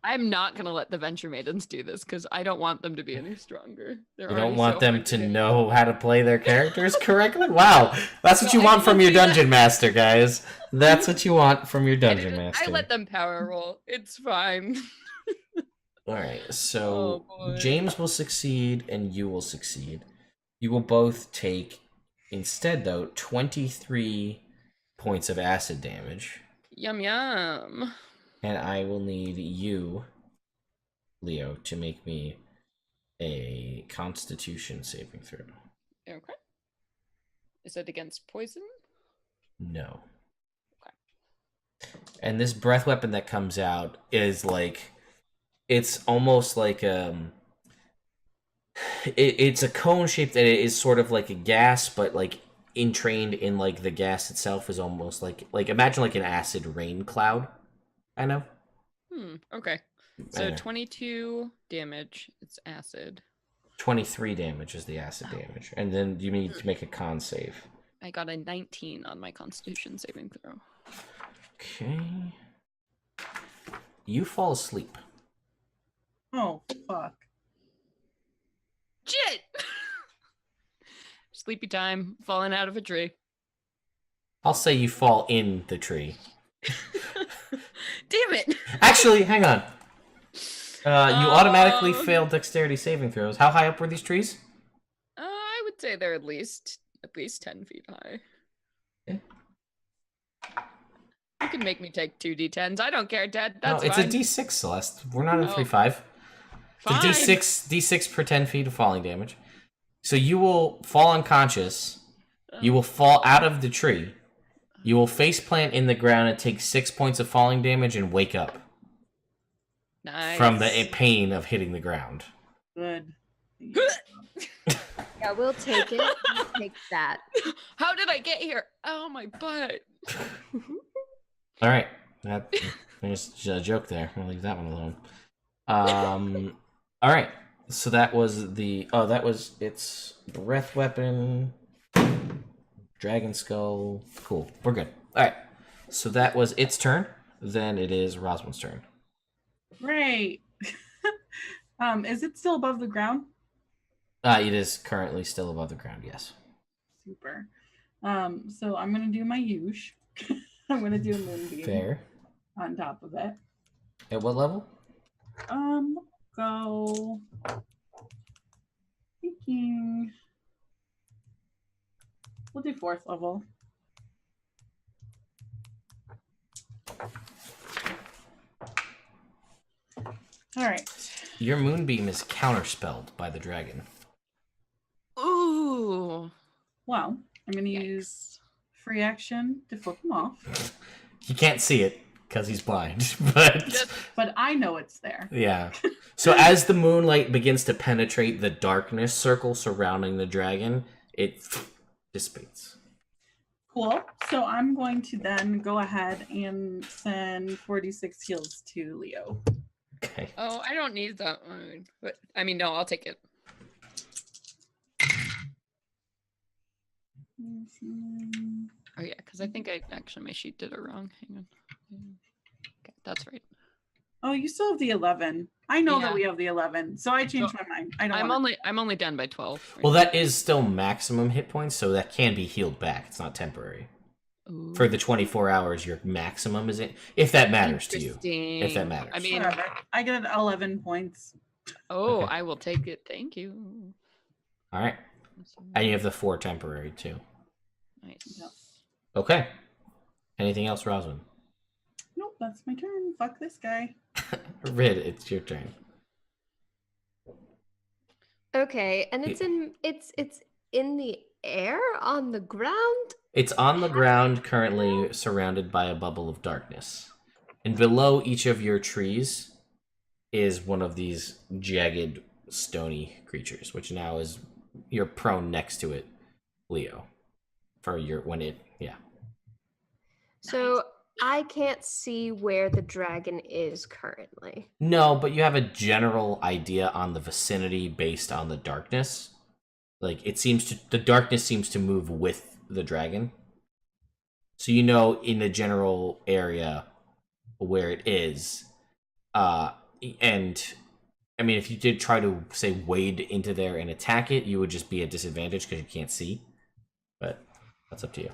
I'm not going to let the Venture Maidens do this because I don't want them to be any stronger. You don't want them to know how to play their characters correctly? Wow, that's what you want from your dungeon master, guys. That's what you want from your dungeon master. I let them power roll. It's fine. Alright, so James will succeed and you will succeed. You will both take, instead though, 23 points of acid damage. Yum yum. And I will need you, Leo, to make me a Constitution saving throw. Okay. Is it against poison? No. Okay. And this breath weapon that comes out is like, it's almost like it's a cone shape that is sort of like a gas, but like entrained in like the gas itself is almost like imagine like an acid rain cloud. I know. Okay. So 22 damage. It's acid. 23 damage is the acid damage. And then you need to make a con save. I got a 19 on my Constitution saving throw. Okay. You fall asleep. Oh, fuck. Shit! Sleepy time. Falling out of a tree. I'll say you fall in the tree. Damn it! Actually, hang on. You automatically failed dexterity saving throws. How high up were these trees? I would say they're at least 10 feet high. Okay. You can make me take 2d10s. I don't care, Dad. No, That's it's fine. a d6, Celeste. We're not in 3-5. Fine. It's a d6 per 10 feet of falling damage. So you will fall unconscious. You will fall out of the tree. You will faceplant in the ground and take 6 points of falling damage and wake up. Nice. From the pain of hitting the ground. Good. Yeah, we'll take it. We'll take that. How did I get here? Oh, my butt. All right. There's a joke there. I'll leave that one alone. All right. So that was its breath weapon. dragon skull. Cool. We're good. All right. So that was its turn. Then it is Rosalind's turn. Great. Is it still above the ground? It is currently still above the ground, yes. Super. So I'm gonna do my usual. I'm gonna do a moonbeam. Fair. On top of it. At what level? Go. Thinking. We'll do 4th level. All right. Your moonbeam is counterspelled by the dragon. Ooh. Well, I'm going to use free action to flip him off. He can't see it because he's blind, but I know it's there. yeah. So as the moonlight begins to penetrate the darkness circle surrounding the dragon, it dissipates. Cool. So I'm going to then go ahead and send 46 heals to Leo. Okay. Oh, I don't need that one. But I mean, no, I'll take it. Oh yeah, because I think my sheet did it wrong. Hang on. Okay, that's right. Oh, you still have the 11. I know Yeah. that we have the 11, so I changed my mind. I'm only down by 12. Well, that is still maximum hit points, so that can be healed back. It's not temporary. Ooh. For the 24 hours, your maximum is it? If that matters to you. Interesting. If that matters. I mean, Whatever. I get 11 points. oh, Okay. I will take it. Thank you. All right. And you have the 4 temporary, too. Nice. Yep. Okay. Anything else, Rosalind? Nope, that's my turn. Fuck this guy. Rid, it's your turn. Okay, and it's in the air on the ground. It's on the ground, currently surrounded by a bubble of darkness. And below each of your trees is one of these jagged, stony creatures, which now is you're prone next to it, Leo. Yeah. So I can't see where the dragon is currently. No, but you have a general idea on the vicinity based on the darkness. Like the darkness seems to move with the dragon. So you know in the general area where it is. And I mean, if you did try to say wade into there and attack it, you would just be at disadvantage because you can't see. But that's up to you.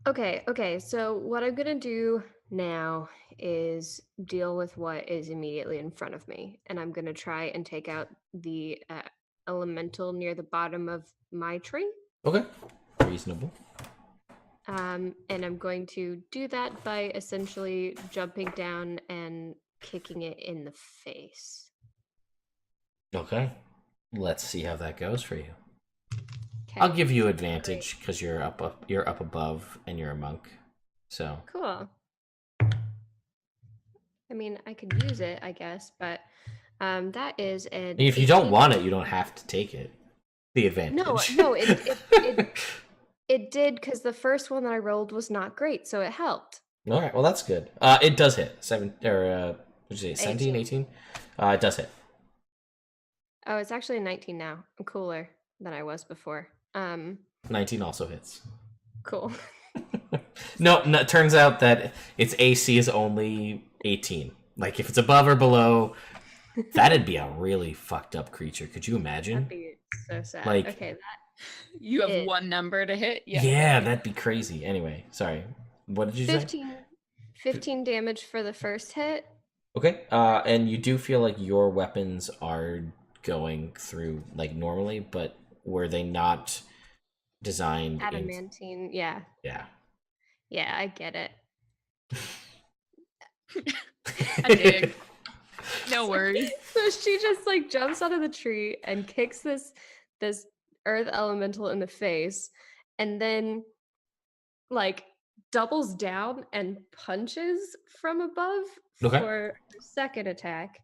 Okay. So what I'm gonna do now is deal with what is immediately in front of me, and I'm gonna try and take out the elemental near the bottom of my tree. Okay. Reasonable. And I'm going to do that by essentially jumping down and kicking it in the face. Okay. Let's see how that goes for you. Okay. I'll give you advantage because you're up above and you're a monk. So Cool. I mean, I could use it, I guess, but that is an. if you don't want it, you don't have to take it. The advantage. No, it did because the first one that I rolled was not great, so it helped. All right, well that's good. It does hit. 17, 18? It does hit. Oh, it's actually a 19 now. I'm cooler than I was before. 19 also hits. Cool. No, it turns out that its AC is only 18. Like if it's above or below, that'd be a really fucked up creature. Could you imagine? That'd be so sad. Like- Okay, You have one number to hit? Yeah, that'd be crazy. Anyway, sorry. What did you say? 15 damage for the first hit. Okay, and you do feel like your weapons are going through like normally, but were they not designed Adamantine, yeah. Yeah. Yeah, I get it. I dig. No worries. So she just like jumps out of the tree and kicks this earth elemental in the face, and then like doubles down and punches from above Okay. for her second attack.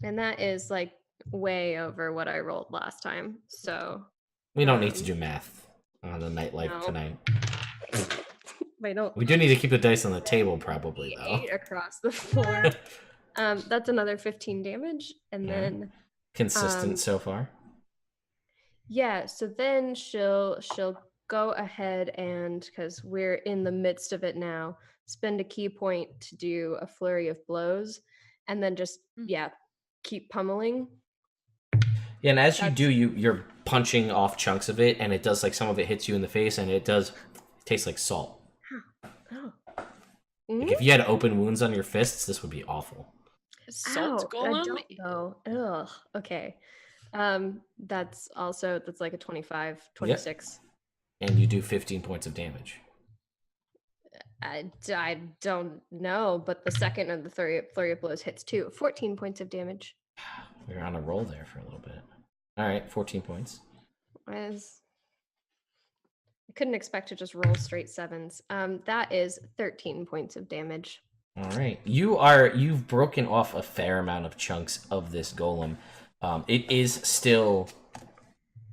And that is like way over what I rolled last time. So We don't need to do math on the nightlife No. tonight. I don't We do need to keep the dice on the table, probably, though. 8 across the floor. That's another 15 damage, and Yeah. then Consistent so far. yeah. So then she'll go ahead and, because we're in the midst of it now, spend a key point to do a flurry of blows, and then just keep pummeling. Yeah, and as you do, you're punching off chunks of it, and it does like some of it hits you in the face, and it does taste like salt. Oh. Like if you had open wounds on your fists, this would be awful. Salt golem? I don't know. Ugh. Okay. That's like a 25, 26. Yep. And you do 15 points of damage. I don't know, but the second of the flurry of blows hits too. 14 points of damage. We're on a roll there for a little bit. All right, 14 points. I couldn't expect to just roll straight sevens. That is 13 points of damage. All right, you've broken off a fair amount of chunks of this golem. It is still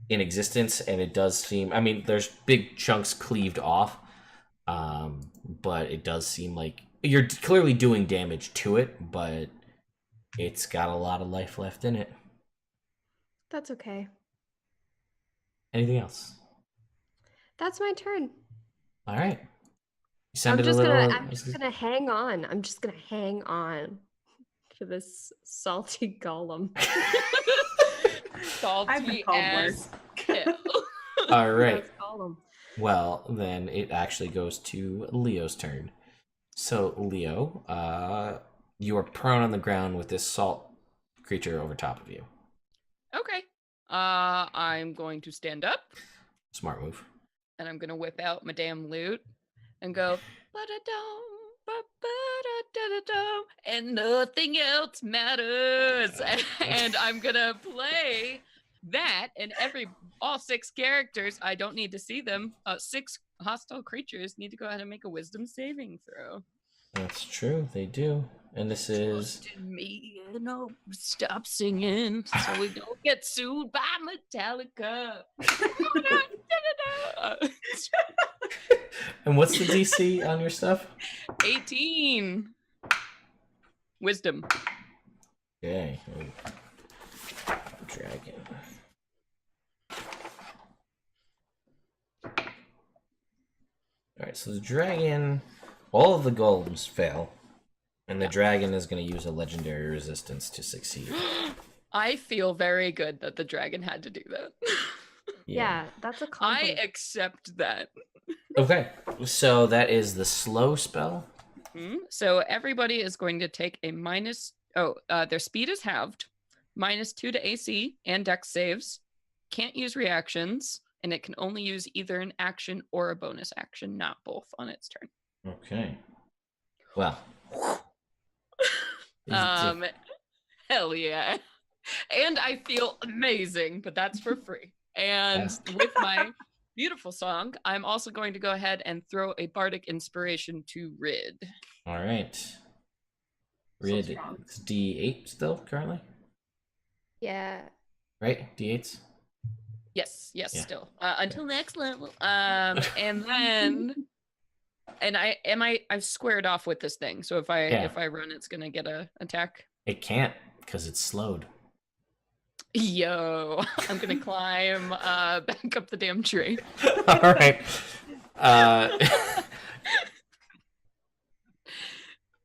in existence, and it does seem. I mean, there's big chunks cleaved off, but it does seem like you're clearly doing damage to it, but it's got a lot of life left in it. That's okay. Anything else? That's my turn. All right. I'm just gonna hang on. I'm just gonna hang on to this salty golem. Salty as kill. All right. Well, then it actually goes to Leo's turn. So, Leo, you are prone on the ground with this salt creature over top of you. Okay. I'm going to stand up. Smart move. And I'm going to whip out my damn lute and go, ba-da-dum, ba-ba-da-da-da-dum, and nothing else matters. And I'm going to play that, and all 6 characters, I don't need to see them. 6 hostile creatures need to go ahead and make a wisdom saving throw. That's true, they do. And this is... Trust in me, stop singing so we don't get sued by Metallica. And what's the DC on your stuff? 18. Wisdom. Okay. Dragon. Alright, so the dragon... All of the golems fail. And the dragon is going to use a legendary resistance to succeed. I feel very good that the dragon had to do that. Yeah, that's a compliment. I accept that. Okay, so that is the slow spell. So everybody is going to take a minus... their speed is halved. -2 to AC and dex saves. Can't use reactions. And it can only use either an action or a bonus action, not both, on its turn. Okay. Well... Hell yeah. And I feel amazing, but that's for free. And with my beautiful song, I'm also going to go ahead and throw a bardic inspiration to Rid. All right. Rid, it's D8 still currently? Yeah. Right? D8s? Yes, yeah. Still. Until next level. And then I've squared off with this thing. So if I run, it's gonna get a attack. It can't, because it's slowed. Yo, I'm gonna climb back up the damn tree. All right.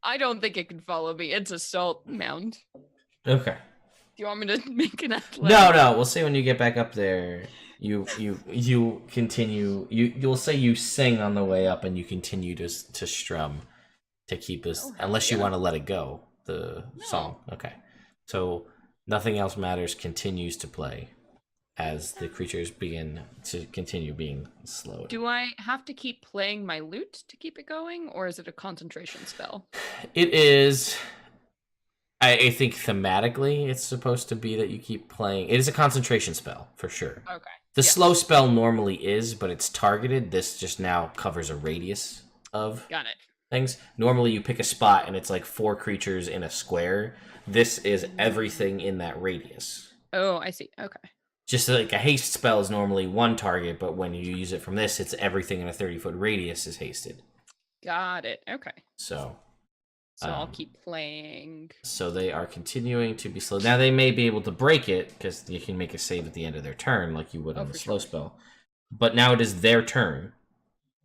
I don't think it can follow me. It's a salt mound. Okay. Do you want me to make an athletic? No. We'll see when you get back up there. You continue. You'll say you sing on the way up, and you continue to strum to keep us. Unless you want to let it go. The song. Okay. So Nothing Else Matters continues to play as the creatures begin to continue being slowed. Do I have to keep playing my lute to keep it going, or is it a concentration spell? It is. I think thematically it's supposed to be that you keep playing. It is a concentration spell, for sure. Okay. The slow spell normally is, but it's targeted. This just now covers a radius of things. Normally you pick a spot and it's like 4 creatures in a square. This is everything in that radius. Oh, I see. Okay. Just like a haste spell is normally 1 target, but when you use it from this, it's everything in a 30-foot radius is hasted. Got it. Okay. So I'll keep playing. So they are continuing to be slow. Now they may be able to break it because you can make a save at the end of their turn like you would on the slow spell. But now it is their turn.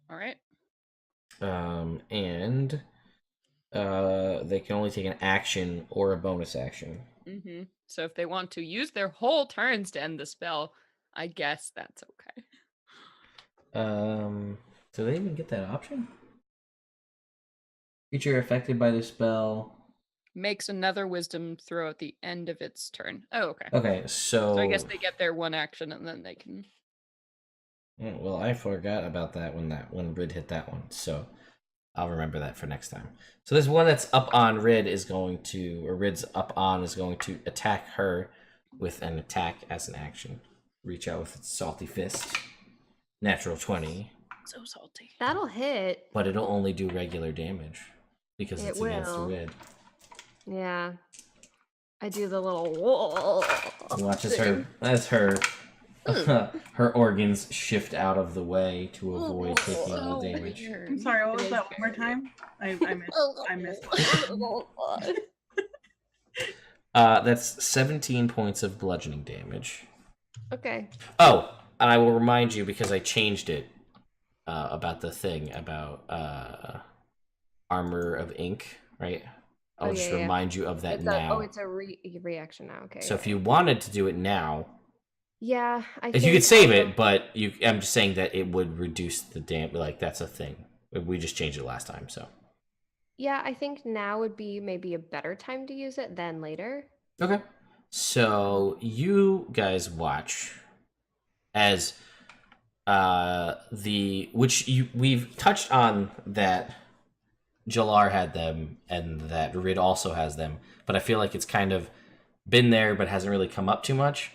All right. And they can only take an action or a bonus action. Mm-hmm. So if they want to use their whole turns to end the spell, I guess that's okay. Do they even get that option? Creature affected by the spell Makes another wisdom throw at the end of its turn. Oh, okay. Okay, So I guess they get their one action and then they can. Well, I forgot about that when Rid hit that one, so I'll remember that for next time. So this one that's up on Rid is going to, or Rid's up on is going to attack her with an attack as an action. Reach out with its salty fist. Natural 20. So salty. That'll hit. But it'll only do regular damage because It it's against will. Rid. Yeah. I do the little whoa. Watch as her her organs shift out of the way to avoid taking all the damage. I'm sorry, what was that? One more time? I missed. That's 17 points of bludgeoning damage. Okay. Oh, and I will remind you because I changed it about the thing about armor of ink, right? I'll just remind you of that now. It's a reaction now. Okay. So if you wanted to do it now, yeah, you could save it, but I'm just saying that it would reduce the damage. Like that's a thing. We just changed it last time, so. Yeah, I think now would be maybe a better time to use it than later. Okay. So you guys watch as we've touched on that Jalar had them and that Rid also has them, but I feel like it's kind of been there but hasn't really come up too much.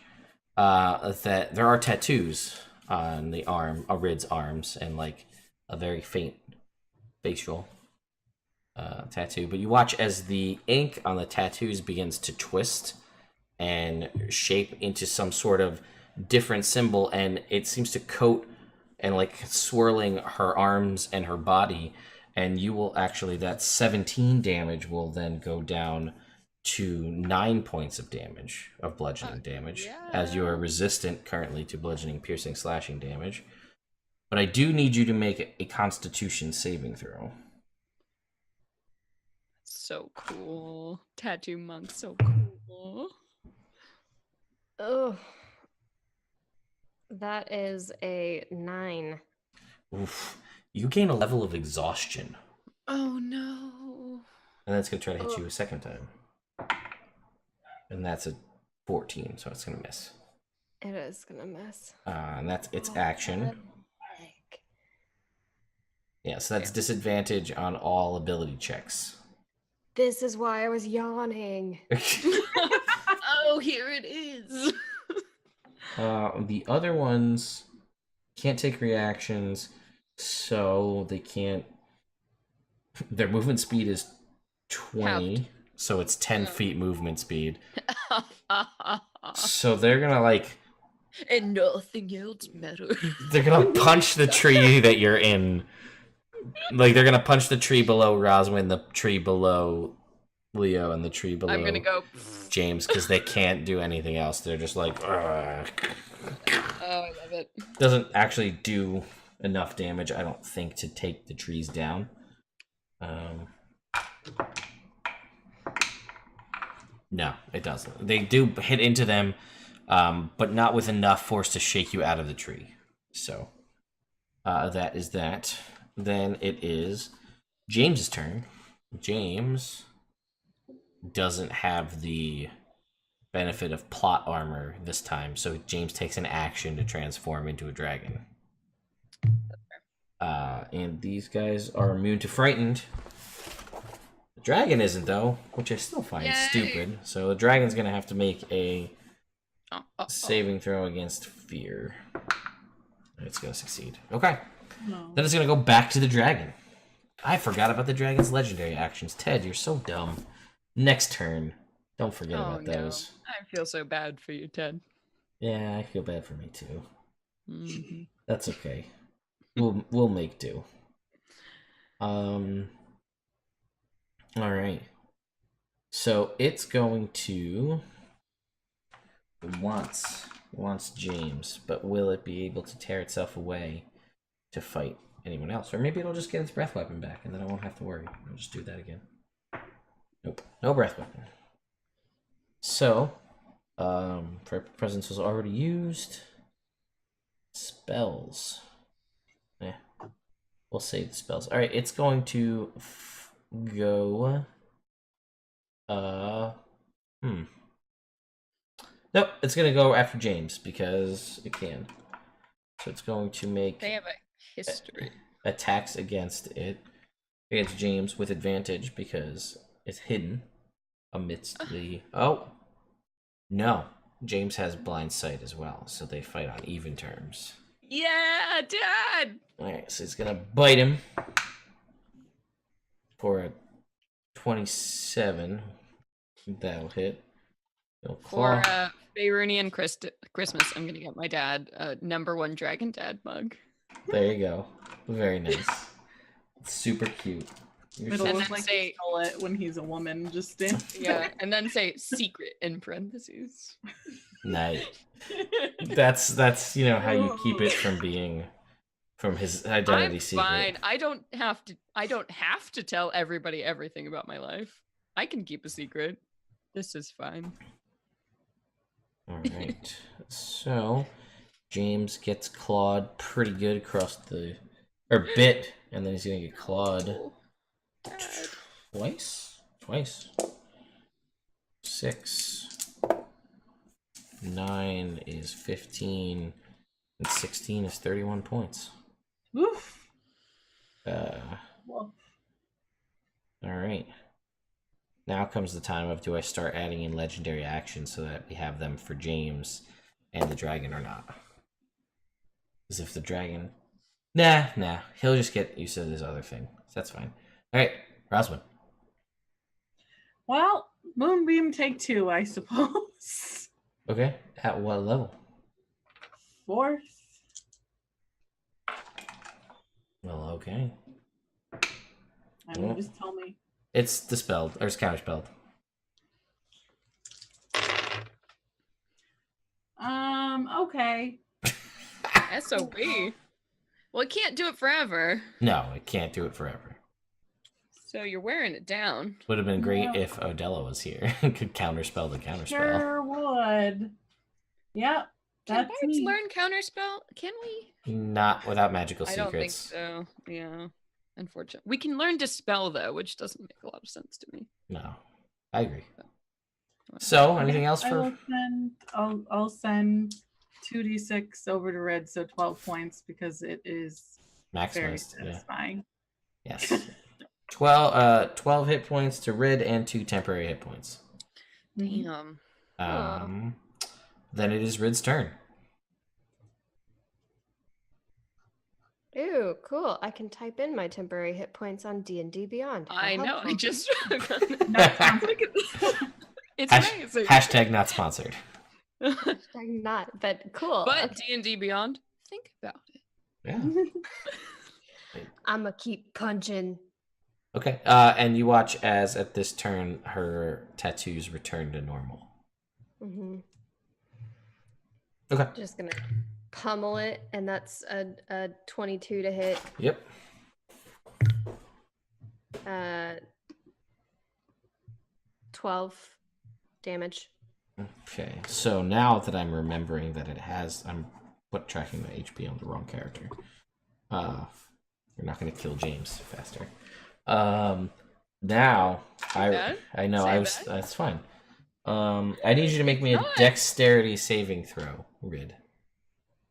That there are tattoos on the arm, Rid's arms, and like a very faint facial tattoo. But you watch as the ink on the tattoos begins to twist and shape into some sort of different symbol, and it seems to coat and like swirling her arms and her body. And you will actually, that 17 damage will then go down to 9 points of damage, of bludgeoning damage, as you are resistant currently to bludgeoning, piercing, slashing damage. But I do need you to make a Constitution saving throw. So cool. Tattoo monk, so cool. Oh. That is a 9. Oof. You gain a level of exhaustion. Oh no. And that's going to try to hit you a second time. And that's a 14, so it's going to miss. It is going to miss. And that's its action. Yeah, so that's disadvantage on all ability checks. This is why I was yawning. Oh, here it is. The other ones can't take reactions, so they can't. Their movement speed is 20, so it's 10 feet movement speed. So they're gonna like. And nothing else matters. They're gonna punch the tree that you're in. Like they're gonna punch the tree below Roswin, the tree below Leo, and the tree below I'm gonna go James because they can't do anything else. They're just like, ugh. Oh, I love it. Doesn't actually do enough damage, I don't think, to take the trees down. No, it doesn't. They do hit into them, but not with enough force to shake you out of the tree. So that is that. Then it is James's turn. James doesn't have the benefit of plot armor this time, so James takes an action to transform into a dragon. And these guys are immune to frightened. The dragon isn't, though, which I still find stupid. So the dragon's gonna have to make a saving throw against fear. It's gonna succeed. Okay. No. Then it's gonna go back to the dragon. I forgot about the dragon's legendary actions. Ted, you're so dumb. Next turn. Don't forget about those. I feel so bad for you, Ted. Yeah, I feel bad for me too. Mm-hmm. That's okay. We'll make do. All right. So it's going to wants James, but will it be able to tear itself away to fight anyone else? Or maybe it'll just get its breath weapon back, and then I won't have to worry. I'll just do that again. Nope, no breath weapon. So, presence was already used. Spells. We'll save the spells. Alright, it's going to go... Nope, it's going to go after James, because it can. So it's going to make... They have a history. Attacks against it. Against James with advantage, because it's hidden amidst the... Oh! No. James has blind sight as well, so they fight on even terms. Yeah, Dad! Alright, so he's gonna bite him for a 27. That'll hit. He'll claw. For Faerunian Christmas, I'm gonna get my dad a #1 Dragon Dad mug. There you go. Very nice. Super cute. It'll And look then like say- he stole it when he's a woman, just stand. Yeah, and then say secret in parentheses. Nice. That's you know how you keep it from being from his identity I'm secret. fine. I don't have to tell everybody everything about my life. I can keep a secret. This is fine. All right. So James gets clawed pretty good across the bit, and then he's gonna get clawed twice. 6. 9 is 15, and 16 is 31 points. Oof. All right. Now comes the time of, do I start adding in legendary actions so that we have them for James and the dragon or not? Because if the dragon... Nah. He'll just get used to this other thing. So that's fine. All right, Roswin. Well, Moonbeam take 2, I suppose. Okay, at what level? 4th. Well, okay. I mean, just tell me. It's dispelled, or it's counterspelled. Okay. SOB. Well, it can't do it forever. No, it can't do it forever. So you're wearing it down. Would have been great No. if Odella was here. Could counterspell the counterspell. Sure would. Yep. Can That's bards me. learn counterspell? Can we? Not without magical I don't think secrets. so. Yeah. Unfortunately. We can learn dispel though, which doesn't make a lot of sense to me. No, I agree. So, anything else I for? will send, I'll send 2d6 over to Red, so 12 points because it is very Maximized. Yeah. satisfying. Yes. 12 hit points to Rid and 2 temporary hit points. Mhm. Damn. Then it is Rid's turn. Ooh, cool. I can type in my temporary hit points on D&D Beyond. How I know. I helpful. just That sounds like it's amazing. Hashtag not sponsored. Hashtag not, but cool. But Okay. D&D Beyond, think about it. Yeah. I'ma keep punching. Okay. And you watch as at this turn her tattoos return to normal. hmm Okay. Just gonna pummel it, and that's a 22 to hit. Yep. 12 damage. Okay. So now that I'm remembering that it has, I'm tracking the HP on the wrong character. You're not gonna kill James faster. Now Bad? I know Say I was bad? that's fine. I need you to make me a It's not. dexterity saving throw, Rid,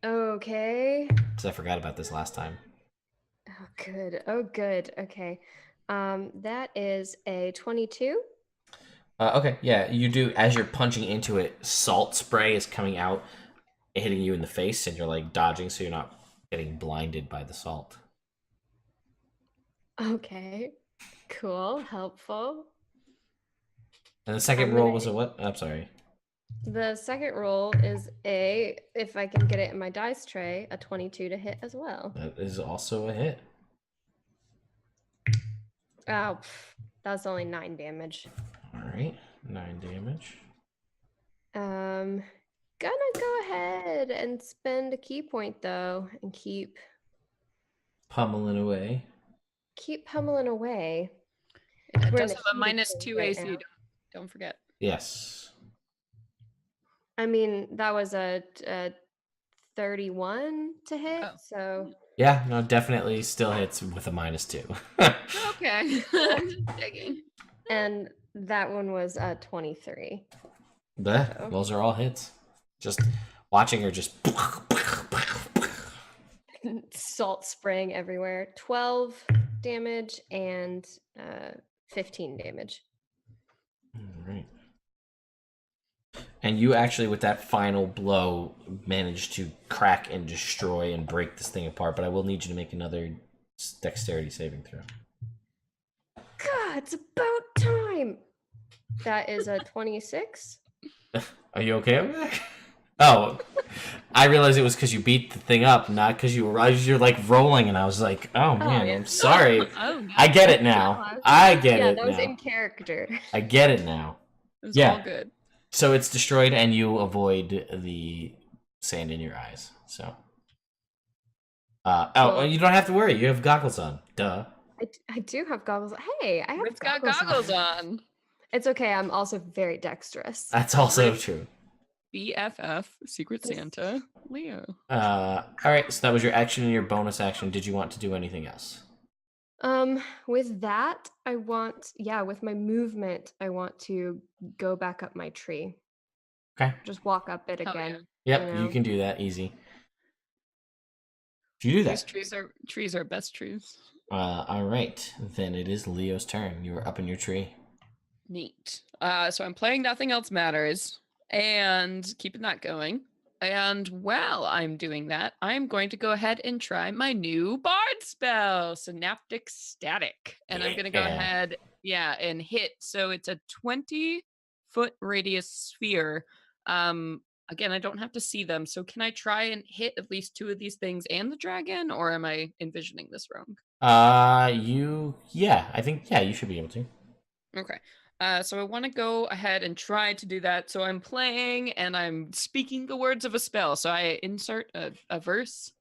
Okay. because I forgot about this last time. Oh, good. Oh, good. Okay. That is a 22. Okay, yeah, you do. As you're punching into it, salt spray is coming out, hitting you in the face, and you're like dodging, so you're not getting blinded by the salt. Okay. Cool. Helpful. And the second I'm roll gonna- was a what? I'm sorry. The second roll is if I can get it in my dice tray, a 22 to hit as well. That is also a hit. Oh, that's only 9 damage. All right, 9 damage. gonna go ahead and spend a key point though, and keep Pummeling away. pummeling away. It We're in does the have a heat of minus things 2 right AC. now. Don't forget. Yes. I mean, that was a 31 to hit, Oh. so Yeah, no, definitely still hits with a -2. Okay. I'm just checking. and that one was 23. Bleh, those are all hits. Just watching her just. Salt spraying everywhere. 12 damage and 15 damage. All right. And you actually, with that final blow, managed to crack and destroy and break this thing apart. But I will need you to make another dexterity saving throw. God, it's about time. That is a 26. Are you okay over there? Oh, I realized it was because you beat the thing up, not because you're like rolling, and I was like, oh man, yeah. I'm sorry. Oh, no. I get it now. I get Yeah, it that was now. in character. I get it now. It was Yeah. all good. So it's destroyed, and you avoid the sand in your eyes. So, Cool. you don't have to worry. You have goggles on. Duh. I do have goggles. Hey, I have It's got goggles on. It's okay. I'm also very dexterous. That's also true. BFF, Secret Santa, Leo. All right. So that was your action and your bonus action. Did you want to do anything else? With that, with my movement, I want to go back up my tree. Okay. Just walk up it Hell again. Yep. You You know? can do that easy. If you do These that. trees are best trees. All right. Then it is Leo's turn. You are up in your tree. Neat. So I'm playing Nothing Else Matters and keeping that going. And while I'm doing that, I'm going to go ahead and try my new bard spell, Synaptic Static. And I'm going to go Yeah. ahead, and hit. So it's a 20-foot radius sphere. Again, I don't have to see them. So can I try and hit at least 2 of these things and the dragon, or am I envisioning this wrong? I think, you should be able to. Okay. So I want to go ahead and try to do that. So I'm playing and I'm speaking the words of a spell. So I insert a verse.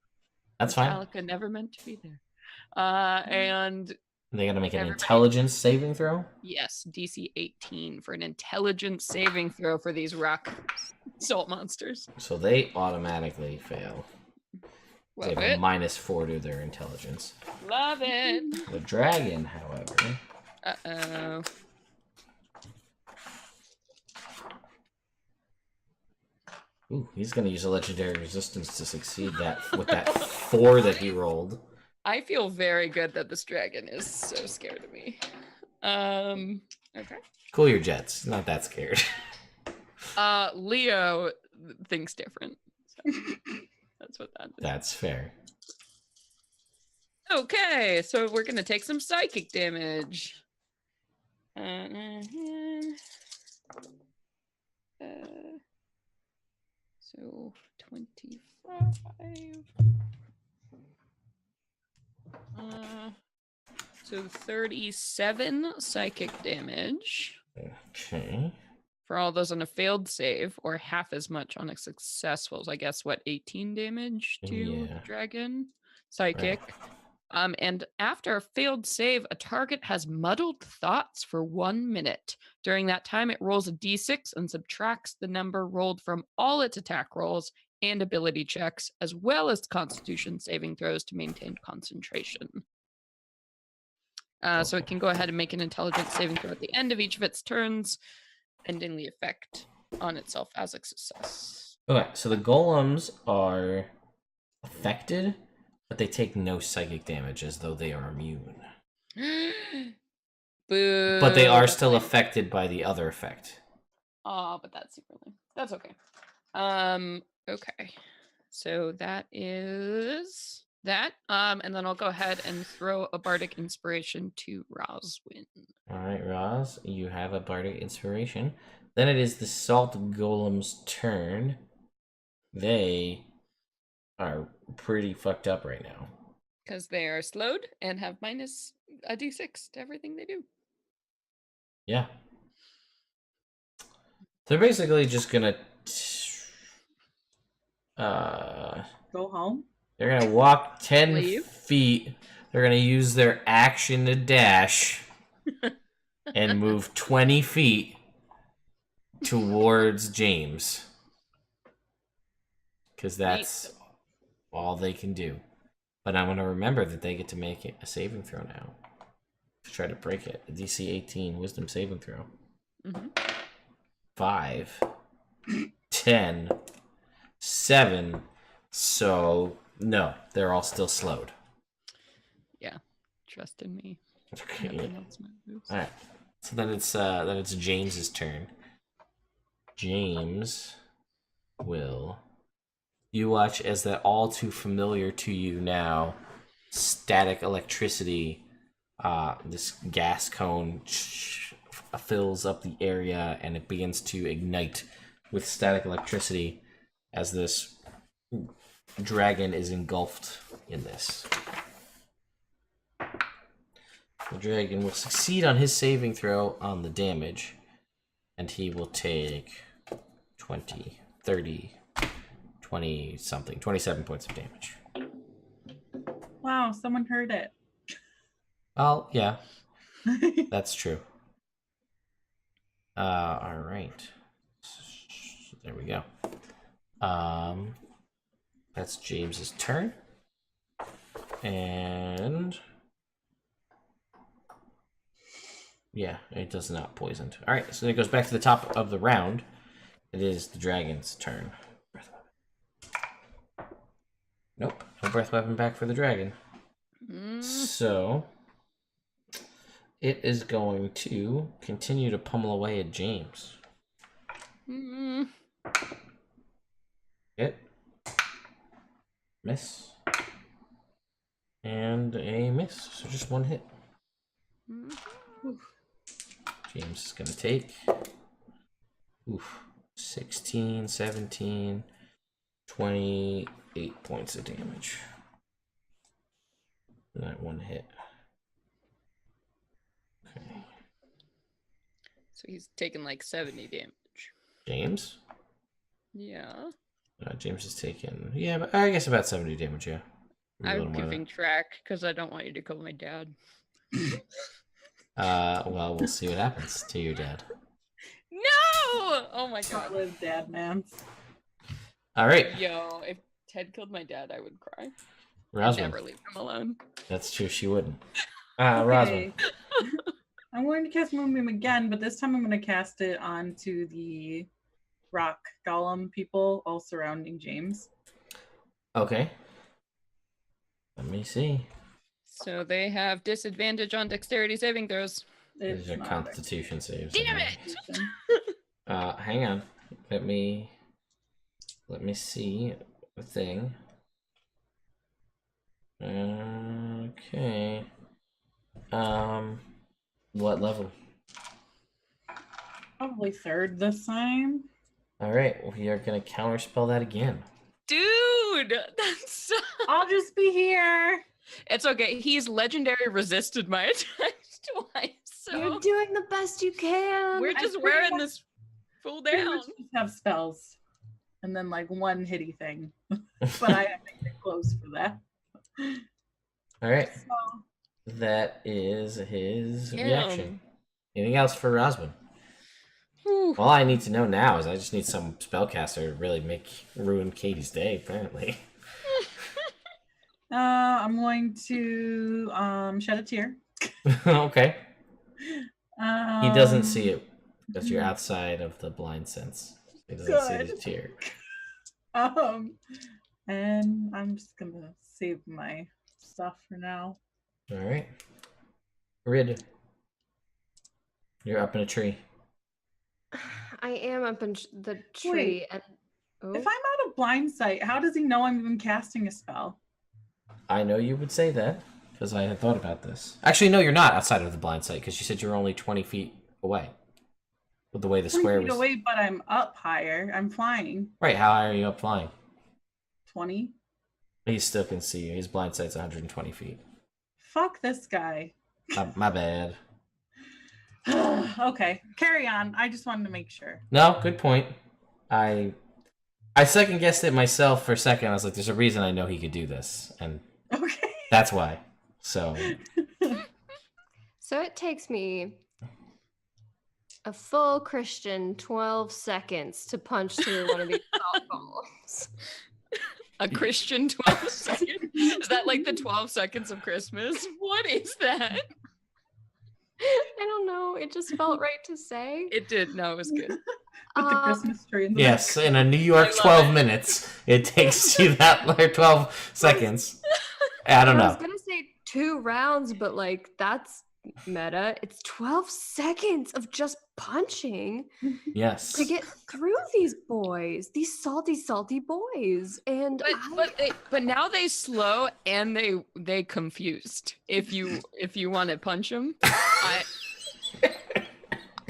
That's fine. Metallica never meant to be there. And They got to make an everybody- intelligence saving throw. yes, DC 18 for an intelligence saving throw for these rock salt monsters. So they automatically fail. They Love have a it. -4 to their intelligence. Love it. The dragon, however. Uh-oh. Ooh, he's gonna use a legendary resistance to succeed that with that 4 that he rolled. I feel very good that this dragon is so scared of me. Okay. Cool your jets. Not that scared. Leo thinks different. So that's what that is. That's fair. Okay, so we're gonna take some psychic damage. So 25. So 37 psychic damage Okay. for all those on a failed save, or half as much on a successful. So I guess 18 damage to Yeah. dragon psychic. And after a failed save, a target has muddled thoughts for 1 minute. During that time, it rolls a d6 and subtracts the number rolled from all its attack rolls and ability checks, as well as Constitution saving throws to maintain concentration. So it can go ahead and make an intelligence saving throw at the end of each of its turns, ending the effect on itself as a success. Okay, so the golems are affected, but they take no psychic damage as though they are immune. Boo. But they are that's still lame. affected by the other effect. Oh, but that's super lame. That's okay. Okay. So that is that. And then I'll go ahead and throw a bardic inspiration to Roswin. All right, Roz, you have a bardic inspiration. Then it is the salt golem's turn. They are pretty fucked up right now. Because they are slowed and have minus a d6 to everything they do. Yeah. They're basically just gonna Go home. They're gonna walk 10 Leave. feet. They're gonna use their action to dash and move 20 feet towards James. Because that's all they can do. But I'm gonna remember that they get to make it a saving throw now. To try to break it. A DC 18 wisdom saving throw. 5, 10, 7. So no, they're all still slowed. Yeah, trust in me. Okay. Nothing else moves. All right. So then it's James's turn. James will. You watch as that all too familiar to you now static electricity. This gas cone fills up the area and it begins to ignite with static electricity as this dragon is engulfed in this. The dragon will succeed on his saving throw on the damage, and he will take 20, 30, 20 something, 27 points of damage. Wow, someone heard it. Well, yeah, that's true. All right. There we go. That's James's turn. And yeah, it does not poison. All right, so then it goes back to the top of the round. It is the dragon's turn. Breath weapon. Nope, no breath weapon back for the dragon. So it is going to continue to pummel away at James. Hit. Miss. And a miss. So just one hit. James is going to take 16, 17, 28 points of damage. That one hit. Okay. So he's taking like 70 damage. James? Yeah. James is taking, yeah, but I guess about 70 damage, yeah. I'm keeping track because I don't want you to kill my dad. Well, we'll see what happens to your dad. No! Oh my god. Short-lived dad, man. All right. Yo, if Ted killed my dad, I would cry. Roswin. Never leave him alone. That's true, she wouldn't. Roswin. I'm going to cast Moonbeam again, but this time I'm going to cast it onto the rock golem people all surrounding James. Okay. Let me see. So they have disadvantage on dexterity saving throws. These are constitution saves. Damn it! Hang on. Let me see a thing. Okay. What level? Probably third this time. All right, we are gonna counterspell that again. Dude, that's I'll just be here. It's okay. He's legendary resisted my attacks twice. So You're doing the best you can. we're just pretty wearing much- this full Pretty down. much just have spells, and then like one hitty thing. But I have to get close for that. All right, So, that is his Ew. reaction. Anything else for Roswin? Whew. All I need to know now is I just need some spellcaster to really ruin Katie's day. Apparently. I'm going to shed a tear. Okay. He doesn't see Um, it because you're outside of the blind sense. He doesn't see the Good. tear. And I'm just gonna save my stuff for now. All right. Rid. You're up in a tree. I am up in the tree, Wait. and If I'm out of blind sight, how does he know I'm even casting a spell? I know you would say that because I had thought about this. Actually, no, you're not outside of the blind sight because you said you're only 20 feet away. With the way the 20 square feet was. away, but I'm up higher. I'm flying. Right, how high are you up flying? 20. He still can see you. His blind sight's 120 feet. Fuck this guy. My bad. Okay, carry on. I just wanted to make sure. No, good point. I I second guessed it myself for a second. I was like, "There's a reason I know he could do this," and that's why. So it takes me a full Christian 12 seconds to punch through one of these salt columns. A Christian 12 seconds? Is that like the 12 seconds of Christmas? What is that? I don't know. It just felt right to say. It did. No, it was good. With the Christmas tree in the yes, in a New York 12 minutes, it takes you that like 12 seconds. I don't know. I was gonna say 2 rounds, but like that's meta. It's 12 seconds of just punching. Yes. To get through these boys, these salty boys, and but now they slow and they confused. If you want to punch them,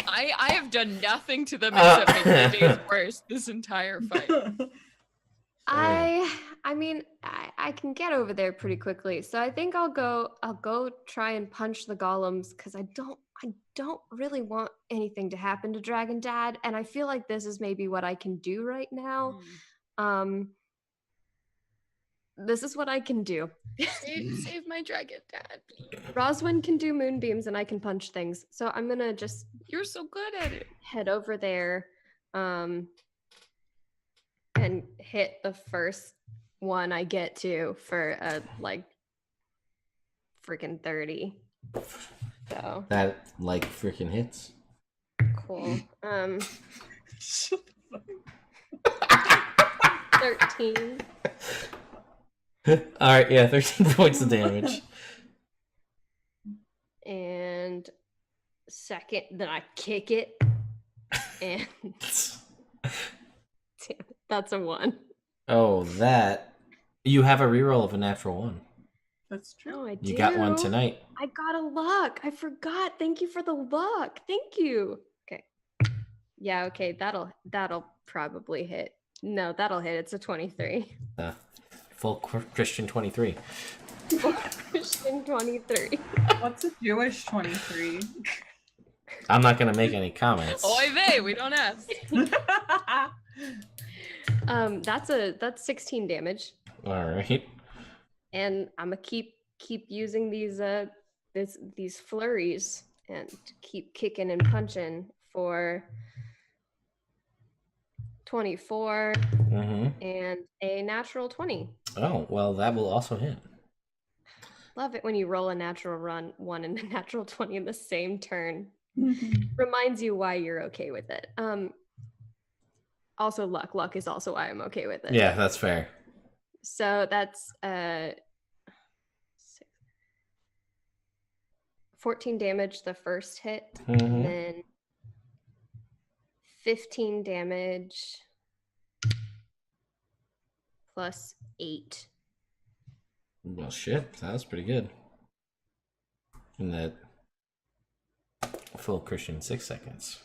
I have done nothing to them except make their days worse this entire fight. I mean, I can get over there pretty quickly. So I think I'll go try and punch the golems because I don't really want anything to happen to Dragon Dad, and I feel like this is maybe what I can do right now. This is what I can do. Save my Dragon Dad. Roswin can do moonbeams and I can punch things. So I'm gonna just You're so good at it. Head over there and hit the first one I get to for like freaking 30. So that like freaking hits. Cool. 13. All right, yeah, 13 points of damage. And second, then I kick it. And damn it, that's a 1. Oh, that. You have a reroll of a natural 1. That's true. Oh, I do. You got one tonight. I got a luck. I forgot. Thank you for the luck. Thank you. Okay. Yeah, okay. That'll probably hit. No, that'll hit. It's a 23. Full Christian 23. Full Christian 23. What's a Jewish 23? I'm not going to make any comments. Oy vey, we don't ask. That's 16 damage. All right. And I'm gonna keep using these flurries and keep kicking and punching for 24 and a natural 20. Oh, well, that will also hit. Love it when you roll a natural 1 and a natural 20 in the same turn. Reminds you why you're okay with it. Also luck. Luck is also why I'm okay with it. Yeah, that's fair. So that's 14 damage the first hit, and then 15 damage plus 8. Well, shit, that was pretty good. And that full Christian 6 seconds.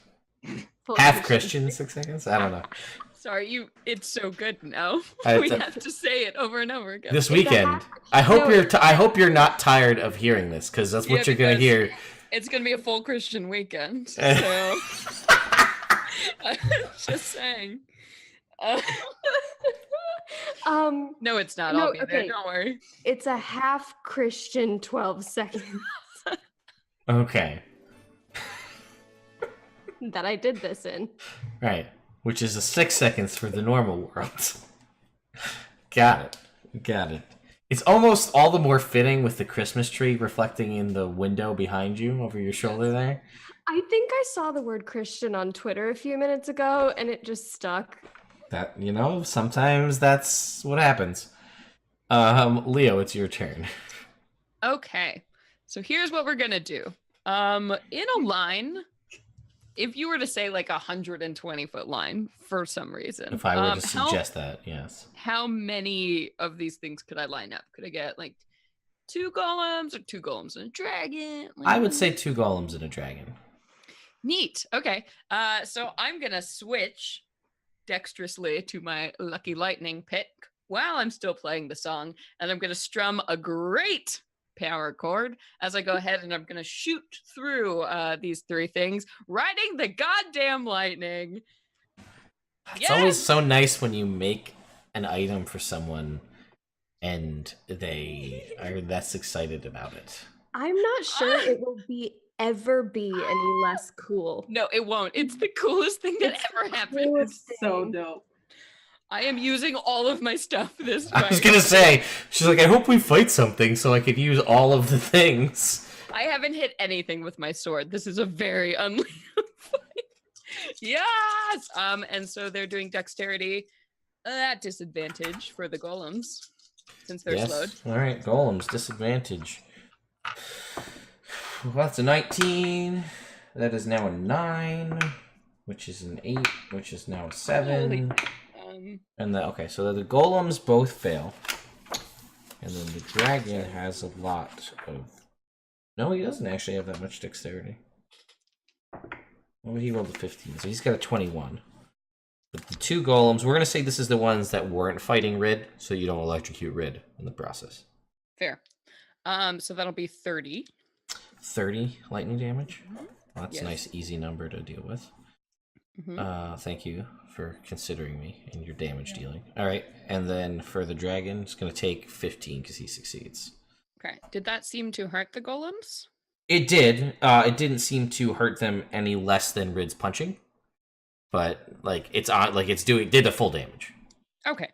Half Christian 6 seconds? I don't know. Sorry, it's so good now. We We have to say it over and over again. This weekend. I hope you're not tired of hearing this, because that's what you're gonna hear. It's gonna be a full Christian weekend. So just saying. No, it's not. I'll be there. Don't worry. It's a half Christian 12 seconds. Okay. That I did this in. Right. Which is a 6 seconds for the normal world. Got it. It's almost all the more fitting with the Christmas tree reflecting in the window behind you over your shoulder there. I think I saw the word Christian on Twitter a few minutes ago and it just stuck. That, sometimes that's what happens. Leo, it's your turn. Okay. So here's what we're gonna do. In a line, if you were to say like 120-foot line for some reason. If I were to suggest that, yes. How many of these things could I line up? Could I get like 2 golems or 2 golems and a dragon? I would say 2 golems and a dragon. Neat. Okay. So I'm gonna switch dexterously to my lucky lightning pick while I'm still playing the song, and I'm gonna strum a great power chord as I go ahead, and I'm gonna shoot through these 3 things, riding the goddamn lightning. It's always so nice when you make an item for someone and they are less excited about it. I'm not sure it will ever be any less cool. No, it won't. It's the coolest thing that It's ever the happened. coolest It's so thing. dope. I am using all of my stuff this I was fight. gonna say, she's like, I hope we fight something so I could use all of the things. I haven't hit anything with my sword. This is a very unlethal fight. Yes! And so they're doing dexterity at disadvantage for the golems since they're slowed. All right, golems disadvantage. Well, that's a 19. That is now a 9, which is an 8, which is now a 7. And okay, so the golems both fail, and then the dragon has a lot of. No, he doesn't actually have that much dexterity. Well, he rolled a 15, so he's got a 21. But the two golems, we're gonna say this is the ones that weren't fighting Rid, so you don't electrocute Rid in the process. Fair. So that'll be 30. 30 lightning damage. Well, that's Yes. a nice, easy number to deal with. Thank you for considering me and your damage dealing. All right, and then for the dragon, it's going to take 15 because he succeeds. Okay. Did that seem to hurt the golems? It did. It didn't seem to hurt them any less than Rid's punching, but it's did the full damage. Okay.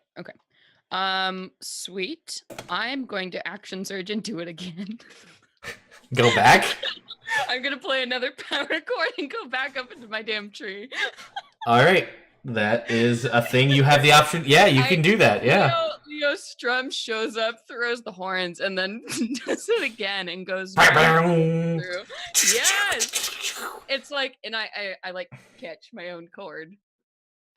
Sweet. I'm going to action surge and do it again. Go back. I'm gonna play another power chord and go back up into my damn tree. All right, that is a thing. You have the option. Yeah, you can do that. Yeah. Leo Strum shows up, throws the horns, and then does it again and goes right through. Yes, it's like, and I like catch my own chord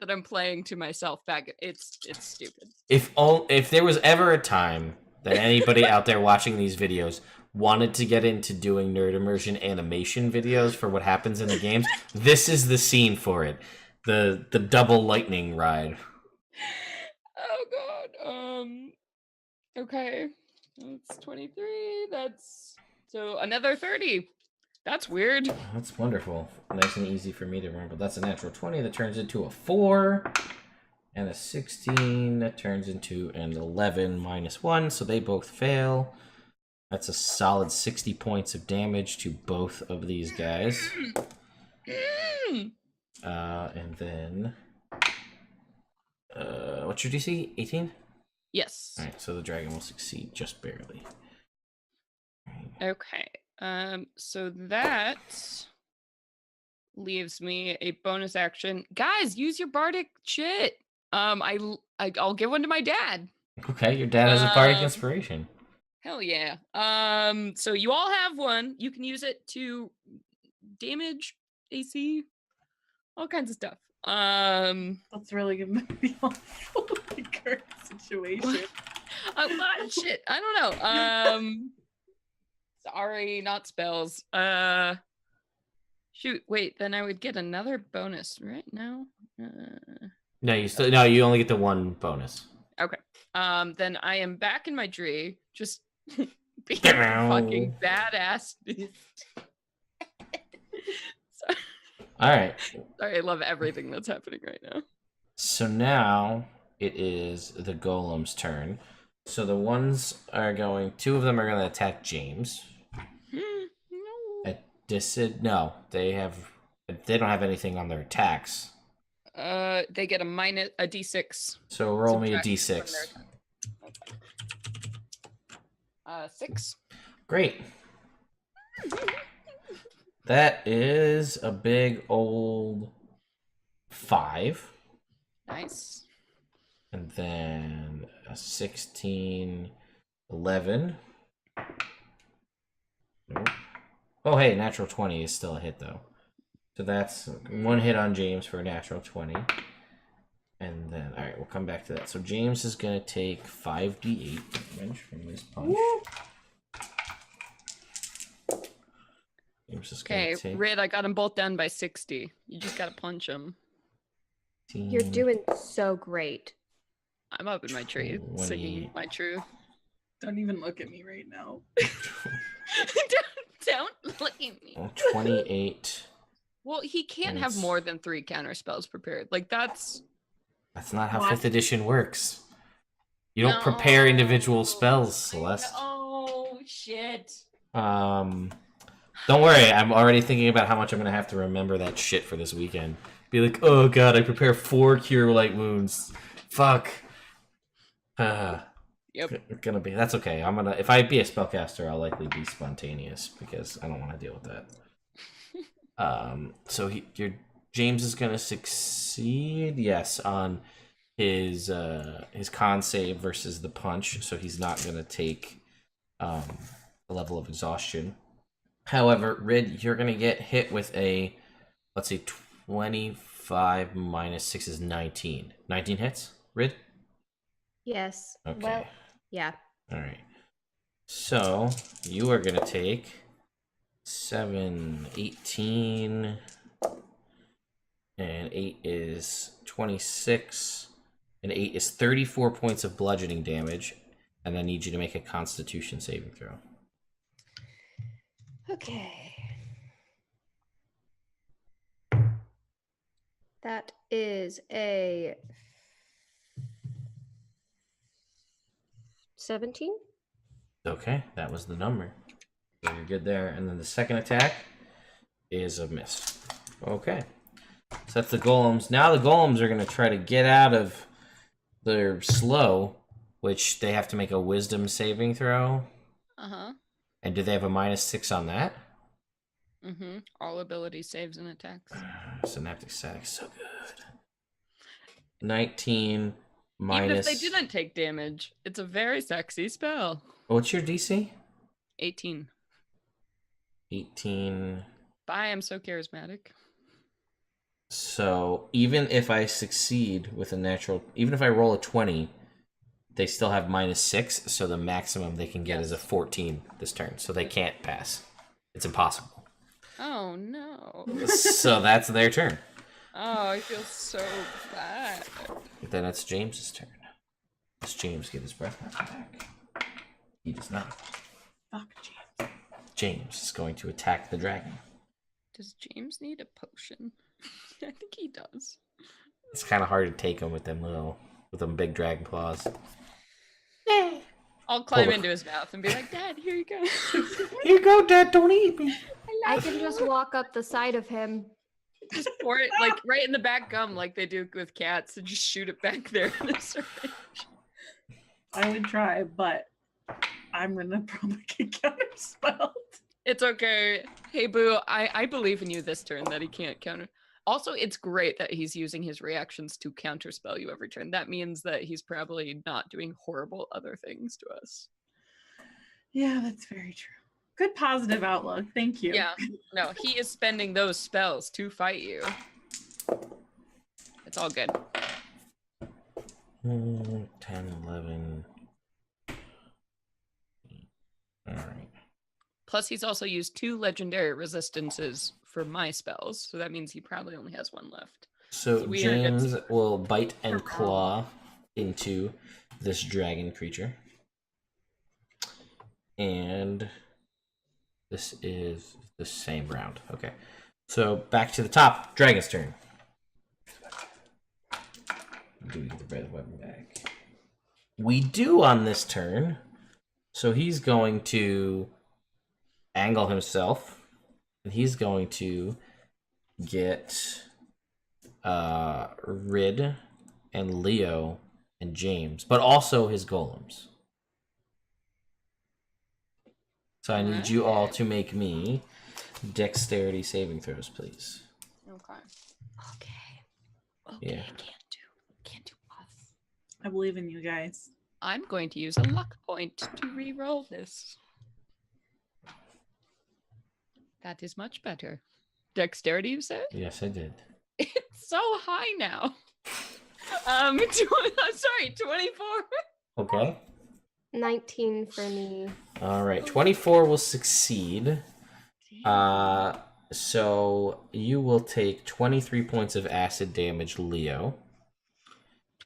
that I'm playing to myself back. It's stupid. If there was ever a time that anybody out there watching these videos wanted to get into doing Nerd Immersion animation videos for what happens in the games, this is the scene for it. The double lightning ride. Oh god. Okay. That's 23. That's so another 30. That's weird. Oh, that's wonderful. Nice and easy for me to remember. That's a natural 20 that turns into a 4. And a 16 that turns into an 11 minus 1, so they both fail. That's a solid 60 points of damage to both of these guys. And then... what's your DC? 18? Yes. Alright, so the dragon will succeed just barely. Okay. So that leaves me a bonus action. Guys, use your bardic shit. I'll give one to my dad. Okay, your dad has a bardic inspiration. Hell yeah. So you all have one. You can use it to damage AC, all kinds of stuff. That's really gonna be helpful in the current situation. Shit. I don't know. Sorry, not spells. Shoot, wait, then I would get another bonus right now. No, you only get the one bonus. Okay. Then I am back in my tree, just being fucking badass. All right. Sorry, I love everything that's happening right now. So now it is the golem's turn. So the ones are two of them are going to attack James. No. They don't have anything on their attacks. They get a d6. So roll me a d6. 6. Great. That is a big old 5. Nice. And then a 16, 11. Nope. Oh, hey, natural 20 is still a hit, though. So that's one hit on James for a natural 20. And then, all right, we'll come back to that. So James is going to take 5d8 damage from this punch. Okay, Rid, I got them both done by 60. You just got to punch them. You're doing so great. I'm up in my tree, singing my truth. Don't even look at me right now. don't look at me. 28. Well, he can't have more than 3 counter spells prepared. Like, that's That's not how What? 5th edition works. You don't prepare individual spells, Celeste. Oh, shit. Don't worry, I'm already thinking about how much I'm gonna have to remember that shit for this weekend. Be like, oh god, I prepare 4 cure light wounds. Fuck. Yep. Gonna be. That's okay. If I be a spellcaster, I'll likely be spontaneous because I don't want to deal with that. So James is gonna succeed. Yes, on his con save versus the punch, so he's not gonna take a level of exhaustion. However, Rid, you're gonna get hit with a, let's see, 25 minus 6 is 19. 19 hits, Rid? Yes. Okay. Well, yeah. Alright. So, you are gonna take 7, 18, and 8 is 26, and 8 is 34 points of bludgeoning damage, and I need you to make a Constitution saving throw. Okay. That is a 17. Okay, that was the number. So you're good there. And then the second attack is a miss. Okay. So that's the golems. Now the golems are going to try to get out of their slow, which they have to make a wisdom saving throw. Uh-huh. And do they have a -6 on that? Mm-hmm. All ability saves and attacks. Synaptic static, so good. 19 minus... Even if they didn't take damage, it's a very sexy spell. What's your DC? 18. 18. Bye, I'm so charismatic. So even if I succeed with a natural... Even if I roll a 20, they still have -6, so the maximum they can get is a 14 this turn. So they can't pass. It's impossible. Oh, no. So that's their turn. Oh, I feel so bad. Then it's James's turn. Does James get his breath back? He does not. Fuck James. James is going to attack the dragon. Does James need a potion? I think he does. It's kind of hard to take him with them big dragon claws. I'll climb Hold on. into his mouth and be like, Dad, here you go. Here you go, Dad. Don't eat me. I can just walk up the side of him. Just pour it like right in the back gum like they do with cats and just shoot it back there in the syringe. I would try, but I'm gonna probably get counterspelled. It's okay. Hey, Boo, I believe in you this turn that he can't counter. Also, it's great that he's using his reactions to counterspell you every turn. That means that he's probably not doing horrible other things to us. Yeah, that's very true. Good positive outlook. Thank you. Yeah. No, he is spending those spells to fight you. It's all good. 10, 11. Alright. Plus, he's also used 2 legendary resistances for my spells, so that means he probably only has 1 left. So We are good. James will bite and claw into this dragon creature. And this is the same round. Okay. So back to the top. Dragon's turn. Do we get the red weapon back? We do on this turn. So he's going to angle himself. And he's going to get Rid and Leo and James, but also his golems. So I need you all to make me dexterity saving throws, please. Okay. Yeah. Can't do us. I believe in you guys. I'm going to use a luck point to re-roll this. That is much better. Dexterity, you said? Yes, I did. It's so high now. I'm sorry, 24. Okay. 19 for me. All right. 24 will succeed. So you will take 23 points of acid damage, Leo.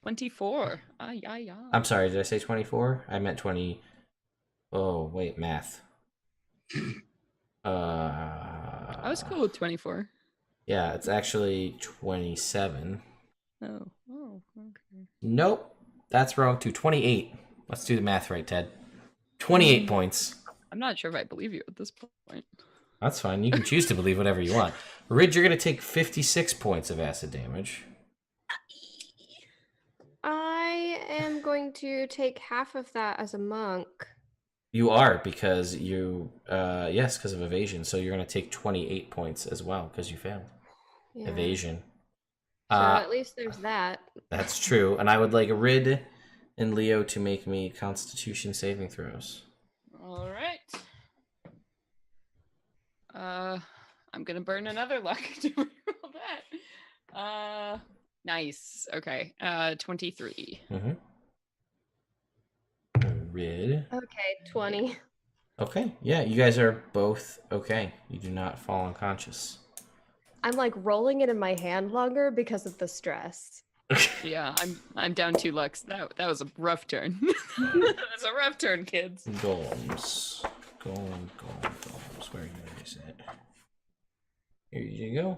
24. Ay, ay, ay. I'm sorry, did I say 24? I meant 20. Oh, wait, math. I was cool with 24. Yeah, it's actually 27. Oh, okay. Nope. That's wrong too. 28. Let's do the math right, Ted. 28 points. I'm not sure if I believe you at this point. That's fine. You can choose to believe whatever you want. Ridge, you're going to take 56 points of acid damage. I am going to take half of that as a monk. You are, because you, yes, because of evasion. So you're going to take 28 points as well, because you failed. Yeah. Evasion. So at least there's that. That's true. And I would like Rid and Leo to make me Constitution saving throws. All right. I'm gonna burn another luck to reroll that. Nice. Okay. 23. Mm-hmm. Rid. Okay, 20. Okay. Yeah, you guys are both okay. You do not fall unconscious. I'm like rolling it in my hand longer because of the stress. Yeah, I'm down 2 lucks. That was a rough turn. That was a rough turn, kids. Golems. Golems. Where is it? Here you go.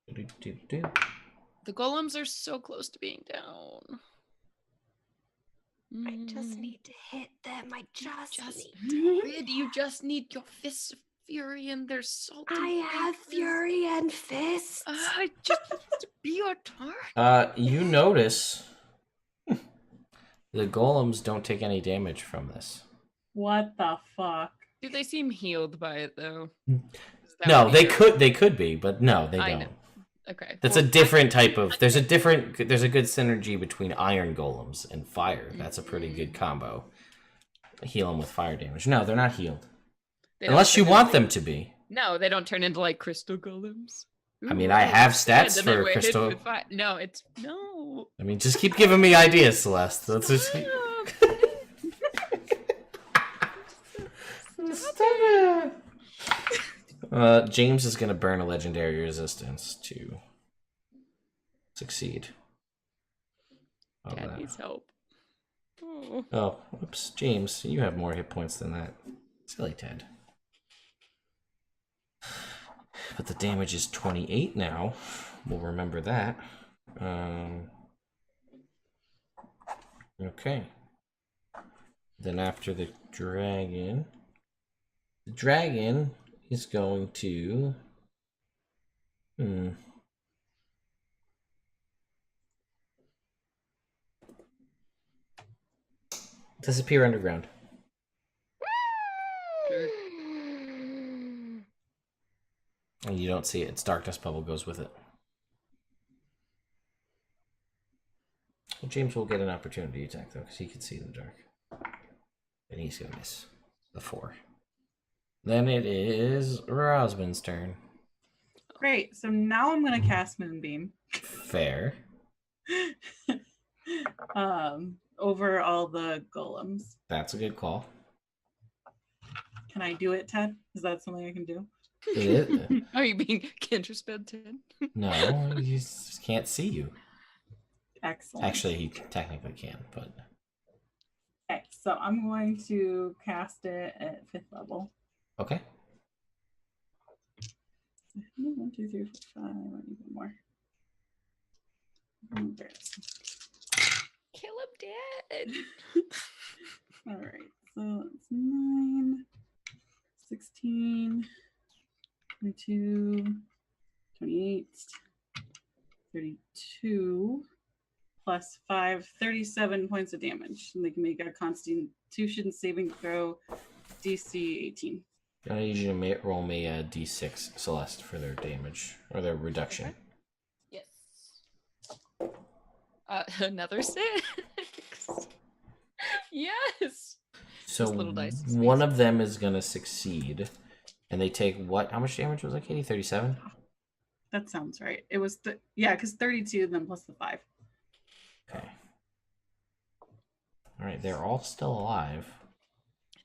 Do-do-do-do. The golems are so close to being down. I just need to hit them. I just Rid, you just need your fists of fury and their salty. I have fury and fists. I just want to be your target. You notice the golems don't take any damage from this. What the fuck? Do they seem healed by it though? No, they could be, but no, they I don't. know. Okay. That's a different type of. There's a good synergy between iron golems and fire. That's a pretty good combo. Heal them with fire damage. No, they're not healed. Unless you want them to be. No, they don't turn into like crystal golems. I mean, I have stats for crystal. No, it's no. I mean, just keep giving me ideas, Celeste. That's just. Stop it. James is gonna burn a legendary resistance to succeed. Dad needs help. Oh, whoops, James, you have more hit points than that. Silly Ted. But the damage is 28 now. We'll remember that. Okay. Then after the dragon is going to... disappear underground. And you don't see it. Its darkness bubble goes with it. Well, James will get an opportunity attack, though, because he can see in the dark. And he's going to miss the 4. Then it is Rosman's turn. Great. So now I'm going to cast Moonbeam. Fair. Over all the golems. That's a good call. Can I do it, Ted? Is that something I can do? It is. Are you being Kintersped, Ted? No, he just can't see you. Excellent. Actually, he technically can, but... Okay, so I'm going to cast it at 5th level. Okay. 1, 2, 3, 4, 5, or even more. There it is. Kill him dead. All right, so it's 9, 16, 22, 28, 32, plus 5, 37 points of damage. And they can make a Constitution saving throw, DC 18. I need you to roll me a d6, Celeste, for their damage, or their reduction. Okay. Yes. Another 6. Yes. So little dice. one of them is going to succeed, and they take what? How much damage was that, Katie? 37? That sounds right. It was, yeah, because 32, then plus the 5. Okay. All right, they're all still alive.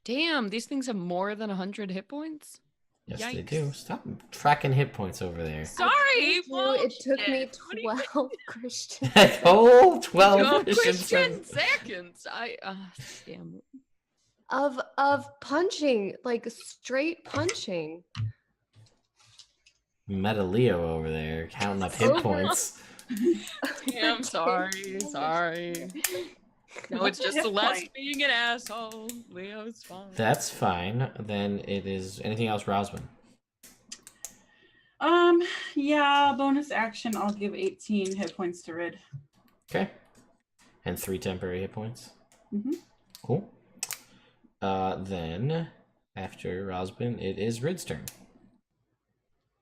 Damn, these things have more than 100 hit points? Yes, Yikes. they do. Stop tracking hit points over there. Sorry! It took me bullshit. 12 Christian. Oh, 12 12 Christian Christian seconds. Damn. Of punching, like straight punching. Meta Leo over there counting up hit points. I'm sorry. No, it's just Hit Celeste point. being an asshole. Leo's fine. That's fine. Then it is anything else, Rosman? Yeah, bonus action. I'll give 18 hit points to Rid. Okay. And 3 temporary hit points. Mm-hmm. Cool. Then after Rosman, it is Rid's turn.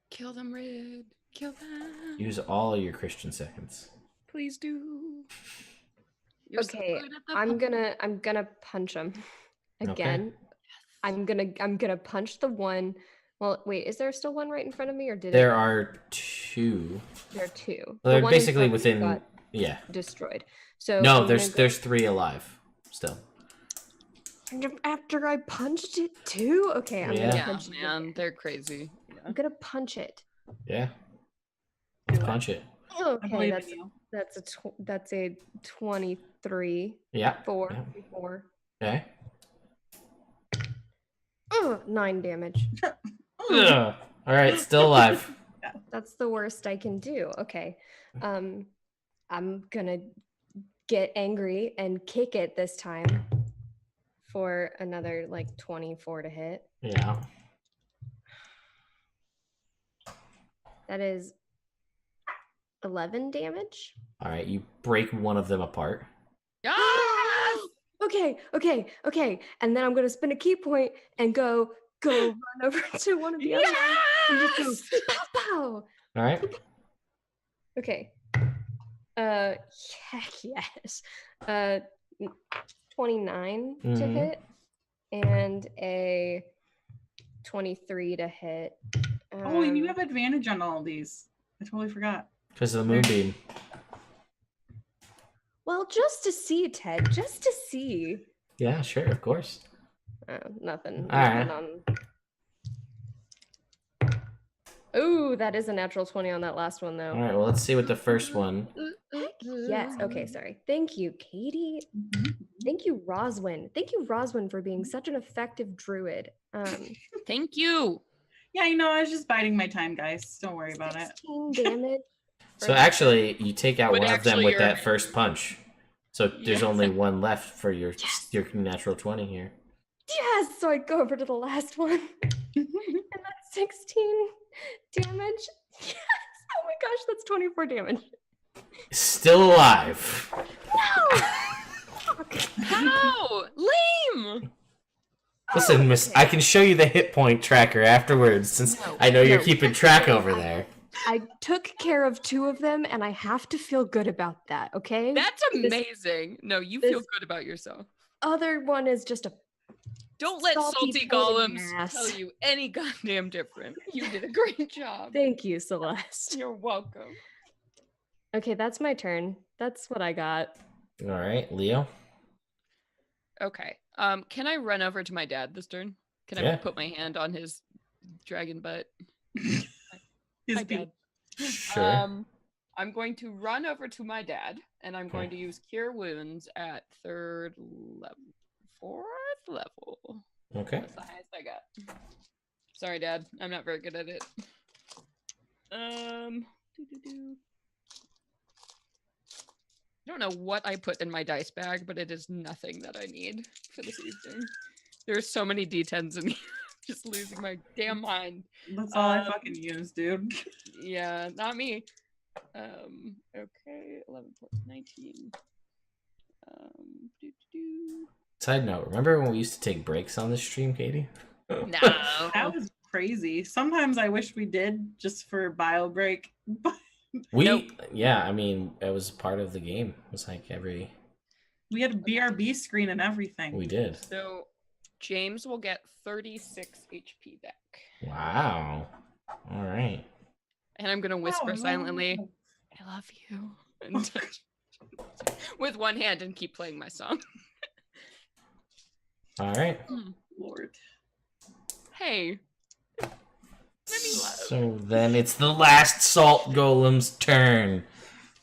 Kill them, Rid. Kill them. Use all your Christian seconds. Please do. You're so Okay, good at the I'm gonna punch him again. I'm gonna punch the one. Well, wait, is there still one right in front of me, or did There are 2. There are 2. Well, The they're one in basically front of me within. got Yeah. destroyed. So No, I'm there's gonna 3 alive still. go, after I punched it too. Okay, I'm Yeah. gonna Yeah, punch it. man, again. they're crazy. I'm gonna punch it. Yeah. Do it. Punch it. I Okay, believe that's in you. that's a 23. Yeah. 4. Yeah. 4. Okay. 9 damage. Ugh. All right, still alive. That's the worst I can do. Okay. I'm gonna get angry and kick it this time for another like 24 to hit. Yeah. That is 11 damage. All right, you break one of them apart. Yes! Okay. And then I'm gonna spin a key point and go run over to one of the other ones and just go pow pow. All right. Okay. Heck yes. 29 to Mhm. hit and a 23 to hit. Oh, and you have advantage on all these. I totally forgot. Because of the moonbeam. Well, just to see, Ted, just to see. Yeah, sure, of course. Nothing. All right. Oh, that is a natural 20 on that last one, though. All right, well, let's see what the first one. Yes. Okay. Sorry. Thank you, Katie. Thank you, Roswin. Thank you, Roswin, for being such an effective druid. Thank you. Yeah, I was just biding my time, guys. Don't worry about it. 16 damage. So actually, you take out But one of them actually with you're- that first punch. So there's Yes. only one left for your Yes. your natural 20 here. Yes. So I go over to the last one, and that's 16 damage. Yes. Oh my gosh, that's 24 damage. Still alive. No. How? Lame. Listen, Miss, I can show you the hit point tracker afterwards, since No, I know you're no. keeping track over there. I took care of 2 of them, and I have to feel good about that. Okay. That's amazing. No, you feel this- good about yourself. Other one is just a. Don't let Salty salty pain in the golems ass. tell you any goddamn different. You did a great job. Thank you, Celeste. You're welcome. Okay, that's my turn. That's what I got. All right, Leo. Okay. Can I run over to my dad this turn? Can I Yeah. put my hand on his dragon butt? His Hi, feet. Dad. Sure. I'm going to run over to my dad, and I'm going to use Cure Wounds at 3rd level. 4th level. Okay. That's the highest I got. Sorry, Dad. I'm not very good at it. Doo-doo-doo. I don't know what I put in my dice bag, but it is nothing that I need for this evening. There's so many D10s in here. Just losing my damn mind. That's all I fucking use, dude. Yeah, not me. Okay, 11 plus 19. Doo-doo-doo. Side note, remember when we used to take breaks on this stream, Katie? No. That was crazy. Sometimes I wish we did just for bio break. We, yeah, I mean, it was part of the game. It was like We had a BRB screen and everything. we did. So James will get 36 HP back. Wow. All right. And I'm gonna whisper Oh, silently, no. I love you. And with one hand and keep playing my song. All right. Lord. Hey. Let me love. So then it's the last salt golem's turn.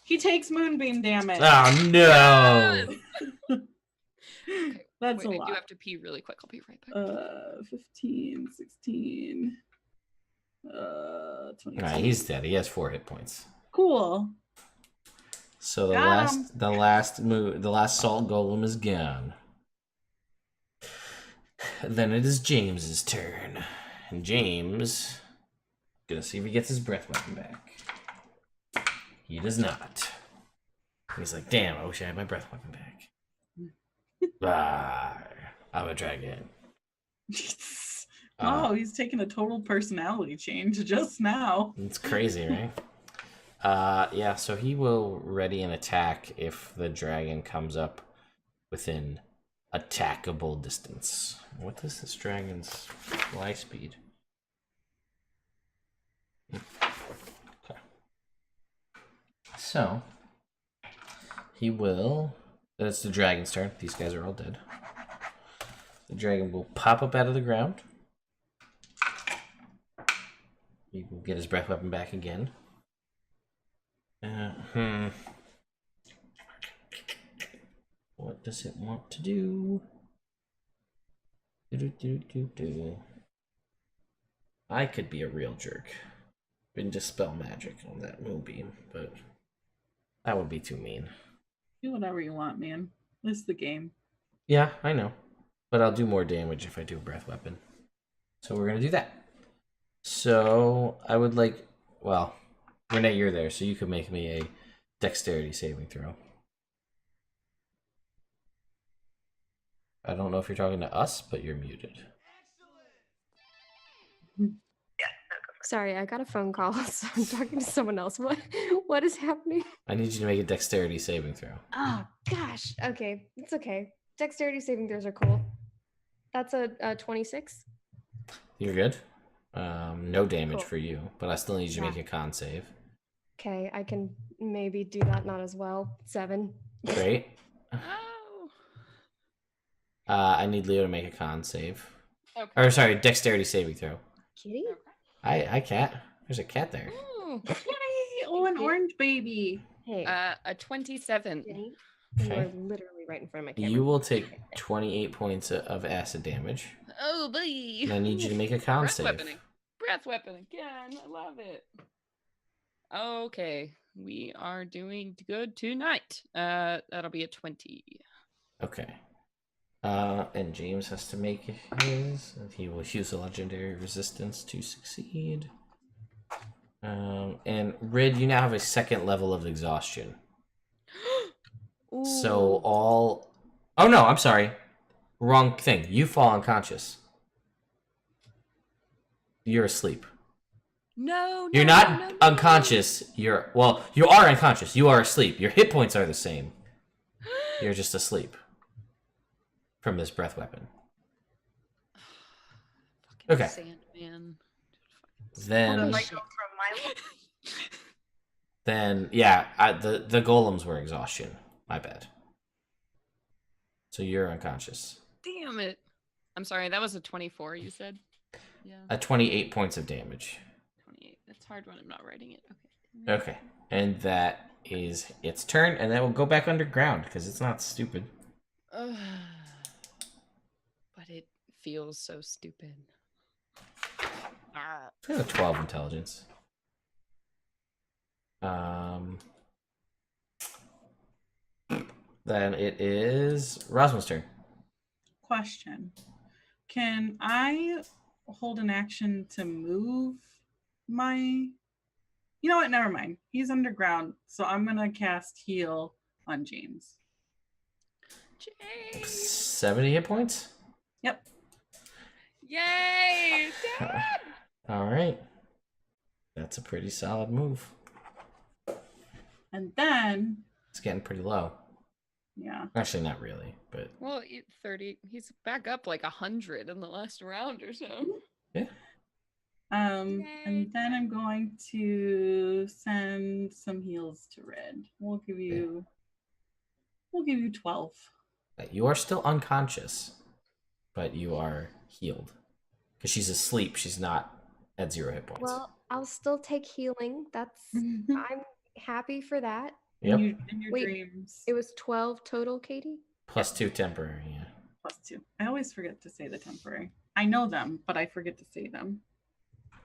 He takes moonbeam damage. Oh no. Okay, That's wait, a I do lot. have to pee really quick. I'll be right back. 15, 16, 22. All right, he's dead. He has 4 hit points. Cool. So Got 'em. the last salt golem is gone. Then it is James's turn. And James gonna see if he gets his breath weapon back. He does not. He's like, damn, I wish I had my breath weapon back. I'm a dragon. Oh, he's taking a total personality change just now. It's crazy, right? Yeah, so he will ready an attack if the dragon comes up within attackable distance. What is this dragon's fly speed? Okay. So, he will... That's the dragon's turn. These guys are all dead. The dragon will pop up out of the ground. He will get his breath weapon back again. What does it want to do? I could be a real jerk and dispel magic on that moonbeam, but that would be too mean. Do whatever you want, man. This is the game. Yeah, I know. But I'll do more damage if I do a breath weapon. So we're going to do that. So I would like... Well, Renee, you're there, so you could make me a dexterity saving throw. I don't know if you're talking to us, but you're muted. Sorry, I got a phone call, so I'm talking to someone else. What is happening? I need you to make a dexterity saving throw. Oh gosh. Okay, it's okay. Dexterity saving throws are cool. That's a 26. You're good. No damage Cool. for you, but I still need you to Yeah. make a con save. Okay, I can maybe do that. Not as well. 7. Great. Oh. I need Leo to make a con save. Okay. Or sorry, dexterity saving throw. Kitty? Hi, cat. There's a cat there. Ooh. Yay! Oh, an orange baby. Hey, A 27. Kitty. You Okay. are literally right in front of my camera. You will take 28 points of acid damage. Oh, boy. And I need you to make a con Breath save. weapon. Breath weapon again. I love it. Okay. We are doing good tonight. That'll be a 20. Okay. And James has to make his. And he will use a legendary resistance to succeed. And Rid, you now have a second level of exhaustion. So all... Oh no, I'm sorry. Wrong thing. You fall unconscious. You're asleep. No, You're no, not no, no. unconscious. Well, you are unconscious. You are asleep. Your hit points are the same. You're just asleep from this breath weapon. Fucking Okay. Sandman. Then, Like go from my the golems were exhaustion. My bad. So you're unconscious. Damn it. I'm sorry, that was a 24, you said? Yeah, 28 points of damage. 28. That's hard when I'm not writing it. Okay. Okay. And that is its turn, and that will go back underground, because it's not stupid. Ugh. But it feels so stupid. Ah. It's got a 12 intelligence. Then it is Rosman's turn. Question. Can I hold an action to move my... You know what? Never mind. He's underground, so I'm going to cast heal on James. James! 70 hit points? Yep. Yay! Dad! All right. That's a pretty solid move. And then... It's getting pretty low. Yeah. Actually, not really, but... Well, 30. He's back up like 100 in the last round or so. Yeah. And then I'm going to send some heals to Red. We'll give you 12. You are still unconscious, but you are healed. Because she's asleep, she's not at 0 hit points. Well, I'll still take healing. That's I'm happy for that. Yep. In your Wait, dreams. It was 12 total, Katie? Plus 2 temporary, yeah. +2. I always forget to say the temporary. I know them, but I forget to say them.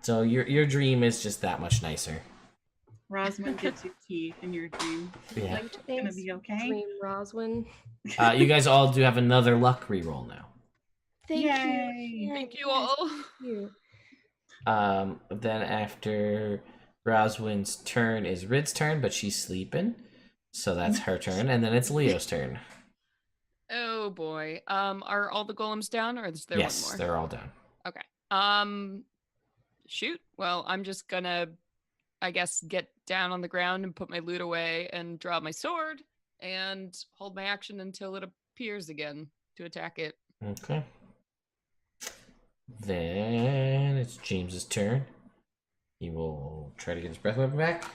So your dream is just that much nicer. Roswin gets you tea in your dream. Yeah. It's gonna be okay. Dream Roswin. You guys all do have another luck reroll now. Thank Yay. you. Thank you Yes, all. thank you. Then after Roswin's turn is Rid's turn, but she's sleeping. So that's her turn. And then it's Leo's turn. Oh boy. Are all the golems down, or is there Yes, one more? they're all down. Okay. Shoot. Well, I'm just gonna, I guess, get down on the ground and put my lute away and draw my sword and hold my action until it appears again to attack it. Okay. Then it's James's turn. He will try to get his breath weapon back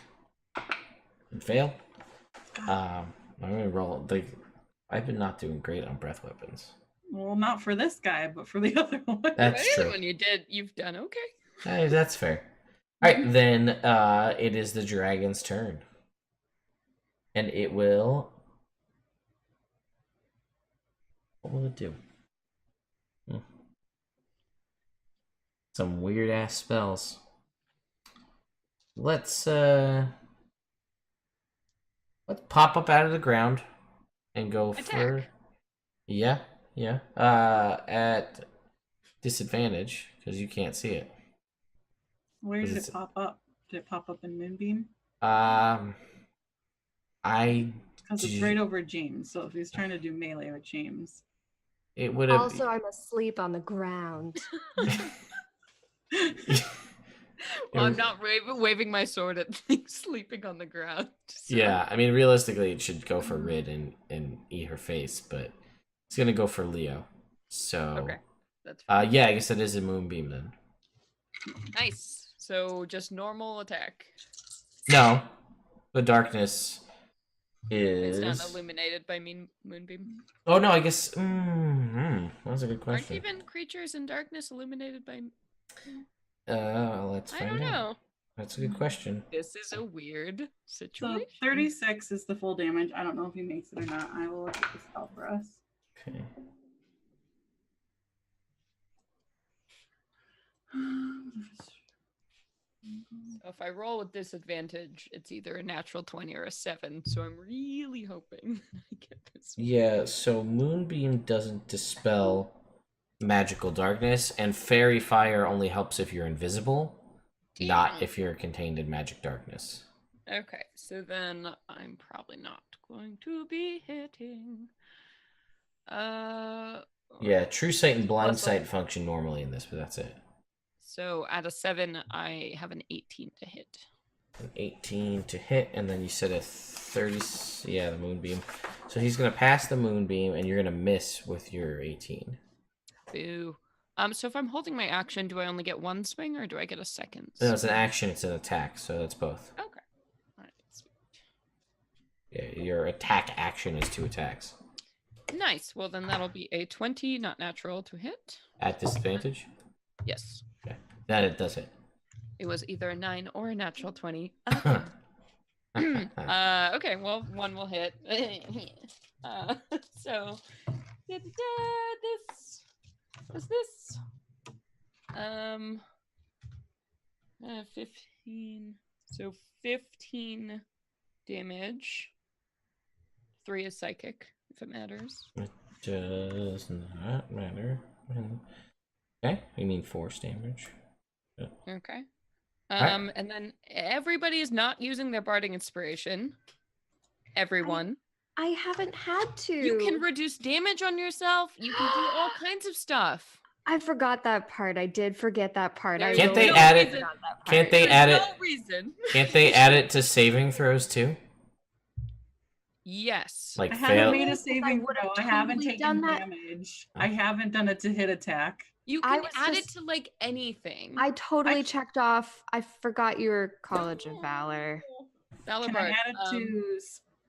and fail. I'm gonna roll. I've been not doing great on breath weapons. Well, not for this guy, but for the other one. That's The other true. one you've done okay. Hey, that's fair. All right, then it is the dragon's turn, and it will. What will it do? Some weird ass spells. Let's pop up out of the ground and go for Attack. yeah. At disadvantage because you can't see it. Where did Because it pop up? Did it pop up in Moonbeam? I Because it's right over James. So if he's trying to do melee with James, it would have Also, I'm asleep on the ground. Well, I'm not waving my sword at things sleeping on the ground. So. Yeah, I mean realistically it should go for Rid and eat her face, but it's gonna go for Leo. So Okay. That's fine. yeah, I guess it is a moonbeam then. Nice. So just normal attack. No. The darkness is It's not illuminated by moonbeam. Oh no, I guess that's a good question. Aren't even creatures in darkness illuminated by? Let's I find don't out. know. That's a good question. This is a weird so situation. 36 is the full damage. I don't know if he makes it or not. I will look at the spell for us. Okay. So if I roll with disadvantage, it's either a natural 20 or a 7. So I'm really hoping I get this one. Yeah, so moonbeam doesn't dispel magical darkness, and fairy fire only helps if you're invisible, not Damn. if you're contained in magic darkness. Okay, so then I'm probably not going to be hitting. Yeah, true sight and blind Plus, sight function normally in this, but that's it. So at a 7, I have an 18 to hit. An 18 to hit, and then you said a 30. Yeah, the moonbeam. So he's gonna pass the moonbeam, and you're gonna miss with your 18. Boo. So if I'm holding my action, do I only get one swing or do I get a second? No, it's an swing? action. It's an attack, so that's both. Okay. All right. Sweet. Yeah, your attack action is 2 attacks Nice. Well, then that'll be a 20, not natural, to hit. at disadvantage. Yes. Okay, that it does hit. It was either a 9 or a natural 20. Okay. Okay, well, one will hit. So, this was this. 15. So 15 damage. 3 is psychic, if it matters. Does not matter. Okay, you mean force damage. Okay. Alright. And then everybody is not using their barding inspiration. Everyone. I haven't had to. You can reduce damage on yourself. You can do all kinds of stuff. I forgot that part. I did forget that part. There's Can't they no add it? reason- Can't they There's add it? no reason. Can't they add it to saving throws too? Yes. Like I haven't fail. made a I saving would've throw. I haven't totally taken done that. damage. I haven't done it to hit attack. You I can was add it just- to like anything. I totally I- checked off. I forgot your College of Valor. Can I Valibard, add it to?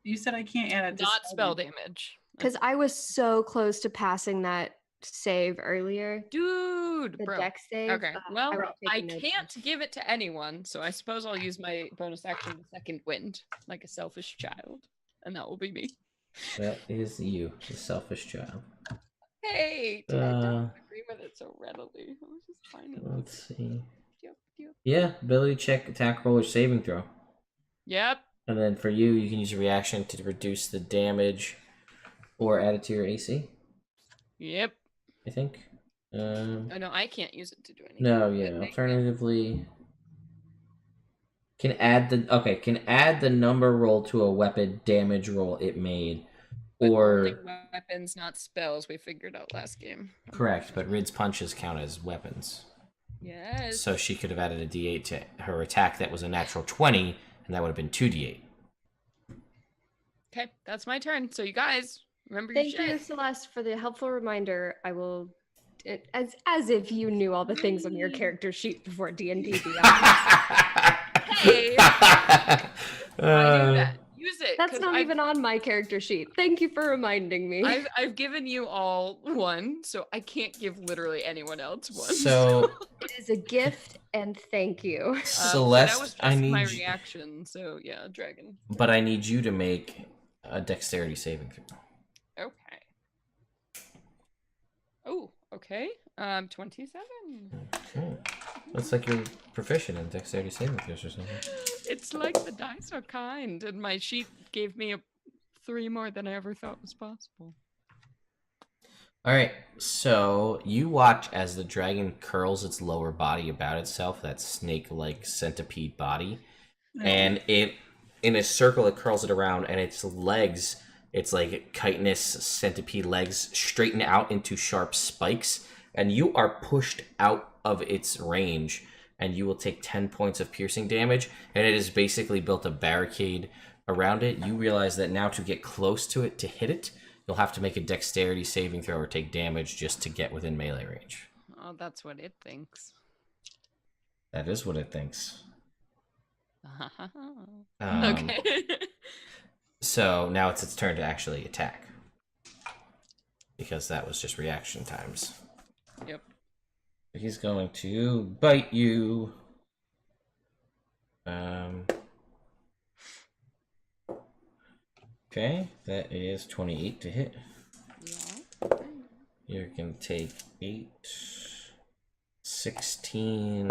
You said I can't add it to not spell damage. Because I was so close to passing that save earlier. Dude, The bro. deck save. Okay, well, would've I taken no can't damage. give it to anyone, so I suppose I'll use my bonus action to second wind, like a selfish child, and that will be me. That is you, the selfish child. Hey, dude, I don't agree with it so readily. I was just trying to. Let's see. Yep. Yeah, ability check, attack roll, or saving throw. Yep. And then for you, you can use a reaction to reduce the damage or add it to your AC, Yep. I think. Oh no, I can't use it to do anything. No, yeah. Alternatively, can add the number roll to a weapon damage roll it made, But or only weapons, not spells. We figured out last game. correct. But Rid's punches count as weapons, Yes. so she could have added a D8 to her attack that was a natural 20, and that would have been 2d8. Okay, that's my turn. So you guys remember Thank your you, shit. Celeste, for the helpful reminder. I will, as if you knew all the things on your character sheet before D&D Beyond. Hey, I do that. Use it. That's 'cause not I've- even on my character sheet. Thank you for reminding me. I've given you all one, so I can't give literally anyone else one. So It is a gift, and thank you. So that was Celeste, just I need my you, reaction. So yeah, dragon. but I need you to make a dexterity saving throw. Okay. Oh, okay. 27. Okay. Looks like you're proficient in dexterity saving throws or something. It's like the dice are kind, and my sheet gave me 3 more than I ever thought was possible. All right, so you watch as the dragon curls its lower body about itself, that snake-like centipede body, and it, in a circle, it curls it around, and its legs, its like chitinous centipede legs, straighten out into sharp spikes, and you are pushed out of its range, and you will take 10 points of piercing damage, and it has basically built a barricade around it. You realize that now to get close to it, to hit it, you'll have to make a dexterity saving throw or take damage just to get within melee range. Oh, that's what it thinks. That is what it thinks. Okay. So now it's its turn to actually attack. Because that was just reaction times. Yep. He's going to bite you. Okay, that is 28 to hit. Yeah. You're going to take 8, 16,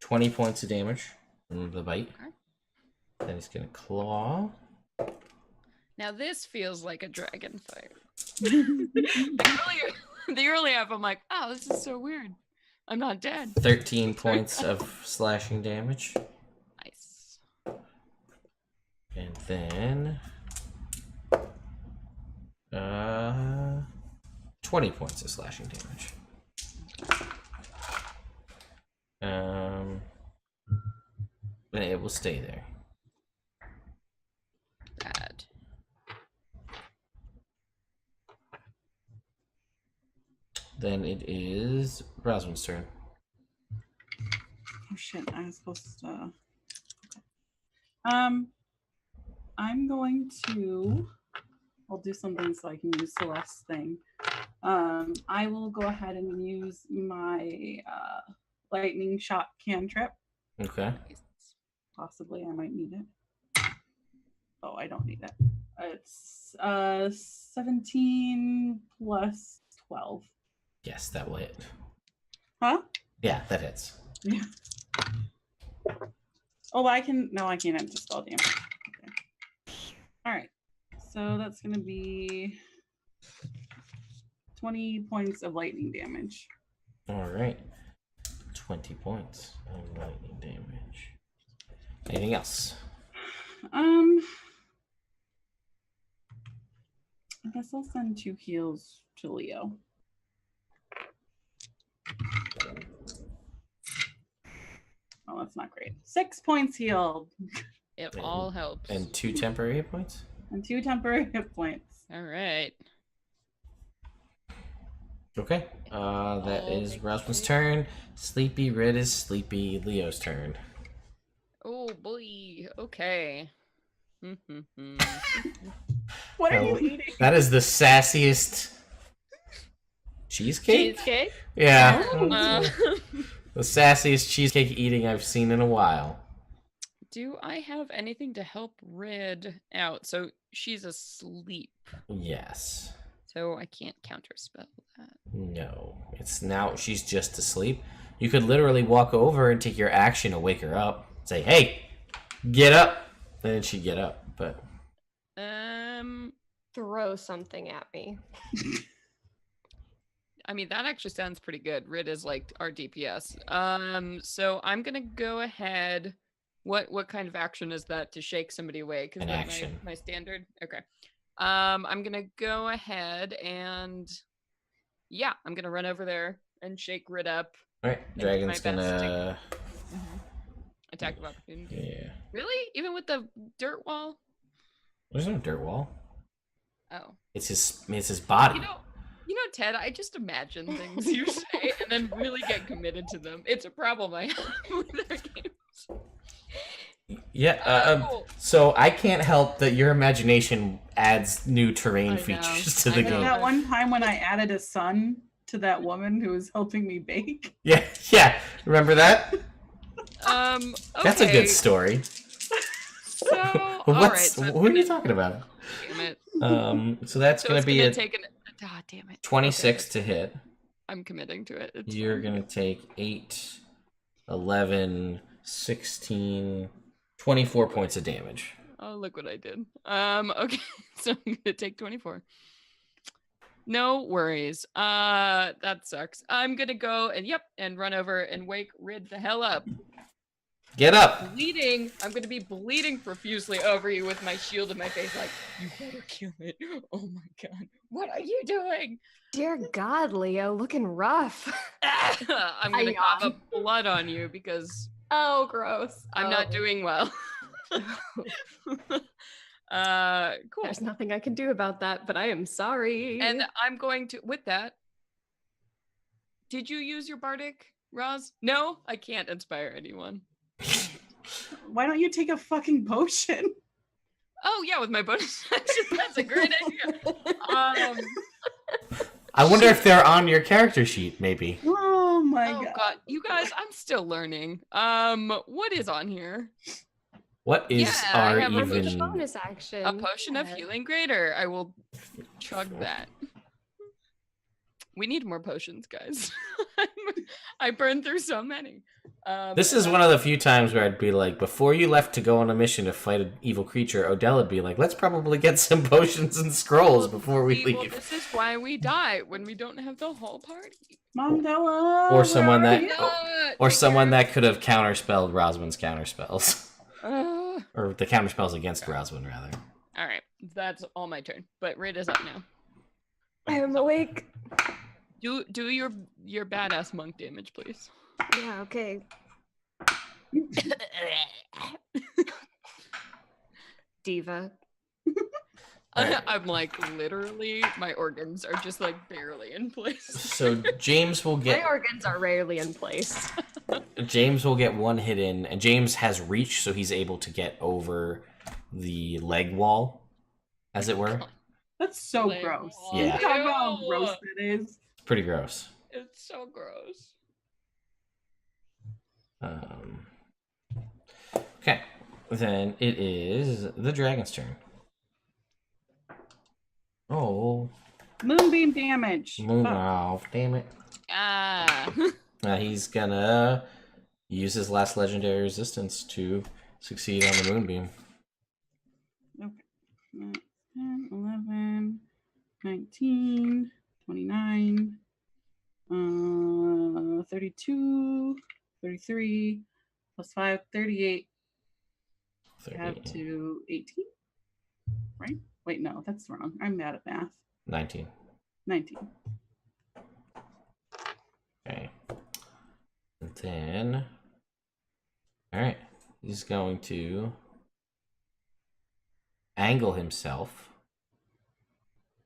20 points of damage from the bite. Okay. Then he's going to claw. Now this feels like a dragon fight. The early half, I'm like, oh, this is so weird. I'm not dead. 13 points of slashing damage. Nice. And then 20 points of slashing damage. And it will stay there. Bad. Then it is Rosalind's turn. Oh shit, I was supposed to. Okay. I'm going to. I'll do something so I can use Celeste's thing. I will go ahead and use my lightning shot cantrip. Okay. Possibly, I might need it. Oh, I don't need it. It's 17 plus 12. Yes, that will hit. Huh? Yeah, that hits. Yeah. Oh, I can. No, I can't enter spell damage. Okay. All right. So that's gonna be 20 points of lightning damage. All right. 20 points of lightning damage. Anything else? I guess I'll send 2 heals to Leo. Oh, that's not great. 6 points healed. It all helps. And 2 temporary hit points? And 2 temporary hit points. All right. Okay. That is thank Rosalind's you. turn. Sleepy Red is sleepy. Leo's turn. Oh boy. Okay. What are Oh, you eating? That is the sassiest cheesecake? Cheesecake? Yeah. Uh, The sassiest cheesecake eating I've seen in a while. do I have anything to help Red out? So she's asleep. Yes. So I can't counterspell that. No. It's now she's just asleep. You could literally walk over and take your action to wake her up. Say, hey, get up. Then she'd get up, but Throw something at me. I mean, that actually sounds pretty good. Rid is like our DPS. So I'm gonna go ahead. What kind of action is that to shake somebody away? Because An that's action. my standard. Okay. I'm gonna go ahead and yeah, I'm gonna run over there and shake Rid up. all right. do my Dragon's best to- gonna. Attack of opportunity. Yeah. Really? Even with the dirt wall? There's no dirt wall. Oh. It's his body. You know, Ted, I just imagine things you say and then really get committed to them. It's a problem I have with their games. Yeah. Cool. So I can't help that your imagination adds new terrain I know. features to I the know. game. That one time when I added a son to that woman who was helping me bake. Yeah. Remember that? Okay. That's a good story. So, all right. So What are you talking about? damn it. So that's So gonna it's be gonna a take damn it. 26 Okay. to hit. I'm committing to it. It's You're fine. gonna take 8, 11, 16, 24 points of damage. Oh, look what I did. Okay. So I'm gonna take 24. No worries. That sucks. I'm gonna go and run over and wake Rid the hell up. Get up! Bleeding. I'm gonna be bleeding profusely over you with my shield in my face, like, you better kill it. Oh my god. What are you doing? Dear God, Leo, looking rough. I'm gonna cough up blood on you because Oh, gross. I'm not doing well. Cool. There's nothing I can do about that, but I am sorry. And I'm going to, with that, did you use your bardic, Roz? No, I can't inspire anyone. Why don't you take a fucking potion? Oh yeah, with my bonus action, that's a great idea. I wonder if they're on your character sheet, maybe. Oh my Oh god. god, you guys, I'm still learning. What is on here? What is Yeah, I our have a even... bonus action. A potion of Yeah. healing greater. I will chug that. We need more potions, guys. I burned through so many. This is one of the few times where I'd be like, before you left to go on a mission to fight an evil creature, Odella would be like, let's probably get some potions and scrolls before we Well, leave. this is why we die when we don't have the whole party. Mandela. Or someone where are that- you? Or someone that could have counterspelled Roswin's counterspells. All Or the counterspells against Roswin, rather. right, that's all my turn. But Rid is up now. I am awake. Do your badass monk damage, please. Yeah, okay. Diva. I'm like literally, my organs are just like barely in place. So James will My get organs are rarely in place. one hit in, and James has reach, so he's able to get over the leg wall, as it were. That's so Like, gross. Yeah. You talk about how Ew. gross that is. It's pretty gross. It's so gross. Okay, then it is the dragon's turn. Oh, Moonbeam damage. move Fuck. off, damn it. Ah. He's gonna use his last legendary resistance to succeed on the moonbeam. Okay. 10, 11, 19, 29, 32, 33, plus 5, 38. Have 30, to 18, right? Wait, no, that's wrong. I'm bad at math. 19. 19. Okay. And then, all right, he's going to angle himself.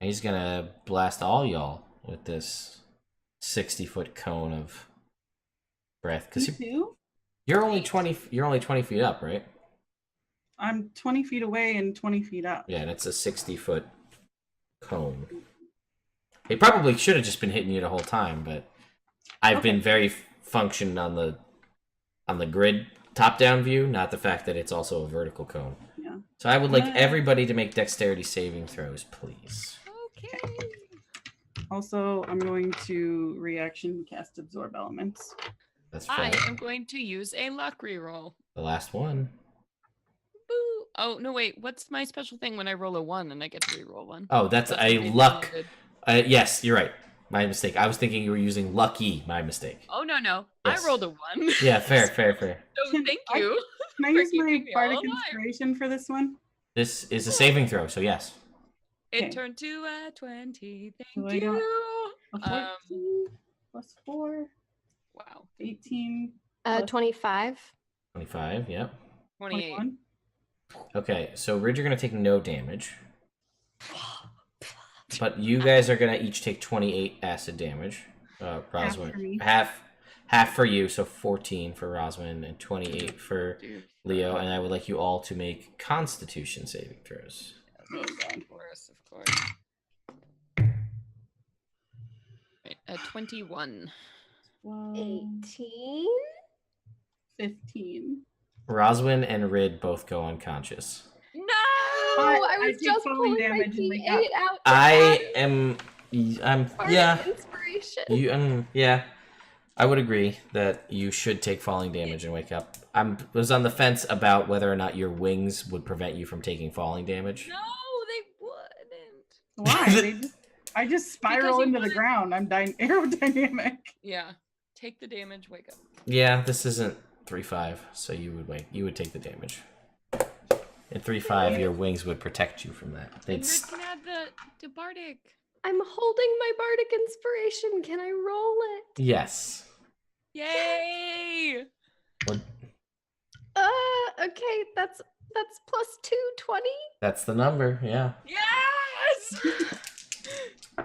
And he's gonna blast all y'all with this 60-foot cone of breath. Because you're only 20. You're only 20 feet up, right? I'm 20 feet away and 20 feet up. Yeah, and it's a 60-foot cone. He probably should have just been hitting you the whole time, but I've been very functioned on the grid top-down view, not the fact that it's also a vertical cone. Yeah. So I would like everybody to make dexterity saving throws, please. Okay. Also, I'm going to reaction cast Absorb Elements. That's I fair. am going to use a luck reroll. The last one. Oh no, wait. What's my special thing when I roll a 1 and I get to re-roll 1? Oh, that's That's a amazing. luck. Yes, you're right. My mistake. I was thinking you were using lucky. My mistake. Oh no. Yes. I rolled a 1. Yeah, fair. So thank you. Can I for use my keeping me all bardic alive. inspiration for this one? This is a saving throw, so yes. It Okay. turned to a 20. So I Thank got you. A 14 plus 4, Wow. 18, 25. 25, yep. 28. 21. Okay, so Ridge, you're going to take no damage. But you guys are going to each take 28 acid damage. Roswin. for me. Half for you, so 14 for Roswin and 28 for Dude. Leo. And I would like you all to make Constitution saving throws. Of course. Right, 21. 12, 18. 15. Roswin and Rid both go unconscious. No! I I was take just falling pulling my damage and make D8 up. out. I'm yeah. Inspiration. Yeah. I would agree that you should take falling damage and wake up. I was on the fence about whether or not your wings would prevent you from taking falling damage. No, they wouldn't. Why? I just spiral you into the wouldn't- ground. I'm aerodynamic. Yeah. Take the damage, wake up. Yeah, this isn't 3-5, so you would take the damage. At 3-5, your wings would protect you from that. They'd And Rid can add the bardic. I'm holding my bardic inspiration. Can I roll it? yes. Yay! What? Okay, that's plus 2, 20. That's the number. Yeah. Yes!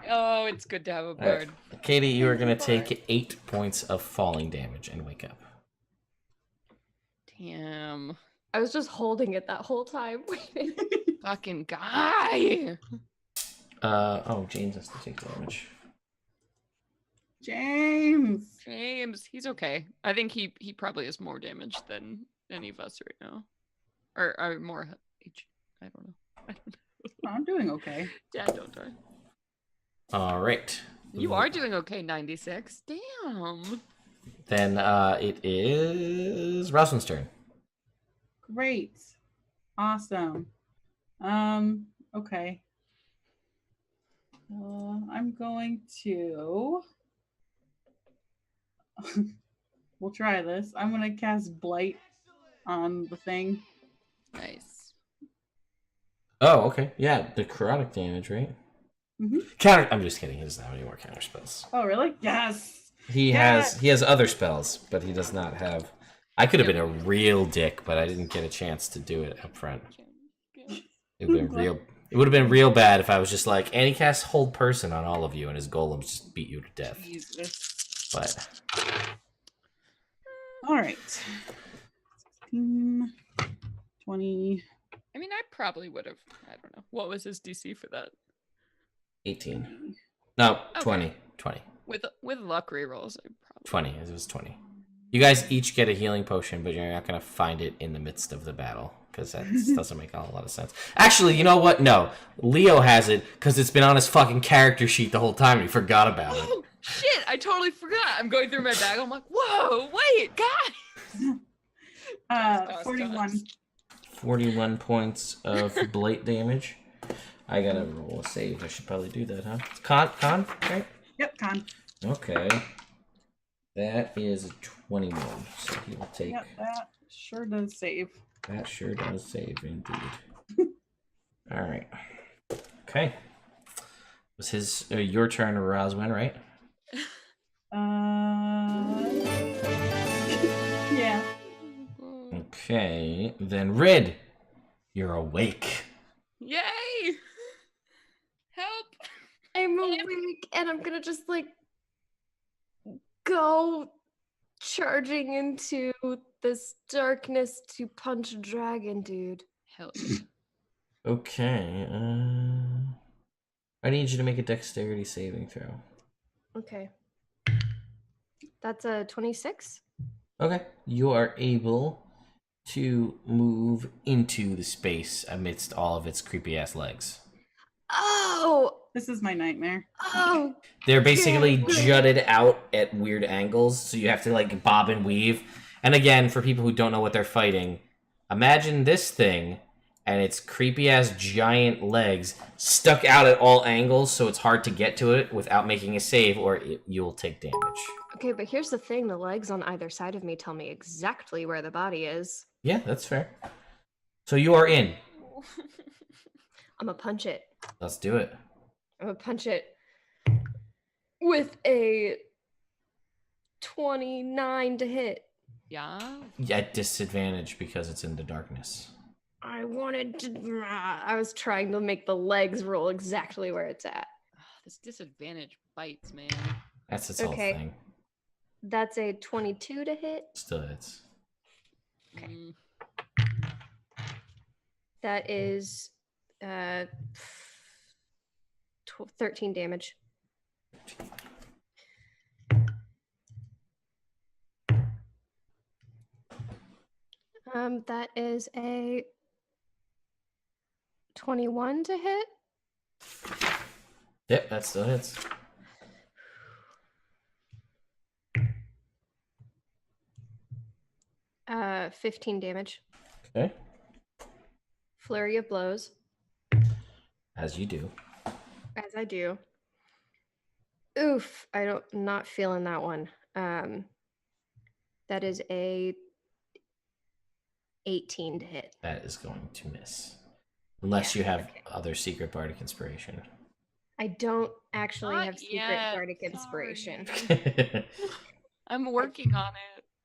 Oh, it's good to have a bird. Katie, you are gonna take 8 points of falling damage and wake up. Damn. I was just holding it that whole time. waiting. Fucking guy. Oh, James has to take damage. James. James, he's okay. I think he probably has more damage than any of us right now. Or more H. I don't know. I'm doing okay. Dad, don't die. All right. You are doing okay, 96. Damn. Then it is Rosalind's turn. Great. Awesome. Okay. I'm going to. We'll try this. I'm going to cast Blight on the thing. Nice. Oh, okay. Yeah, the necrotic damage, right? Mhm. Counter. I'm just kidding. He doesn't have any more counter spells. Oh, really? Yes. He Yes! has other spells, but he does not have. I could have been a real dick, but I didn't get a chance to do it up front. It would have been real. It would have been real bad if I was just like, and he casts hold person on all of you, and his golems just beat you to death. Jesus. But All right. 16, 20. I mean, I probably would have. I don't know. What was his DC for that? 18. No, Okay. 20. 20. With luck rerolls, I probably. 20. It was 20. You guys each get a healing potion, but you're not going to find it in the midst of the battle, because that doesn't make a lot of sense. Actually, you know what? No. Leo has it, because it's been on his fucking character sheet the whole time, and he forgot about it. Oh, shit! I totally forgot. I'm going through my bag. I'm like, whoa, wait, guys! 41. 41 points of blight damage. I gotta roll a save. I should probably do that, huh? Con, right? Yep, con. Okay. That is a 21, so he will take... Yep, that sure does save. That sure does save, indeed. Alright. Okay. It was his... your turn, Roswin, right? Yeah. Okay. Then Rid, you're awake. Yay! Help! I'm awake and I'm gonna just like go charging into this darkness to punch a dragon, dude. Hell yeah. Okay. I need you to make a dexterity saving throw. Okay. That's a 26. Okay. You are able to move into the space amidst all of its creepy ass legs. Oh! This is my nightmare. Oh! They're basically jutted out at weird angles, so you have to like bob and weave. And again, for people who don't know what they're fighting, imagine this thing and its creepy ass giant legs stuck out at all angles, so it's hard to get to it without making a save, or you'll take damage. Okay, but here's the thing: the legs on either side of me tell me exactly where the body is. Yeah, that's fair. So you are in. I'm gonna punch it. Let's do it. I'm gonna punch it with a 29 to hit. Yeah. At disadvantage because it's in the darkness. I wanted to. I was trying to make the legs roll exactly where it's at. This disadvantage bites, man. That's its whole thing. That's a 22 to hit. Still hits. Okay. That is 13 damage. That is a 21 to hit. Yep, that still hits. Uh, 15 damage. Okay. Flurry of blows. As you do. As I do. Oof, not feeling that one. That is a 18 to hit. That is going to miss. Unless you have other secret bardic inspiration. I don't actually Not have secret yet, bardic inspiration. I'm working on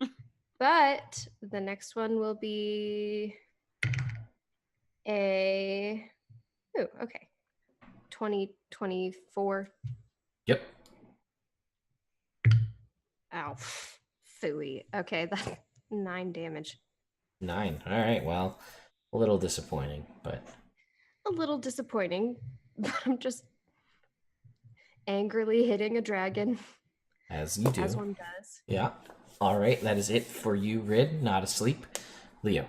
it. But the next one will be a 24. Yep. Ow. Phooey. Okay, that's 9 damage. 9. All right. Well, a little disappointing, but A little disappointing, but I'm just angrily hitting a dragon. as you do. As one does. Yeah. All right. That is it for you, Rid. Not asleep. Leo.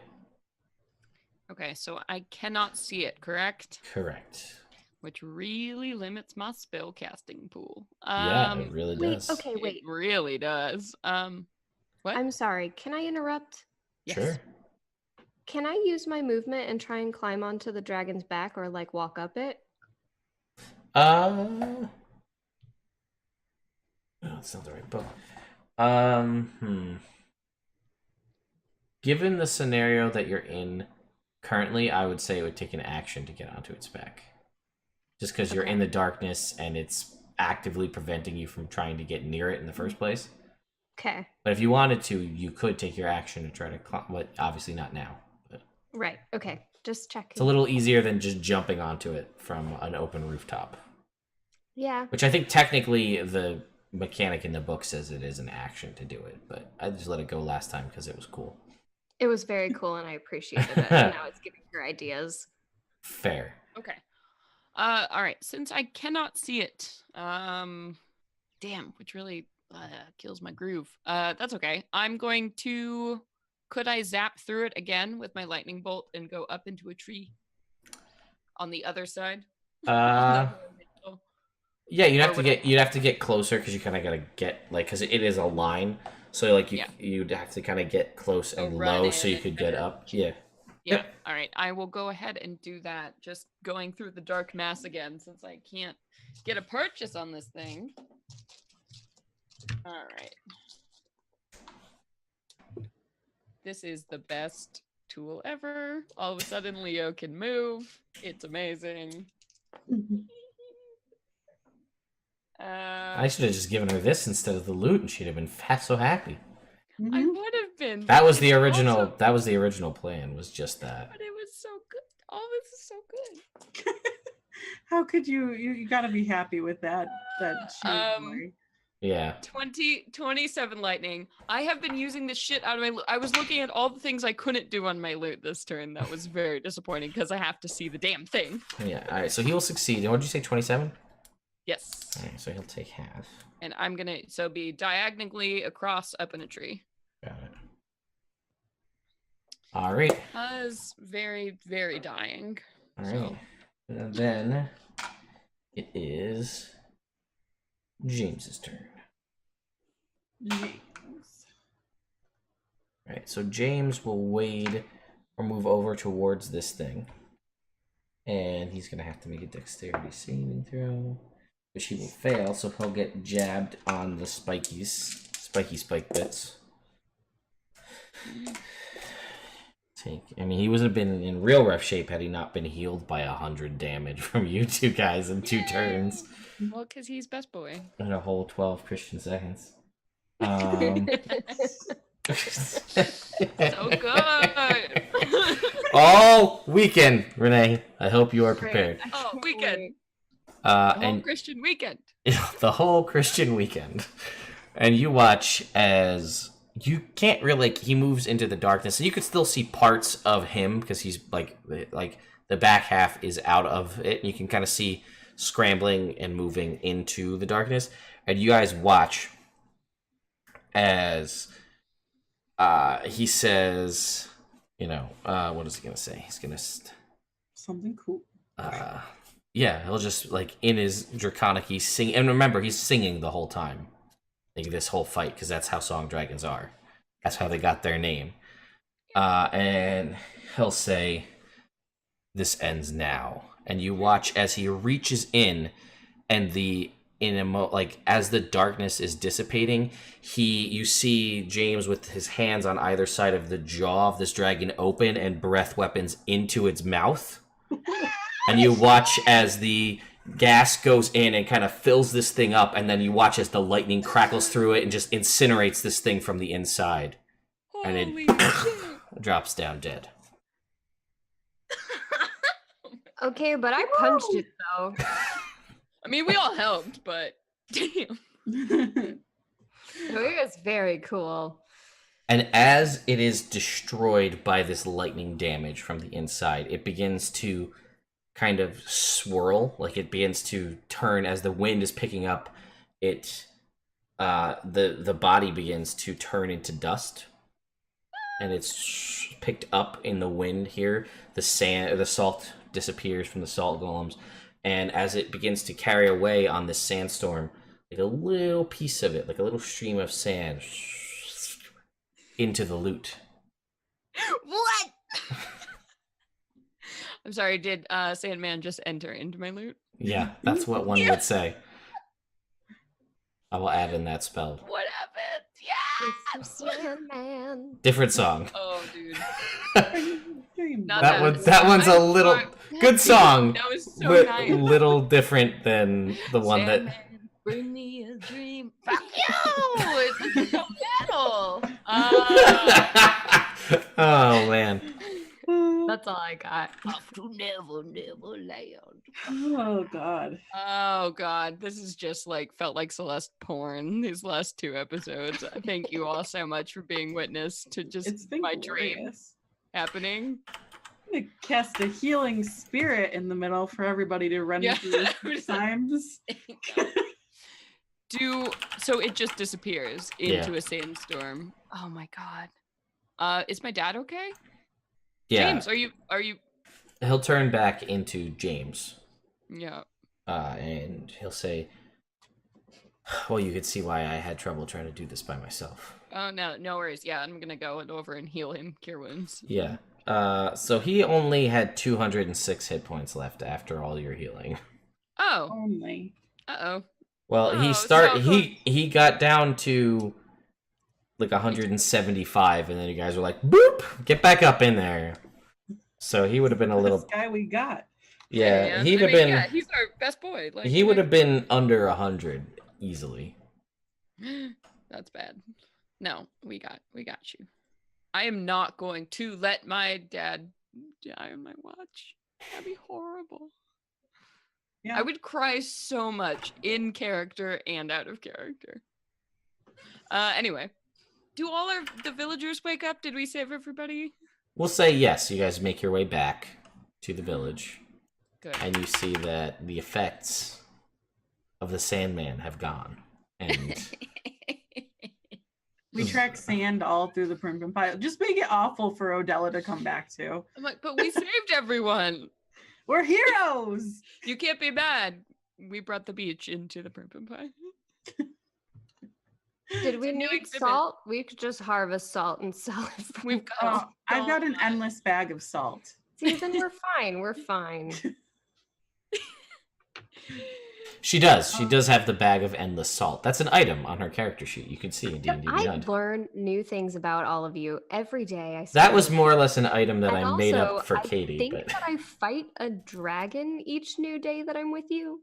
Okay, so I cannot see it, correct? Correct. Which really limits my spell casting pool. Yeah, it really Wait, does. okay, wait. It really does. What? I'm sorry. Can I interrupt? Yes. Sure. Can I use my movement and try and climb onto the dragon's back or like walk up it? Oh, it's not the right book. Given the scenario that you're in currently, I would say it would take an action to get onto its back. Just because you're in the darkness and it's actively preventing you from trying to get near it in the first place. Okay. But if you wanted to, you could take your action to try to climb, but obviously not now. But Right. Okay. Just checking. it's a little easier than just jumping onto it from an open rooftop. Yeah. Which I think technically the mechanic in the book says it is an action to do it, but I just let it go last time because it was cool. It was very cool and I appreciated it. And now it's giving her ideas. Fair. Okay. All right. Since I cannot see it, damn, which really kills my groove. That's okay. I'm going to. Could I zap through it again with my lightning bolt and go up into a tree on the other side? Yeah, you'd have to get closer because you kind of gotta get like because it is a line, so like you'd have to kind of get close and low so you could get up. Yeah. Yeah. All right. I will go ahead and do that. Just going through the dark mass again since I can't get a purchase on this thing. All right. This is the best tool ever. All of a sudden, Leo can move. It's amazing. I should have just given her this instead of the loot, and she'd have been so happy. I would have been. That was the original. Also, that was the original plan. Was just that. But it was so good. All this is so good. How could you? You got to be happy with that. Yeah. 27 lightning. I have been using this shit out of my loot. I was looking at all the things I couldn't do on my loot this turn. That was very disappointing because I have to see the damn thing. Yeah. All right. So he'll succeed. And what did you say? 27. Yes. All right. So he'll take half. And I'm gonna be diagonally across up in a tree. Got it. All right. Because very, very dying. All right. And then it is James's turn. James. All right. So James will wade or move over towards this thing. And he's going to have to make a dexterity saving throw, which he will fail, so he'll get jabbed on the spiky spike bits. I mean, he would have been in real rough shape had he not been healed by 100 damage from you two guys in 2 turns. Well, because he's best boy. In a whole 12 Christian seconds. So good. All weekend, Renee. I hope you are prepared. Oh, weekend. And Christian weekend. the whole Christian weekend. And you watch as you can't really he moves into the darkness, and you could still see parts of him because he's like the back half is out of it. And you can kind of see scrambling and moving into the darkness, and you guys watch as he says, what is he gonna say? He's gonna something cool. Yeah, he'll just in his draconic sing, and remember he's singing the whole time, this whole fight, because that's how song dragons are. That's how they got their name. And he'll say, "This ends now." And you watch as he reaches in, and as the darkness is dissipating, you see James with his hands on either side of the jaw of this dragon open and breath weapons into its mouth. And you watch as the gas goes in and kind of fills this thing up, and then you watch as the lightning crackles through it and just incinerates this thing from the inside. And it drops down dead. Okay, but I punched it though. I mean, we all helped, but damn. It was very cool. And as it is destroyed by this lightning damage from the inside, it begins to kind of swirl, it begins to turn as the wind is picking up. The body begins to turn into dust, and it's picked up in the wind here. The salt disappears from the salt golems, and as it begins to carry away on this sandstorm, a little piece of it, a little stream of sand, into the Lute. What? I'm sorry, did Sandman just enter into my Lute? Yeah, that's what one would say. I will add in that spell. What happened? Yeah! Sandman. Different song. Oh, dude. Not that one's a little good song. That was so but nice. Little different than the one Sandman, that. bring me a dream. Fuck you! It's so metal. Oh man. That's all I got. Off to never land. Oh god. Oh god, this is just felt like Celeste porn these last 2 episodes. Thank you all so much for being witness to just my dream happening. I'm gonna cast a healing spirit in the middle for everybody to run through 6 times. So it just disappears into a sandstorm. Oh my god. Is my dad okay? Yeah. James, are you? He'll turn back into James. Yeah. And he'll say, "Well, you could see why I had trouble trying to do this by myself." Oh no worries. Yeah, I'm gonna go over and heal him, cure wounds. Yeah. So he only had 206 hit points left after all your healing. Oh. Only. Uh-oh. Well, he got down to 175, and then you guys were like, "Boop, get back up in there." So he would have been a little. This guy we got. Yeah, he'd have been. Yeah, he's our best boy. He would have been under 100 easily. That's bad. No, we got you. I am not going to let my dad die on my watch. That'd be horrible. Yeah. I would cry so much in character and out of character. Anyway, do all the villagers wake up? Did we save everybody? We'll say yes. You guys make your way back to the village. Good. And you see that the effects of the Sandman have gone. And we track sand all through the Primp and Pie. Just make it awful for Odella to come back to. I'm like, but we saved everyone. We're heroes. You can't be mad. We brought the beach into the Primp and Pie. Did we need salt? We could just harvest salt and sell it. We've got. I've got an endless bag of salt. See, then we're fine. We're fine. She does. She does have the bag of endless salt. That's an item on her character sheet. You can see in D&D I Beyond. learn new things about all of you every day. I That was suppose. more or less an item that And I made also, up for I Katie. think But that I fight a dragon each new day that I'm with you.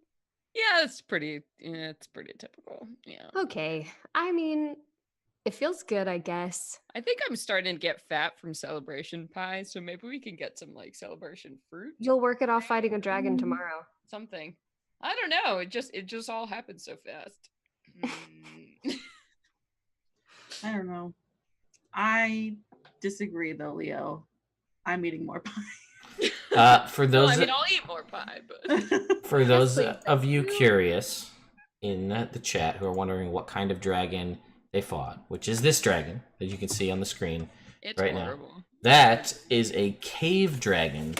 Yeah, it's pretty typical. Yeah. Okay. I mean, it feels good, I guess. I think I'm starting to get fat from celebration pie, so maybe we can get some like celebration fruit. You'll work it off fighting a dragon tomorrow. Something. I don't know. It just all happened so fast. I don't know. I disagree though, Leo. I'm eating more pie. For Well, those I mean, I'll eat more pie, but for those Yes, please. of you curious in the chat who are wondering what kind of dragon they fought, which is this dragon that you can see on the screen it's right horrible. now. That is a cave dragon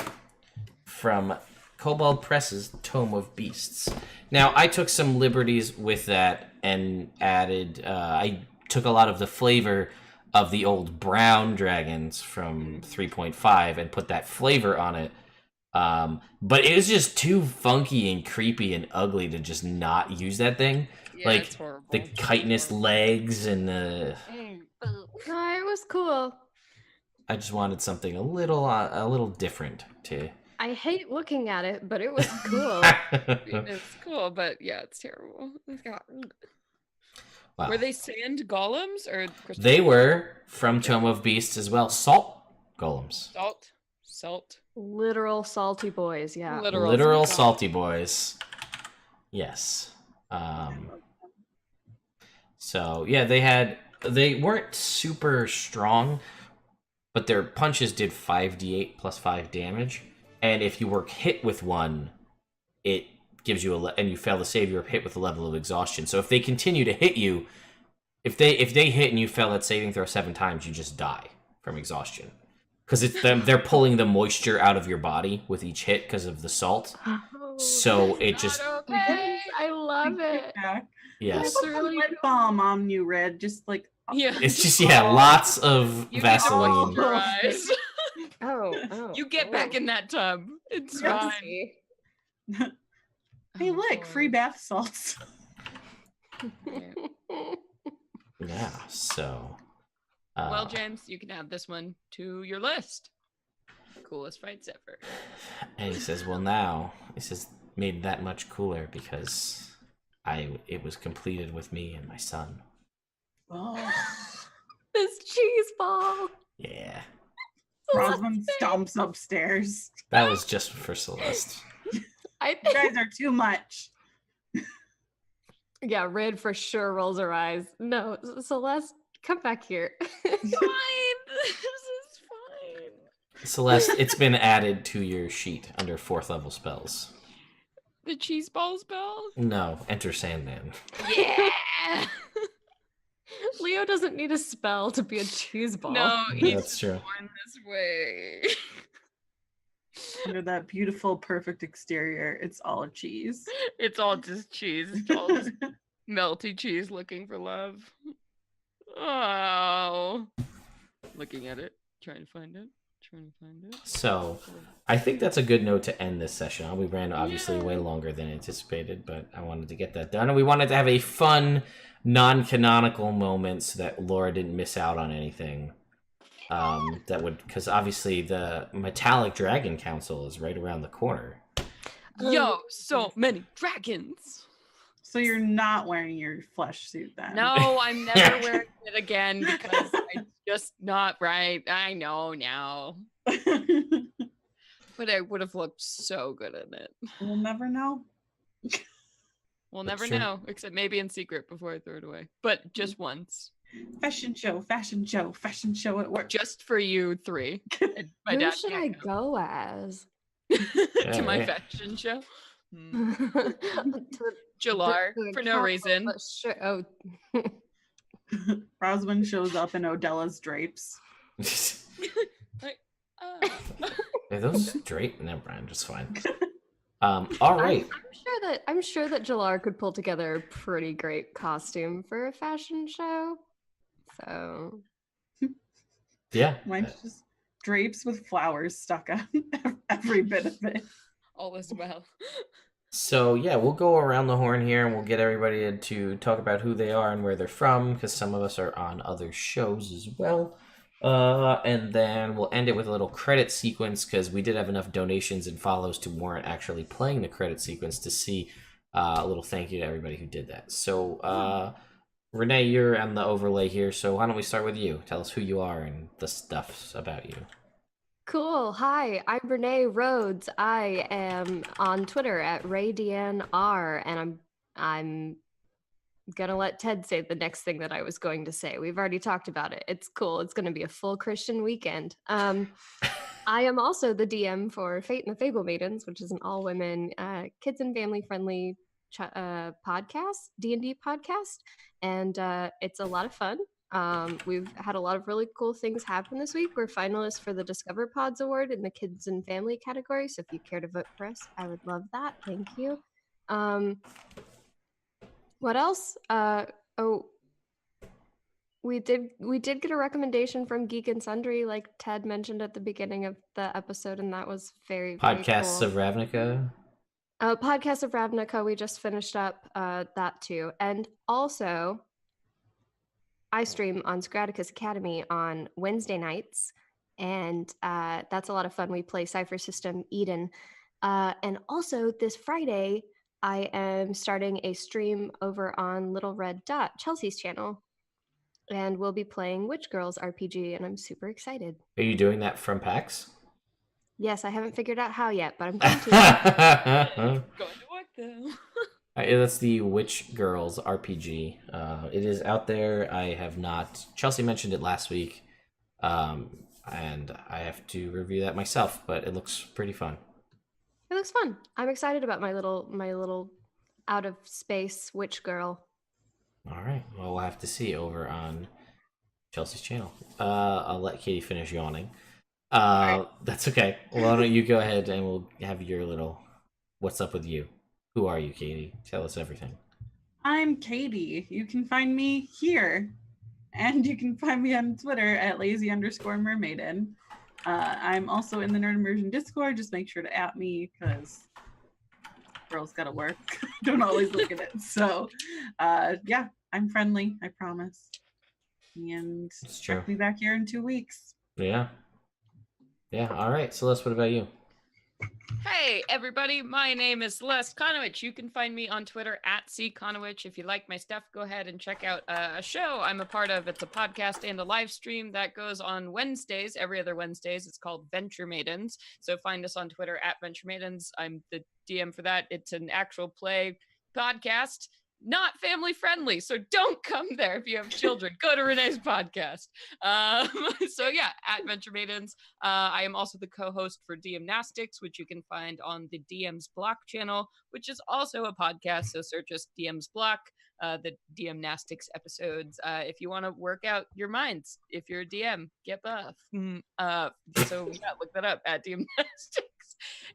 from Kobold Press's Tome of Beasts. Now, I took some liberties with that and added, I took a lot of the flavor of the old brown dragons from 3.5 and put that flavor on it. But it was just too funky and creepy and ugly to just not use that thing. Yeah, Like, it's horrible. the chitinous legs and the... No, it was cool. I just wanted something a little different to... I hate looking at it, but it was cool. It's cool, but yeah, it's terrible. Wow. Were they sand golems or crystal? They were from Tome of Beasts as well. Salt golems. Salt. Literal salty boys, yeah. Literal salty boys. Yes. So yeah, they weren't super strong, but their punches did 5d8 plus 5 damage. And if you were hit with one, it gives you and you fail to save, you're hit with a level of exhaustion. So if they continue to hit you, if they hit and you fail that saving throw 7 times, you just die from exhaustion. Because it's them, they're pulling the moisture out of your body with each hit because of the salt. So it just Okay. I love it. yes, Put some lip balm on you, Red. Just like Yeah. it's just lots of You Vaseline. Need to moisturize. Oh. You get back in that tub. It's fine. See? hey, Oh, look, free boy. bath salts. Yeah. Yeah. So. Well, James, you can add this one to your list. Coolest fights ever. And he says, "Well, now this is made that much cooler because it was completed with me and my son." Oh. This cheese ball. Yeah, Rosamund stomps upstairs. that was just for Celeste. I You guys are too much. Yeah, Red for sure rolls her eyes. No, Celeste, come back here. Fine. This is fine. Celeste, it's been added to your sheet under 4th level spells. The cheese ball spell? No, enter Sandman. Yeah. Leo doesn't need a spell to be a cheese ball. No, he's That's true. born this way. Under that beautiful, perfect exterior, it's all cheese. It's all just cheese. It's all just melty cheese looking for love. Oh. Looking at it. Trying to find it. So, I think that's a good note to end this session on. We ran obviously way longer than anticipated, but I wanted to get that done. And we wanted to have a fun, non-canonical moment so that Laura didn't miss out on anything. That would, because obviously the Metallic Dragon Council is right around the corner. Yo, so many dragons. So you're not wearing your flesh suit then? No, I'm never wearing it again because I'm just not right. I know now. But I would have looked so good in it. We'll never know. We'll That's never true. know, except maybe in secret before I throw it away. But just once. Fashion show at work. Just for you 3. And my Who dad should I can't go as? to my Alright. fashion show. To Jalar, the for no council, reason. but sure. Oh, Rosamund shows up in Odella's drapes. Are those straight? Never mind, just fine. All right. I'm sure that Jalar could pull together a pretty great costume for a fashion show. So Yeah. Mine's just drapes with flowers stuck on every bit of it. All is well. So yeah, we'll go around the horn here and we'll get everybody to talk about who they are and where they're from, because some of us are on other shows as well. And then we'll end it with a little credit sequence, because we did have enough donations and follows to warrant actually playing the credit sequence to see a little thank you to everybody who did that. So Renee, you're on the overlay here, so why don't we start with you? Tell us who you are and the stuff about you. Cool. Hi, I'm Renee Rhodes. I am on Twitter at RayDNR, and I'm gonna let Ted say the next thing that I was going to say. We've already talked about it. It's cool. It's gonna be a full Christian weekend. I am also the DM for Fate and the Fable Maidens, which is an all-women, kids and family-friendly podcast, D&D podcast, and it's a lot of fun. We've had a lot of really cool things happen this week. We're finalists for the Discover Pods Award in the Kids and Family category, so if you care to vote for us, I would love that. Thank you. What else? We did get a recommendation from Geek and Sundry, like Ted mentioned at the beginning of the episode, and that was very Podcasts cool. of Ravnica. Podcast of Ravnica, we just finished up that too. And also, I stream on Scraticus Academy on Wednesday nights, and that's a lot of fun. We play Cypher System Eden. And also this Friday, I am starting a stream over on Little Red Dot, Chelsea's channel, and we'll be playing Witch Girls RPG, and I'm super excited. Are you doing that from PAX? Yes, I haven't figured out how yet, but I'm going to. Going to work though. That's the Witch Girls RPG. It is out there. I have not. Chelsea mentioned it last week, and I have to review that myself. But it looks pretty fun. It looks fun. I'm excited about my little out of space witch girl. All right. Well, we'll have to see over on Chelsea's channel. I'll let Katie finish yawning. That's okay. Why don't you go ahead and we'll have your little what's up with you. Who are you, Katie? Tell us everything. I'm Katie. You can find me here. And you can find me on Twitter at lazy_mermaiden. I'm also in the Nerd Immersion Discord. Just make sure to at me, because girls gotta work. Don't always look at it. So yeah, I'm friendly, I promise. And I'll be back here in 2 weeks. Yeah. All right. Celeste, what about you? Hey everybody, my name is Celeste Conowich. You can find me on Twitter at @cconowich. If you like my stuff, go ahead and check out a show I'm a part of. It's a podcast and a live stream that goes on Wednesdays, every other Wednesdays. It's called Venture Maidens. So find us on Twitter at Venture Maidens. I'm the DM for that. It's an actual play podcast. Not family friendly, so don't come there if you have children. Go to Renee's podcast. So yeah, at Venture Maidens. I am also the co-host for DMnastics, which you can find on the DM's Block channel, which is also a podcast. So search us DM's Block, the DMnastics episodes. If you want to work out your minds, if you're a DM, get buff. So yeah, look that up at DMnastics.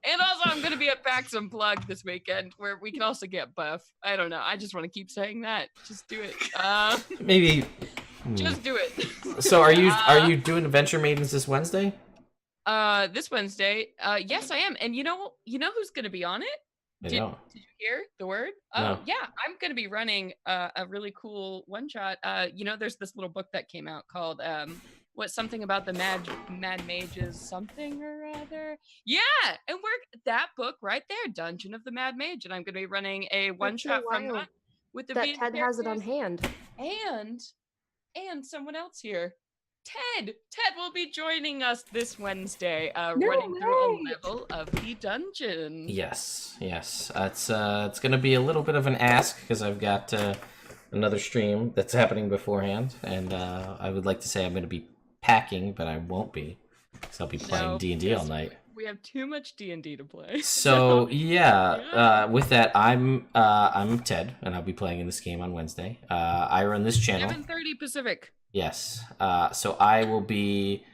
And also, I'm going to be at PAX Unplugged this weekend, where we can also get buff. I don't know. I just want to keep saying that. Just do it. Maybe. Just do it. So, are you doing Adventure Maidens this Wednesday? This Wednesday. Yes, I am. And you know who's going to be on it? Did you hear the word? No. Yeah, I'm going to be running a really cool one shot. There's this little book that came out called something about the mad mages something or other. Yeah, and we're that book right there, Dungeon of the Mad Mage, and I'm going to be running a one shot from that with the that Ted has it on hand, and someone else here. Ted will be joining us this Wednesday, running through a level of the dungeon. Yes. It's gonna be a little bit of an ask because I've got another stream that's happening beforehand, and I would like to say I'm gonna be packing, but I won't be, because I'll be playing D&D all night. We have too much D&D to play. So yeah. With that, I'm Ted, and I'll be playing in this game on Wednesday. I run this channel. 7:30 Pacific. Yes. So I will be,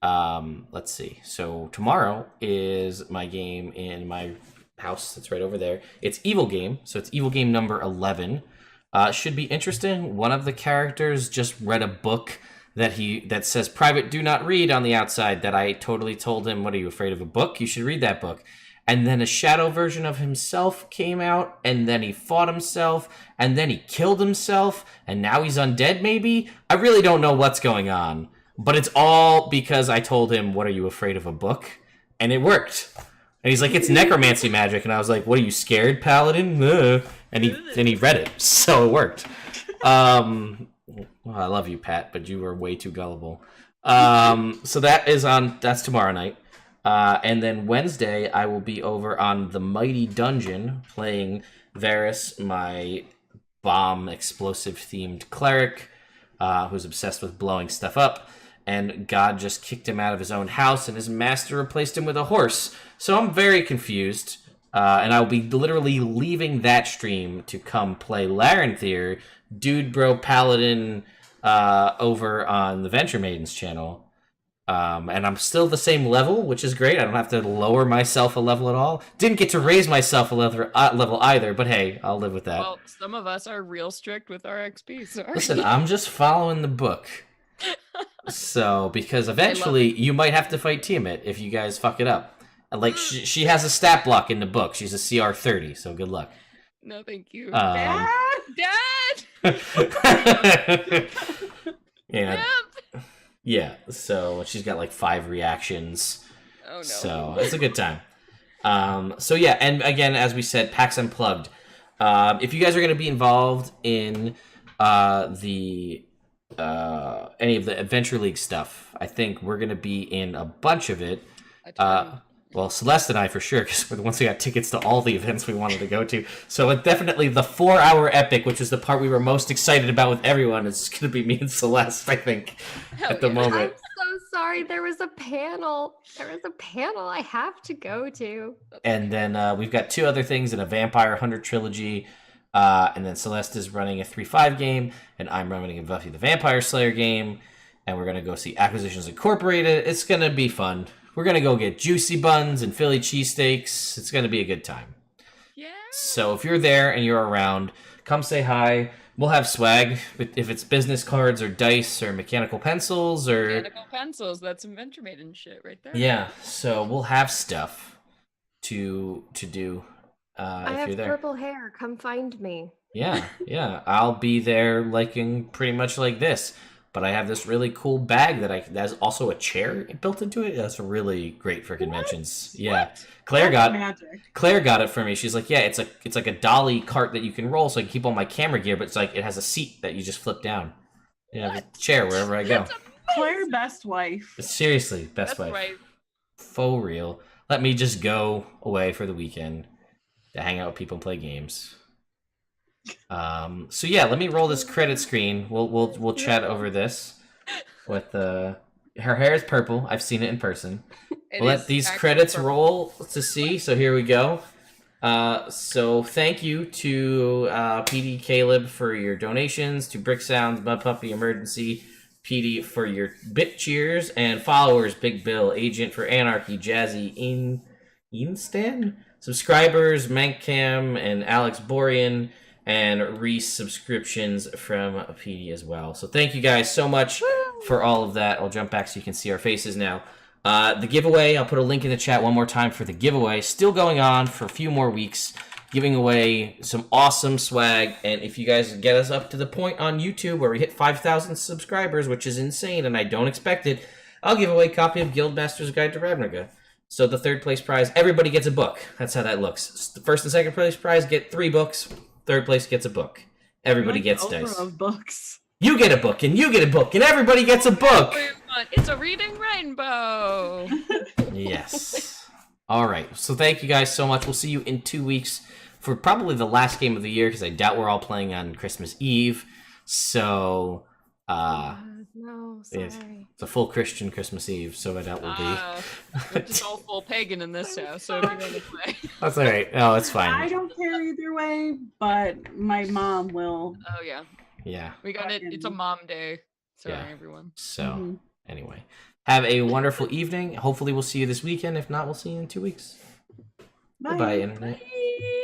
let's see. So tomorrow is my game in my house. It's right over there. It's Evil Game. So it's Evil Game number 11. Should be interesting. One of the characters just read a book that says private do not read on the outside, that I totally told him, what are you, afraid of a book? You should read that book. And then a shadow version of himself came out, and then he fought himself, and then he killed himself, and now he's undead maybe? I really don't know what's going on. But it's all because I told him, what are you, afraid of a book? And it worked. And he's like, it's necromancy magic. And I was like, what are you, scared, paladin? And he read it, so it worked. Well, I love you, Pat, but you were way too gullible. So that's tomorrow night. And then Wednesday, I will be over on the Mighty Dungeon playing Varys, my bomb explosive themed cleric, who's obsessed with blowing stuff up. And God just kicked him out of his own house, and his master replaced him with a horse. So I'm very confused. And I'll be literally leaving that stream to come play Larenthier, Dude Bro Paladin, over on the Venture Maidens channel. And I'm still the same level, which is great. I don't have to lower myself a level at all. Didn't get to raise myself a level either, but hey, I'll live with that. Well, some of us are real strict with our XP. Sorry. Listen, I'm just following the book. So, because eventually you might have to fight Tiamat if you guys fuck it up. Like, she has a stat block in the book. She's a CR 30, so good luck. No, thank you. Dad? Yeah. Yeah, so she's got like 5 reactions. Oh no. So it's a good time. So yeah, and again, as we said, PAX Unplugged. If you guys are going to be involved in any of the Adventure League stuff, I think we're going to be in a bunch of it. Well, Celeste and I for sure, because we're the ones who got tickets to all the events we wanted to go to. So definitely the 4-hour epic, which is the part we were most excited about with everyone, is going to be me and Celeste, I think, at the moment. I'm so sorry. There was a panel. I have to go to. And then we've got 2 other things in a Vampire Hunter trilogy. And then Celeste is running a 3-5 game, and I'm running a Buffy the Vampire Slayer game. And we're going to go see Acquisitions Incorporated. It's going to be fun. We're going to go get juicy buns and Philly cheesesteaks. It's going to be a good time. Yeah. So if you're there and you're around, come say hi. We'll have swag. If it's business cards or dice or mechanical pencils or... Mechanical pencils. That's some Venture Maiden shit right there. Yeah. So we'll have stuff to do I if have you're there. purple hair. Come find me. Yeah. I'll be there liking pretty much like this. But I have this really cool bag that has also a chair built into it. That's really great for conventions. What? Yeah, Claire got it for me. She's like, yeah, it's like a dolly cart that you can roll, so I can keep all my camera gear. But it's like it has a seat that you just flip down. Yeah, a chair wherever I go. Claire, best wife. Seriously, best wife. Faux real. Let me just go away for the weekend to hang out with people and play games. So yeah, let me roll this credit screen. We'll chat over this with her hair is purple. I've seen it in person. We'll let these credits roll to see. So here we go. So thank you to PD Caleb for your donations, to Brick Sounds, Mud Puppy Emergency, PD for your bit cheers, and followers, Big Bill, Agent for Anarchy, Jazzy, Instan, subscribers, Mankcam and Alex Borian, and Reese subscriptions from PD as well. So thank you guys so much for all of that. I'll jump back so you can see our faces now. The giveaway, I'll put a link in the chat one more time for the giveaway. Still going on for a few more weeks, giving away some awesome swag. And if you guys get us up to the point on YouTube where we hit 5,000 subscribers, which is insane and I don't expect it, I'll give away a copy of Guildmaster's Guide to Ravnica. So the 3rd place prize, everybody gets a book. That's how that looks. The 1st and 2nd place prize get 3 books. 3rd place gets a book. Everybody gets dice. Of books. You get a book, and you get a book, and everybody gets a book. It's a reading rainbow. Yes. All right. So thank you guys so much. We'll see you in 2 weeks for probably the last game of the year, because I doubt we're all playing on Christmas Eve. So no, sorry. it's a full Christian Christmas Eve, so I doubt we'll be. We're just all full pagan in this house, so if you want to play. That's all right. No, it's fine. I don't care either way, but my mom will. Oh yeah. Yeah. We got it. It's a mom day. Sorry, everyone. So anyway, have a wonderful evening. Hopefully we'll see you this weekend. If not, we'll see you in 2 weeks. Bye. Goodbye, Internet. Bye.